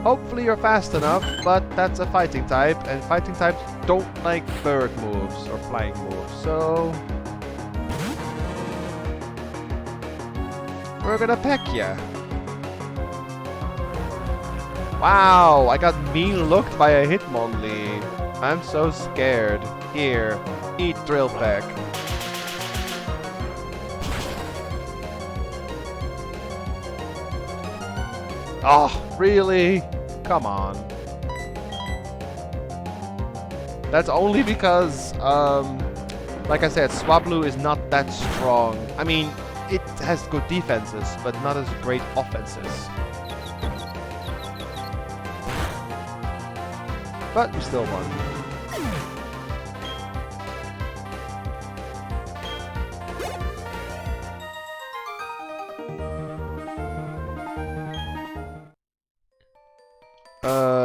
Hopefully you're fast enough, but that's a fighting type, and fighting types don't like bird moves or flying moves, so we're gonna peck ya. Wow, I got mean looked by a Hitmonlee. I'm so scared. Here, eat Drill Peck. Oh, really? Come on. That's only because, like I said, Swablu is not that strong. I mean, it has good defenses, but not as great offenses. But we still won.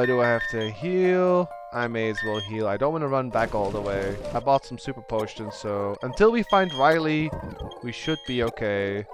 Do I have to heal? I may as well heal. I don't want to run back all the way. I bought some super potions, so until we find Riley, we should be okay.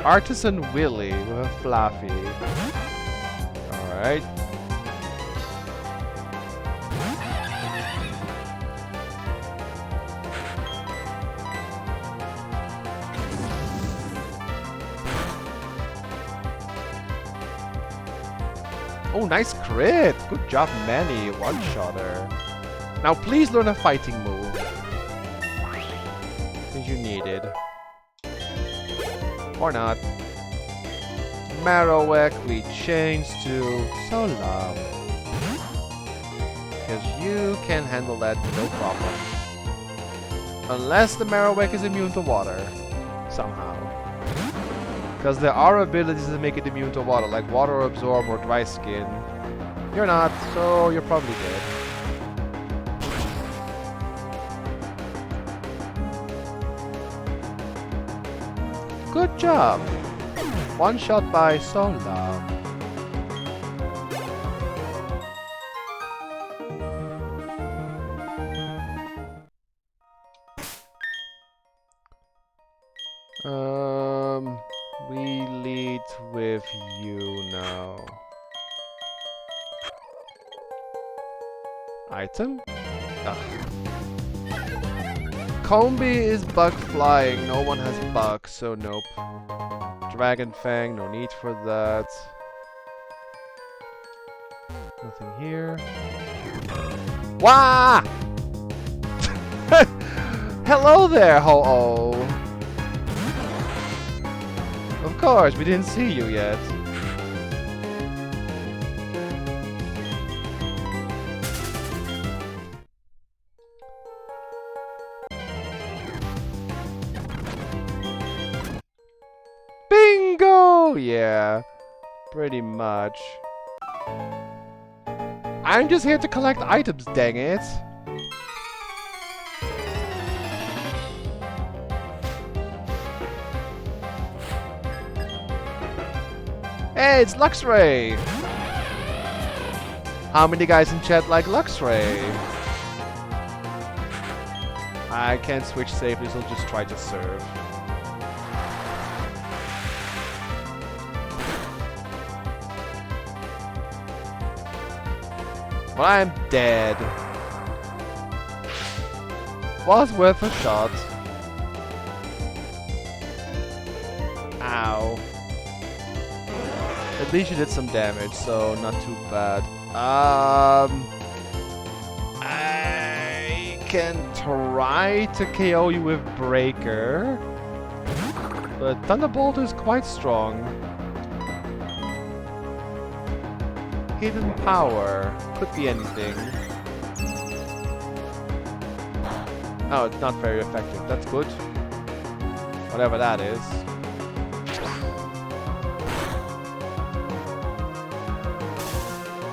Artisan Willy with a Fluffy. Alright. Oh, nice crit! Good job, Manny. One-shotter. Now please learn a fighting move. Since you need it. Or not. Marowak we change to Solam. Because you can handle that no problem. Unless the Marowak is immune to water. Somehow. Because there are abilities that make it immune to water, like Water Absorb or Dry Skin. You're not, so you're probably dead. Good job! One shot by Solam. We lead with you now. Item? Ugh. Combi is bug flying. No one has bug, so nope. Dragon Fang, no need for that. Nothing here. Wah! Hello there, Ho-Oh! Of course, we didn't see you yet. Bingo! Yeah, pretty much. I'm just here to collect items, dang it. Hey, it's Luxray! How many guys in chat like Luxray? I can't switch safely, so I'll just try to serve. But I'm dead. Was worth a shot. Ow. At least you did some damage, so not too bad. I can try to KO you with Breaker, but Thunderbolt is quite strong. Hidden Power could be anything. Oh, it's not very effective. That's good. Whatever that is.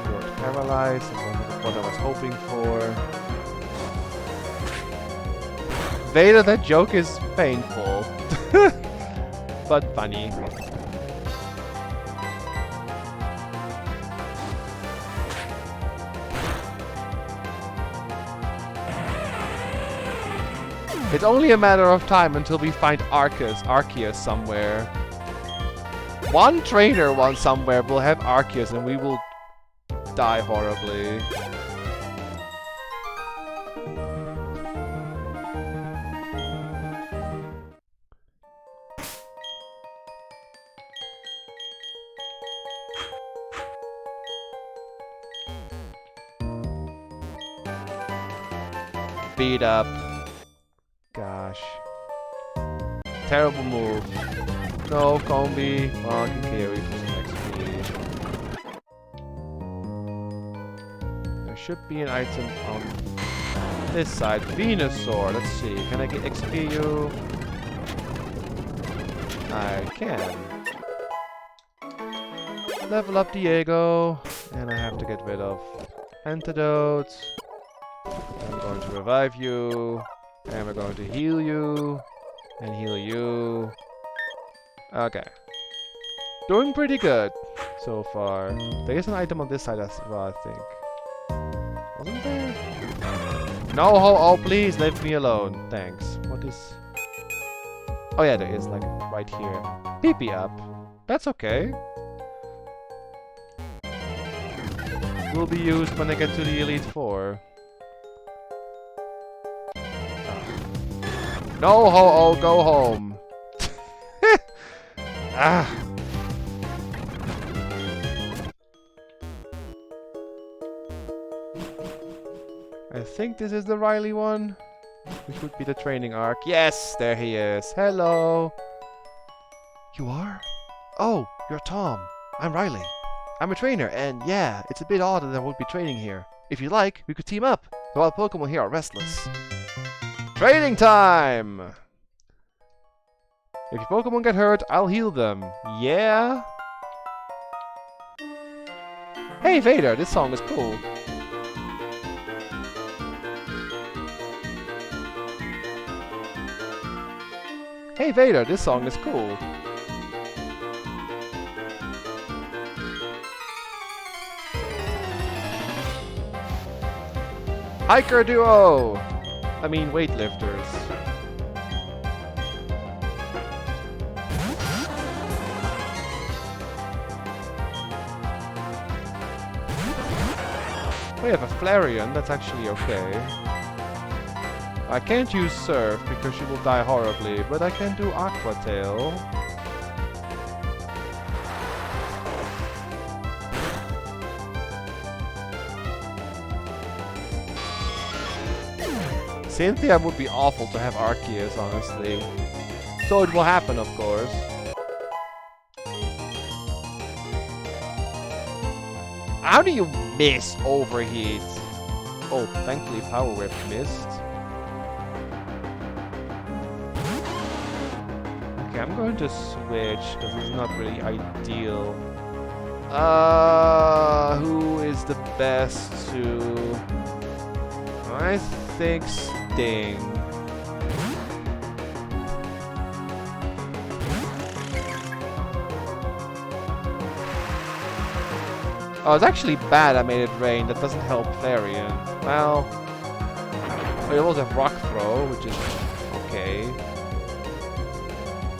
You're paralyzed. That's what I was hoping for. Vader, that joke is painful. But funny. It's only a matter of time until we find Arceus somewhere. One trainer somewhere will have Arceus and we will die horribly. Beat up. Gosh. Terrible move. No, Combi. Well, I can KO you for some XP. There should be an item on this side. Venusaur. Let's see. Can I get XP you? I can. Level up Diego. And I have to get rid of antidotes. I'm going to revive you. And we're going to heal you. And heal you. Okay. Doing pretty good so far. There is an item on this side as well, I think. Wasn't there? No, oh, please leave me alone. Thanks. What is... Oh yeah, there is, like, right here. PP up. That's okay. Will be used when I get to the Elite Four. No, ho-oh, go home. Ah. I think this is the Riley one, which would be the training arc. Yes, there he is. Hello. You are? Oh, you're Tom. I'm Riley. I'm a trainer, and yeah, it's a bit odd that I won't be training here. If you like, we could team up. The wild Pokemon here are restless. Training time! If your Pokemon get hurt, I'll heal them. Yeah? Hey Vader, this song is cool. Hey Vader, this song is cool. Hiker duo! I mean weightlifters. We have a Flareon, that's actually okay. I can't use Surf because she will die horribly, but I can do Aqua Tail. Cynthia would be awful to have Arceus, honestly. So it will happen, of course. How do you miss Overheat? Oh, thankfully Power Whip missed. Okay, I'm going to switch, because it's not really ideal. Who is the best to... I think Sting. Oh, it's actually bad I made it rain. That doesn't help Flareon. Well... We also have Rock Throw, which is okay.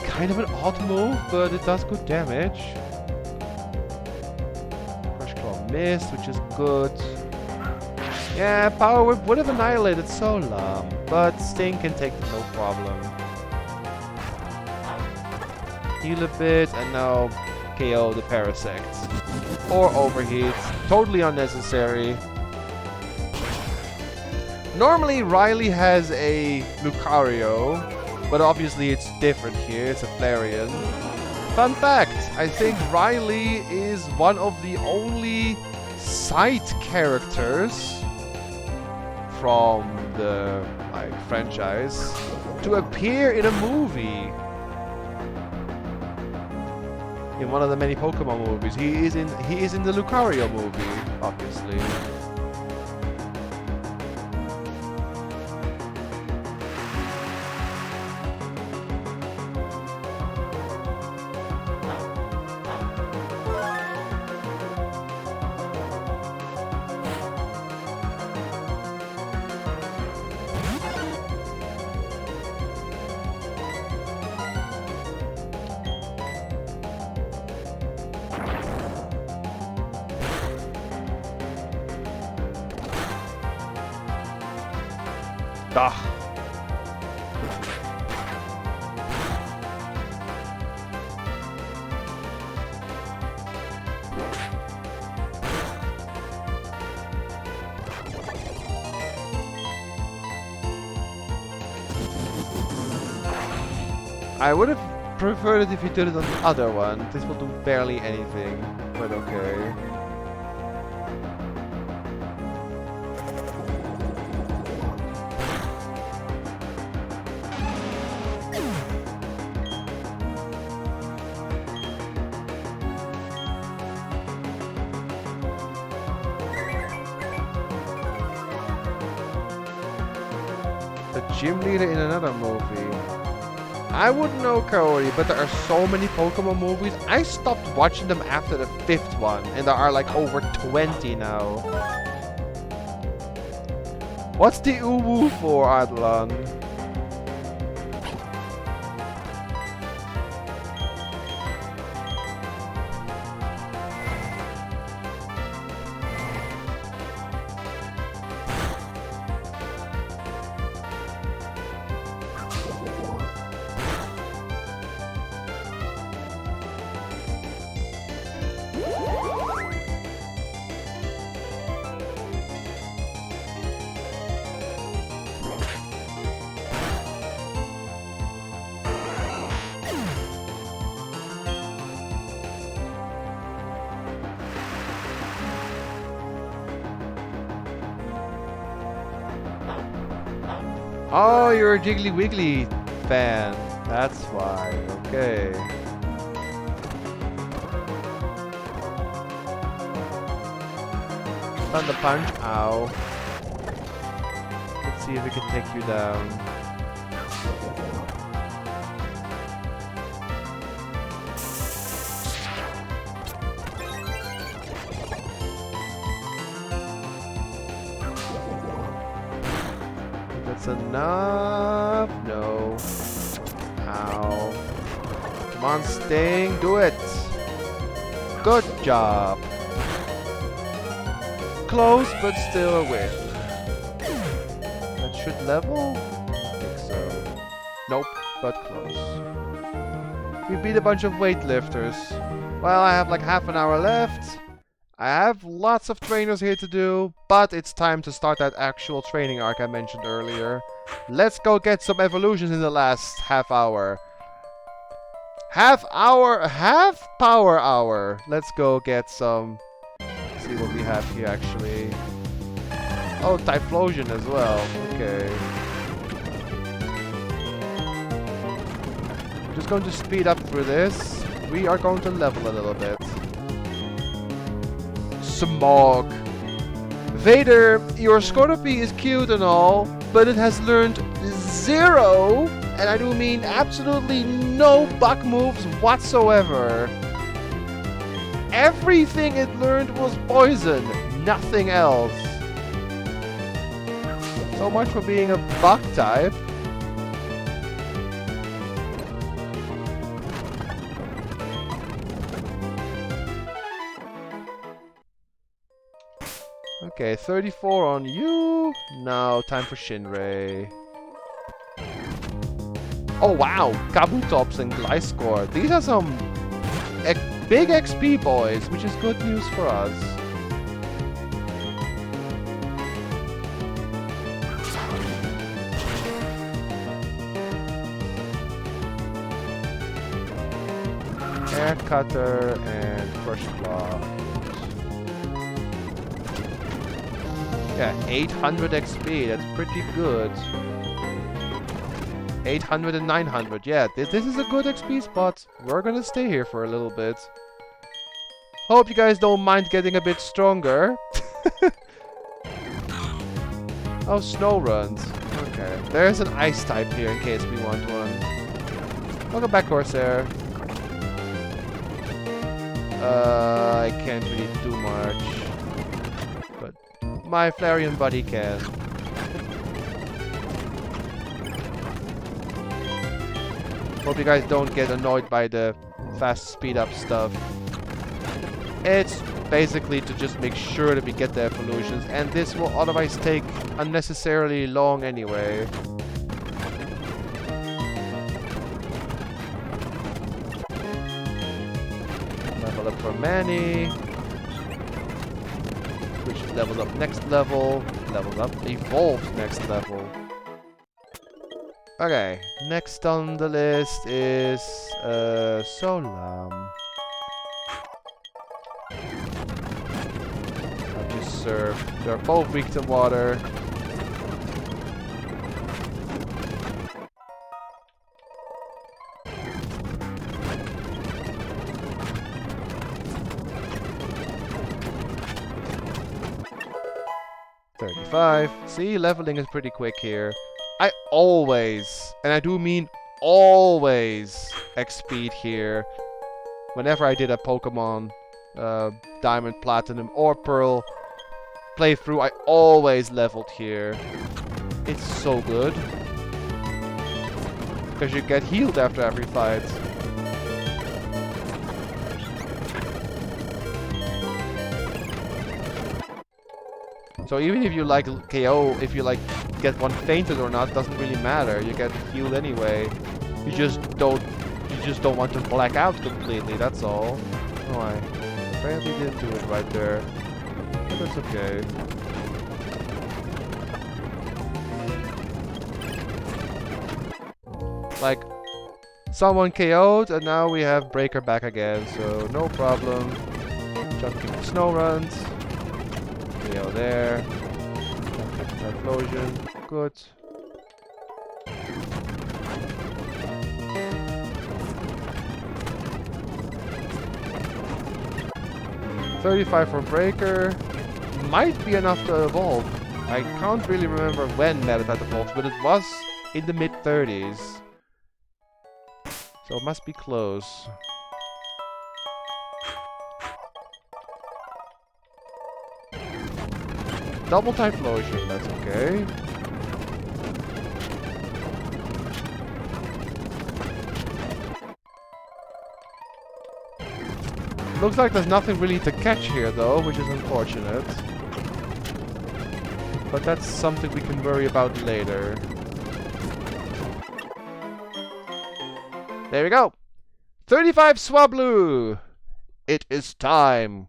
Kind of an odd move, but it does good damage. Crush Claw missed, which is good. Yeah, Power Whip would have annihilated Solam, but Sting can take it no problem. Heal a bit and now KO the Parasect. Or Overheat. Totally unnecessary. Normally Riley has a Lucario, but obviously it's different here. It's a Flareon. Fun fact, I think Riley is one of the only side characters from the franchise to appear in a movie. In one of the many Pokemon movies. He is in the Lucario movie, obviously. Ugh. I would have preferred it if you did it on the other one. This will do barely anything, but okay. Gym leader in another movie. I wouldn't know, Kaori, but there are so many Pokemon movies. I stopped watching them after the 5th one, and there are like over 20 now. What's the Uwu for, Adlan? Oh, you're a Jiggly Wiggly fan. That's why. Okay. Thunder Punch. Ow. Let's see if we can take you down. That's enough. No. Ow. Come on, Sting. Do it. Good job. Close, but still a win. That should level? I think so. Nope, but close. We beat a bunch of weightlifters. Well, I have like half an hour left. I have lots of trainers here to do, but it's time to start that actual training arc I mentioned earlier. Let's go get some evolutions in the last half hour. Half power hour. Let's go get some. See what we have here actually. Oh, Typhlosion as well. Okay. I'm just going to speed up through this. We are going to level a little bit. Smog. Vader, your Scorpy is cute and all, but it has learned 0, and I do mean absolutely no buck moves whatsoever. Everything it learned was poison, nothing else. So much for being a buck type. Okay, 34 on you. Now time for Shinrei. Oh wow, Kabutops and Gliscor. These are some big XP boys, which is good news for us. Air Cutter and First Claw. Yeah, 800 XP, that's pretty good. 800 and 900, yeah, this is a good XP spot. We're gonna stay here for a little bit. Hope you guys don't mind getting a bit stronger. Oh, snow runs. Okay, there's an ice type here in case we want one. Welcome back, Corsair. I can't really do much, but my Flareon buddy can. Hope you guys don't get annoyed by the fast speed up stuff. It's basically to just make sure that we get the evolutions, and this will otherwise take unnecessarily long anyway. Level up for Manny. Which levels up next level. Levels up, evolves next level. Okay, next on the list is Solam. I'll just serve. They're both weak to water. See, leveling is pretty quick here. I always, and I do mean always, XP'd here. Whenever I did a Pokemon Diamond, Platinum, or Pearl playthrough, I always leveled here. It's so good. Because you get healed after every fight. So even if you like KO, if you like get one fainted or not, doesn't really matter. You get healed anyway. You just don't want to black out completely, that's all. Oh, I apparently didn't do it right there. But that's okay. Like, someone KO'd and now we have Breaker back again, so no problem. Jumping to snow runs. KO there. Explosion. Good. $35 for Breaker. Might be enough to evolve. I can't really remember when Meditite evolves, but it was in the mid-30s. So it must be close. Double Typhlosion, that's okay. Looks like there's nothing really to catch here though, which is unfortunate. But that's something we can worry about later. There we go! 35 Swablu! It is time!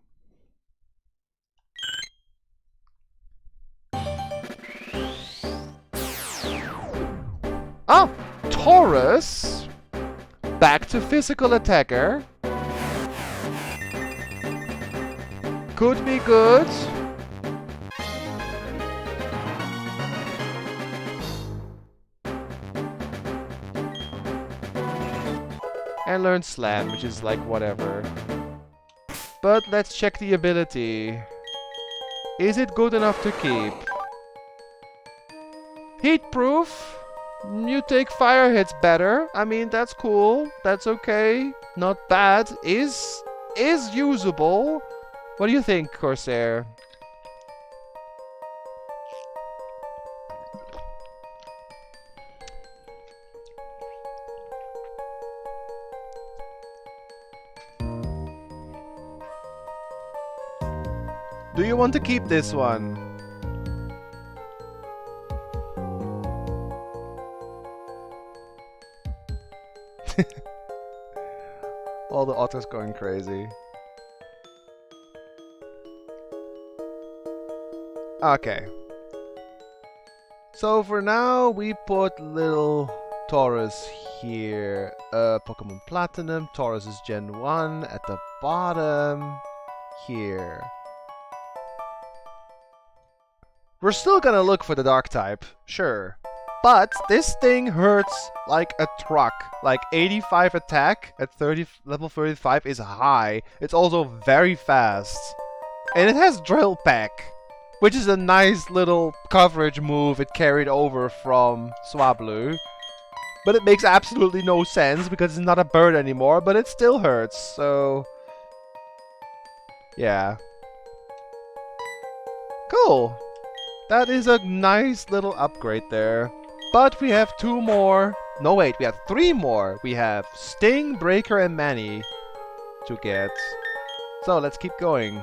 Oh! Taurus! Back to physical attacker. Could be good. And learn Slam, which is like whatever. But let's check the ability. Is it good enough to keep? Heatproof? You take fire hits better. I mean, that's cool. That's okay. Not bad. Is usable. What do you think, Corsair? Do you want to keep this one? All the otters going crazy. Okay. So for now, we put little Taurus here. Pokemon Platinum. Taurus is Gen 1 at the bottom here. We're still gonna look for the dark type, sure. But this thing hurts like a truck. Like 85 attack at level 35 is high. It's also very fast. And it has Drill Peck, which is a nice little coverage move it carried over from Swablu. But it makes absolutely no sense because it's not a bird anymore, but it still hurts, so... yeah. Cool. That is a nice little upgrade there. But we have 2 more. No, wait, we have 3 more. We have Sting, Breaker, and Manny to get. So let's keep going.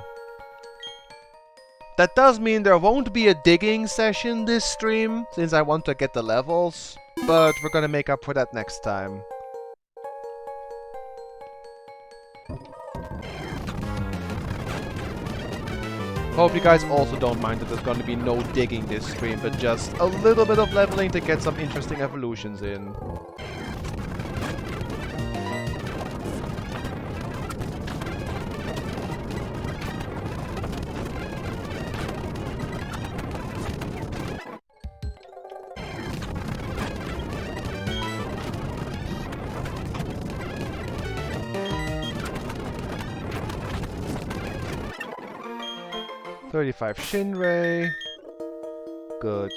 That does mean there won't be a digging session this stream, since I want to get the levels. But we're gonna make up for that next time. Hope you guys also don't mind that there's gonna be no digging this stream, but just a little bit of leveling to get some interesting evolutions in. $35 Shinray. Good.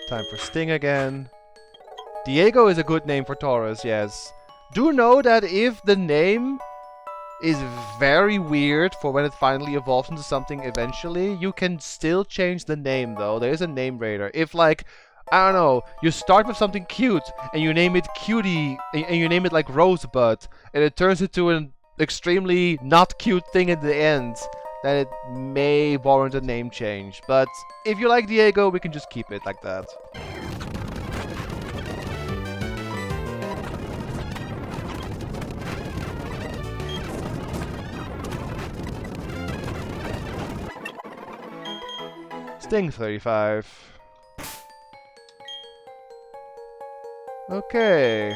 Time for Sting again. Diego is a good name for Taurus, yes. Do know that if the name is very weird for when it finally evolves into something eventually, you can still change the name though. There is a name raider. If like, I don't know, you start with something cute and you name it Cutie, and you name it like Rosebud, and it turns into an extremely not cute thing at the end, then it may warrant a name change. But if you like Diego, we can just keep it like that. Sting 35. Okay.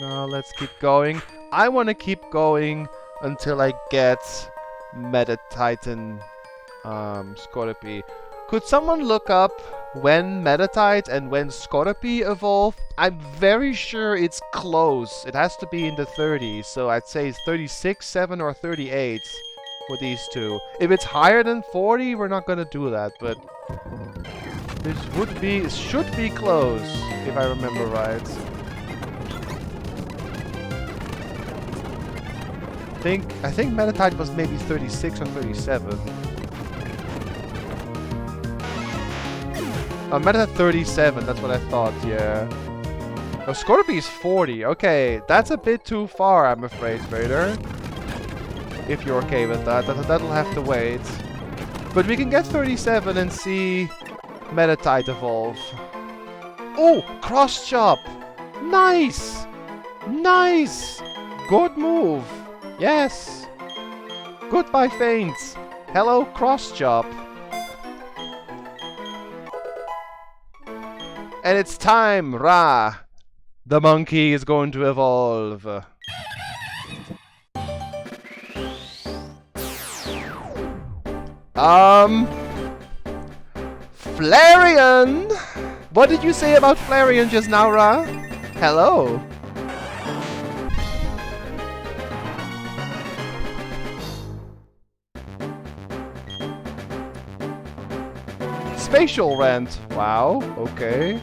Now let's keep going. I want to keep going until I get Meta Titan Scorpy. Could someone look up when Metatite and when Scorpy evolve? I'm very sure it's close. It has to be in the 30s, so I'd say it's 36, 7, or 38 for these two. If it's higher than 40, we're not gonna do that, but this should be close, if I remember right. I think Metatite was maybe 36 or 37. Metatite 37, that's what I thought, yeah. Oh, Scorpy is 40. Okay, that's a bit too far, I'm afraid, Vader. If you're okay with that, that'll have to wait. But we can get 37 and see Metatite evolve. Oh, cross chop! Nice! Nice! Good move! Yes! Goodbye, Feints! Hello, cross chop! And it's time, Ra! The monkey is going to evolve. Flareon! What did you say about Flareon just now, Ra? Hello? Spatial Rent. Wow, okay.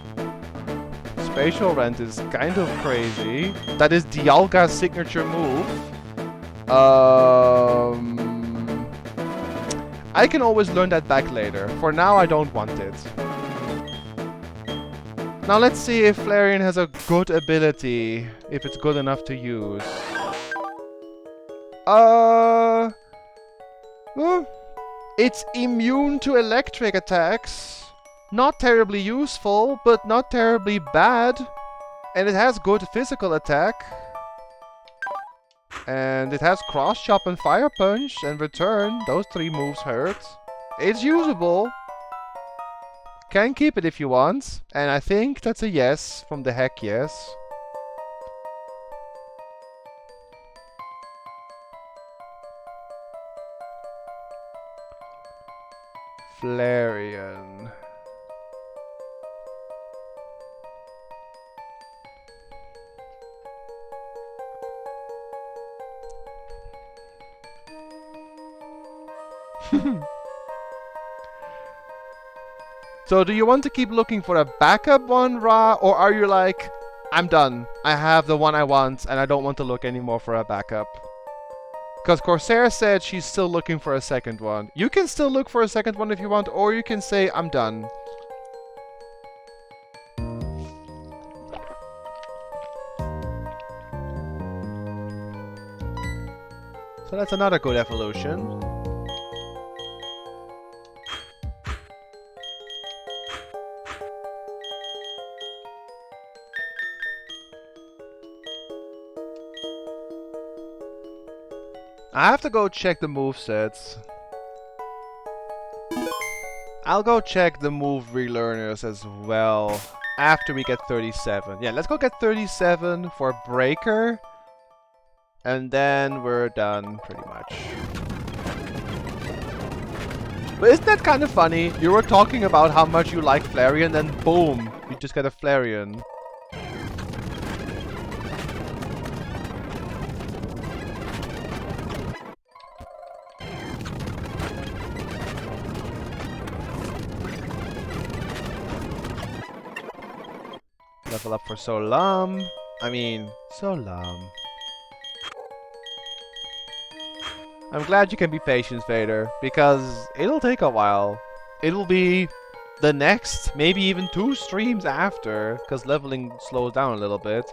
Spatial Rent is kind of crazy. That is Dialga's signature move. I can always learn that back later. For now, I don't want it. Now let's see if Flareon has a good ability. If it's good enough to use. It's immune to electric attacks. Not terribly useful, but not terribly bad. And it has good physical attack. And it has Cross Chop and Fire Punch and Return. Those 3 moves hurt. It's usable. Can keep it if you want. And I think that's a yes from the heck yes. Flareon. So do you want to keep looking for a backup one, Ra? Or are you like, I'm done. I have the one I want and I don't want to look anymore for a backup? Because Corsair said she's still looking for a second one. You can still look for a second one if you want, or you can say, I'm done. So that's another good evolution. I have to go check the movesets. I'll go check the move relearners as well after we get 37. Yeah, let's go get 37 for Breaker. And then we're done, pretty much. But isn't that kind of funny? You were talking about how much you like Flareon, then boom, you just get a Flareon. Level up for Solam. I mean, Solam. I'm glad you can be patient, Vader, because it'll take a while. It'll be the next, maybe even 2 streams after, because leveling slows down a little bit.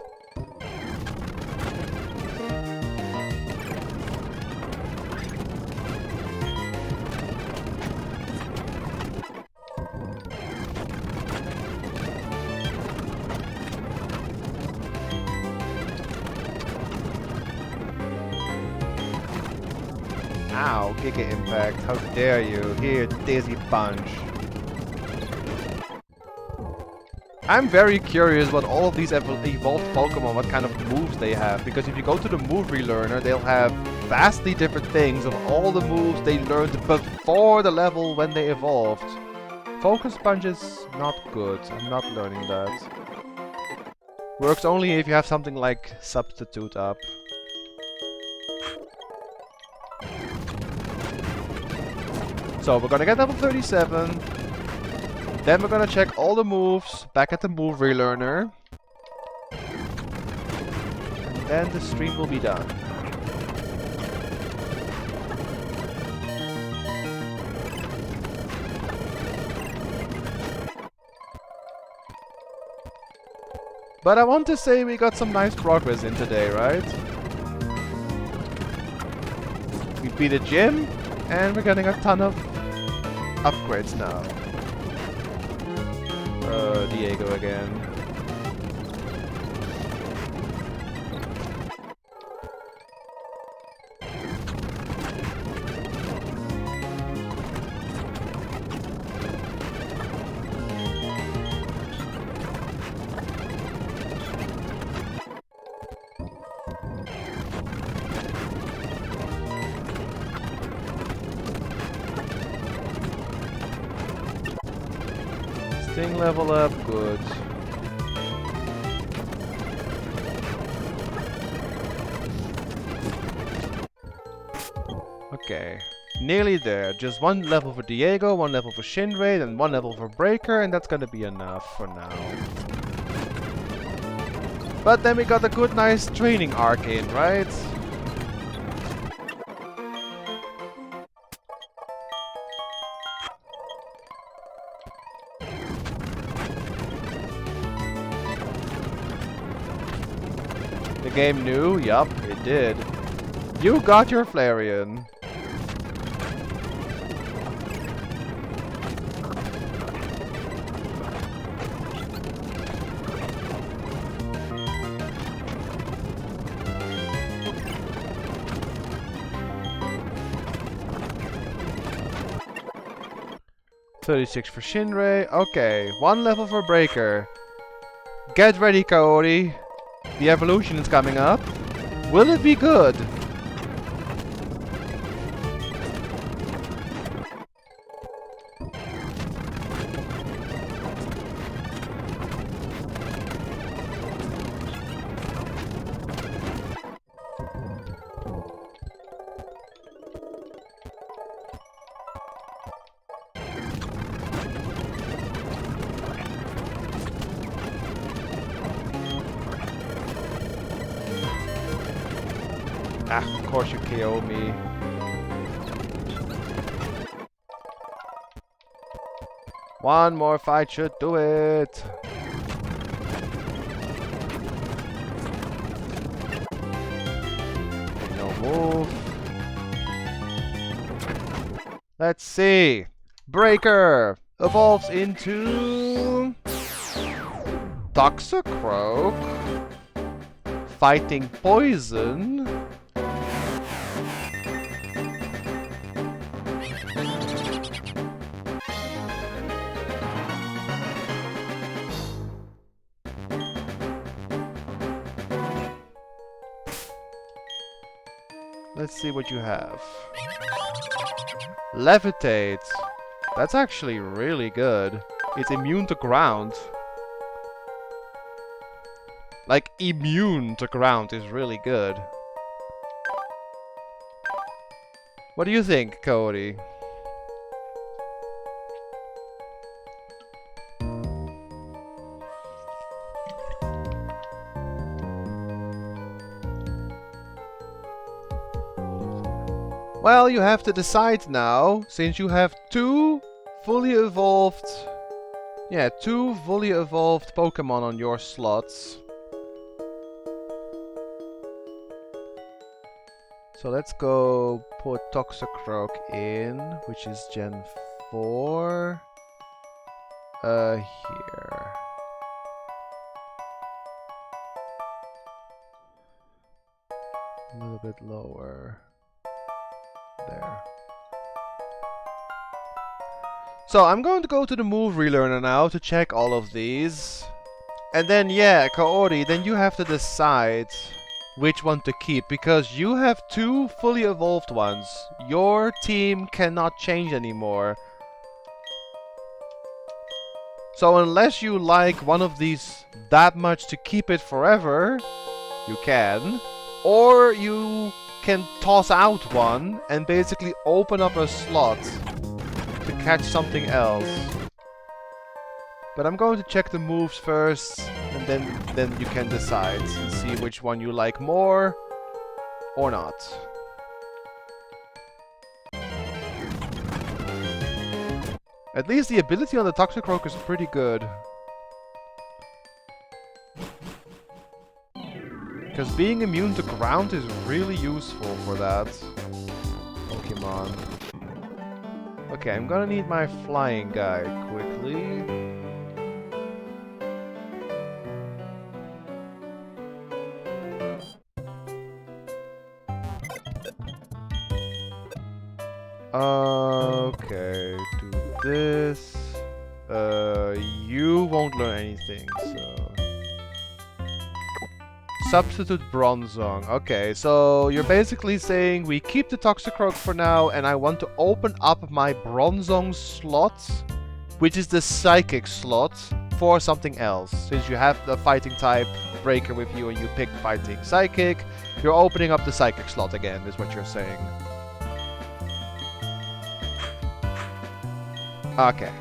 Ow, Giga Impact, how dare you. Here, Daisy Punch. I'm very curious what all of these evolved Pokemon, what kind of moves they have. Because if you go to the move relearner, they'll have vastly different things of all the moves they learned before the level when they evolved. Focus Punch is not good. I'm not learning that. Works only if you have something like Substitute up. So we're gonna get level 37. Then we're gonna check all the moves back at the move relearner. And then the stream will be done. But I want to say we got some nice progress in today, right? We beat a gym, and we're getting a ton of upgrades now. Diego again. Sting level up, good. Okay, nearly there. Just 1 level for Diego, 1 level for Shinraid, and 1 level for Breaker, and that's gonna be enough for now. But then we got a good, nice training arc in, right? The game knew? Yup, it did. You got your Flareon. 36 for Shinrei. Okay, 1 level for Breaker. Get ready, Kaori. The evolution is coming up. Will it be good? Ah, of course you KO me. One more fight should do it. Okay, no move. Let's see. Breaker evolves into Toxicroak. Fighting poison. Let's see what you have. Levitate. That's actually really good. It's immune to ground. Like, immune to ground is really good. What do you think, Cody? Well, you have to decide now, since you have two fully evolved Pokemon on your slots. So let's go put Toxicroak in, which is Gen 4. Here. A little bit lower. There. So I'm going to go to the move relearner now to check all of these. And then yeah, Kaori, then you have to decide which one to keep, because you have two fully evolved ones. Your team cannot change anymore. So unless you like one of these that much to keep it forever, you can. Or you can toss out one and basically open up a slot to catch something else. But I'm going to check the moves first, and then you can decide and see which one you like more or not. At least the ability on the Toxicroak is pretty good. Because being immune to ground is really useful for that Pokemon. Okay, I'm gonna need my flying guy quickly. Okay, do this. You won't learn anything, so... Substitute Bronzong. Okay, so you're basically saying we keep the Toxicroak for now, and I want to open up my Bronzong slot, which is the Psychic slot, for something else. Since you have the Fighting type Breaker with you and you pick Fighting Psychic, you're opening up the Psychic slot again, is what you're saying. Okay.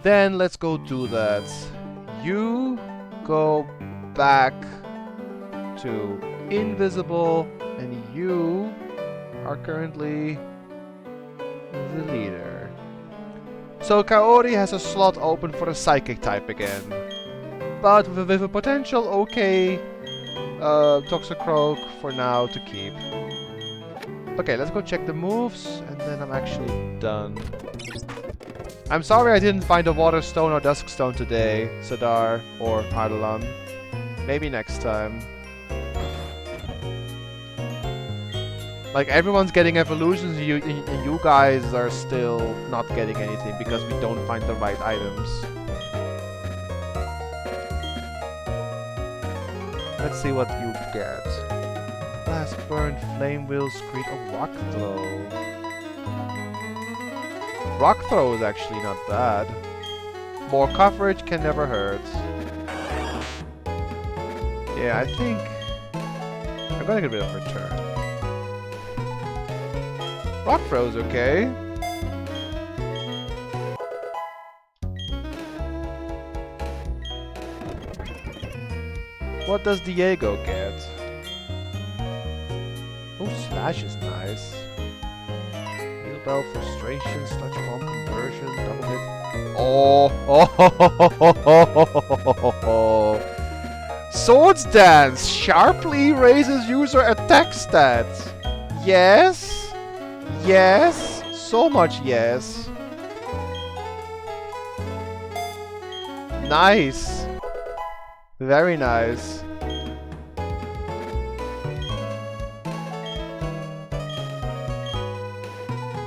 Then let's go do that. You go back to invisible, and you are currently the leader. So Kaori has a slot open for the Psychic type again, but with a potential okay Toxicroak for now to keep. Okay, let's go check the moves, and then I'm actually done. I'm sorry I didn't find a Water Stone or Dusk Stone today, Sadar or Ardalan. Maybe next time. Like, everyone's getting evolutions, and you guys are still not getting anything because we don't find the right items. Let's see what you get. Blast burn, flame wheel, screed, a rock throw. Rock throw is actually not bad. More coverage can never hurt. Yeah, I think I'm gonna get rid of return. Rock throw's okay. What does Diego get? Oh, slash is nice. Heal bell, frustration, sludge bomb, conversion, double hit. Oh! Swords Dance sharply raises user attack stats. Yes, yes, so much yes. Nice, very nice.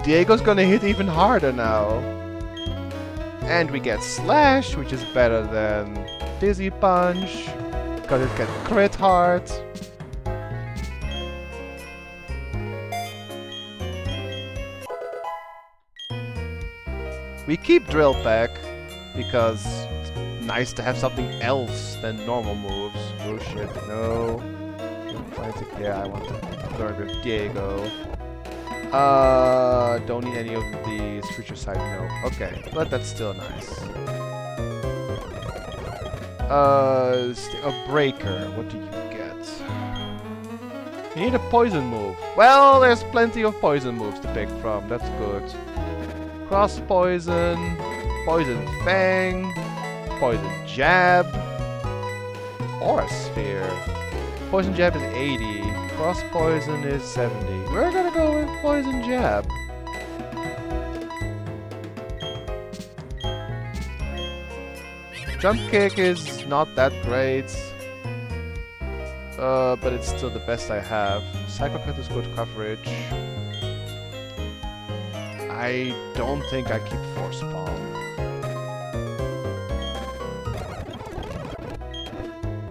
Diego's gonna hit even harder now. And we get Slash, which is better than Dizzy Punch, because it can crit hard. We keep Drill Peck, because it's nice to have something else than normal moves. Oh shit, no. Yeah, I want to learn with Diego. Don't need any of these. Future Sight, no. Okay, but that's still nice. A Breaker, what do you get? You need a Poison move. Well, there's plenty of Poison moves to pick from, that's good. Cross Poison, Poison Fang, Poison Jab, Aura Sphere. Poison Jab is 80. Cross Poison is 70. We're gonna go with Poison Jab. Jump Kick is not that great. But it's still the best I have. Psycho Cut is good coverage. I don't think I keep Force Palm.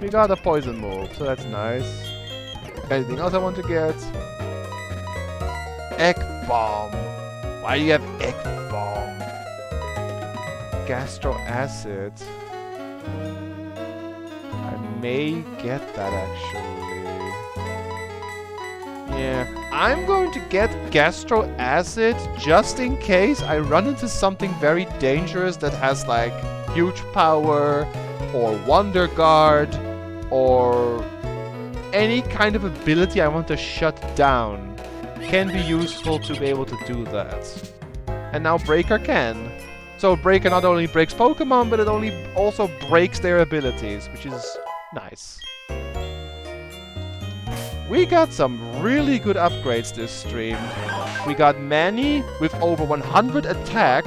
We got a Poison move, so that's nice. Anything else I want to get? Egg Bomb. Why do you have Egg Bomb? Gastro Acid. I may get that actually. Yeah, I'm going to get Gastro Acid just in case I run into something very dangerous that has like huge power or Wonder Guard or any kind of ability I want to shut down can be useful to be able to do that. And now Breaker can. So Breaker not only breaks Pokemon, but it also breaks their abilities, which is nice. We got some really good upgrades this stream. We got Manny with over 100 attack,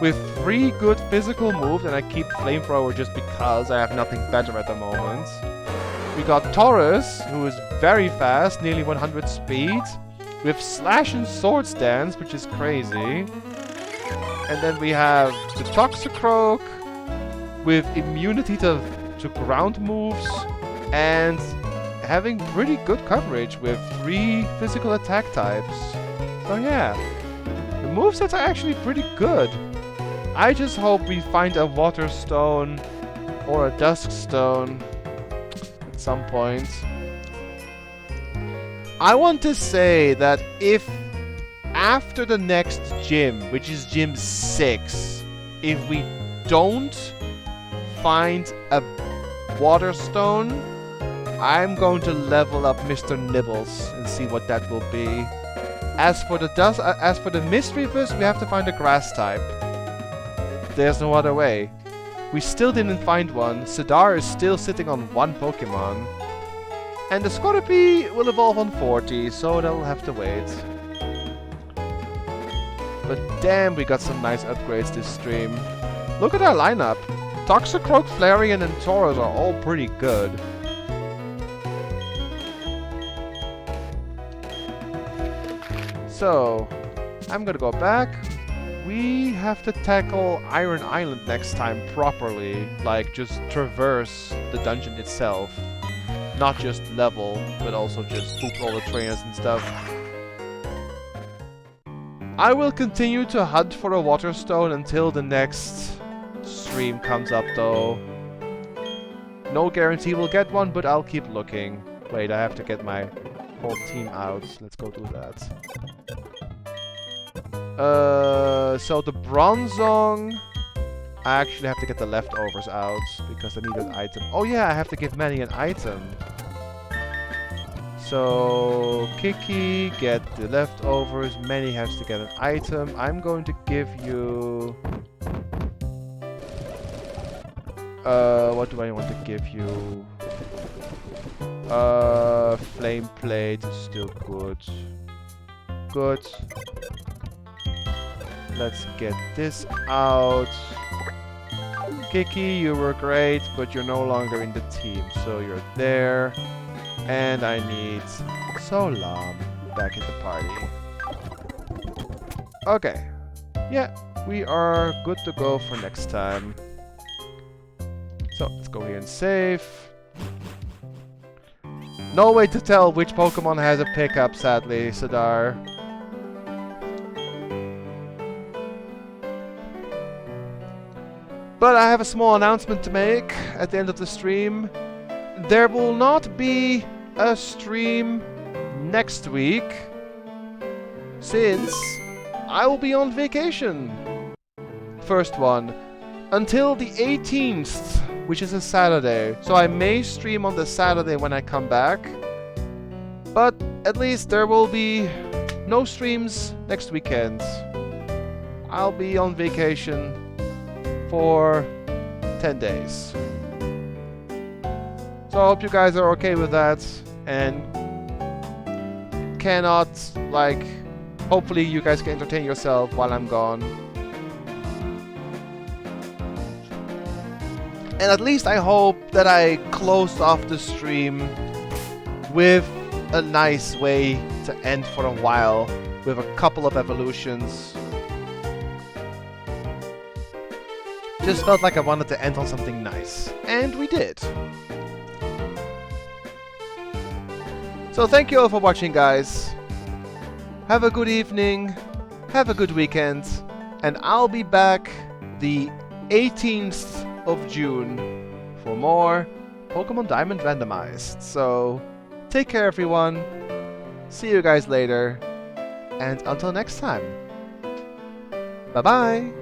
with 3 good physical moves, and I keep Flamethrower just because I have nothing better at the moment. We got Taurus, who is very fast, nearly 100 speed, with Slash and Swords Dance, which is crazy. And then we have the Toxicroak, with immunity to ground moves, and having pretty good coverage with 3 physical attack types. So yeah, the movesets are actually pretty good. I just hope we find a Water Stone or a Dusk Stone at some point. I want to say that if after the next gym, which is Gym 6, if we don't find a Water Stone, I'm going to level up Mr. Nibbles and see what that will be. As for the Mischievous, we have to find a Grass type. There's no other way. We still didn't find one. Sidar is still sitting on 1 Pokemon. And the Scorpy will evolve on 40, so that'll have to wait. But damn, we got some nice upgrades this stream. Look at our lineup. Toxicroak, Flareon, and Taurus are all pretty good. So, I'm gonna go back. We have to tackle Iron Island next time properly. Like, just traverse the dungeon itself. Not just level, but also just poop all the trainers and stuff. I will continue to hunt for a water stone until the next stream comes up though. No guarantee we'll get one, but I'll keep looking. Wait, I have to get my whole team out. Let's go do that. So the Bronzong, I actually have to get the leftovers out because I need an item. Oh yeah, I have to give Manny an item. So Kiki, get the leftovers. Manny has to get an item. I'm going to give you... what do I want to give you? Flame plate is still good. Good. Let's get this out. Kiki, you were great, but you're no longer in the team, so you're there. And I need Solam back in the party. Okay. Yeah, we are good to go for next time. So, let's go here and save. No way to tell which Pokemon has a pickup, sadly, Sadar. But I have a small announcement to make at the end of the stream. There will not be a stream next week, since I will be on vacation. First one. Until the 18th, which is a Saturday. So I may stream on the Saturday when I come back. But at least there will be no streams next weekend. I'll be on vacation for 10 days. So I hope you guys are okay with that. And cannot, like, hopefully you guys can entertain yourself while I'm gone. And at least I hope that I closed off the stream with a nice way to end for a while, with a couple of evolutions. Just felt like I wanted to end on something nice. And we did. So thank you all for watching, guys. Have a good evening. Have a good weekend. And I'll be back the 18th of June for more Pokémon Diamond Randomized. So, take care everyone, see you guys later, and until next time, bye bye!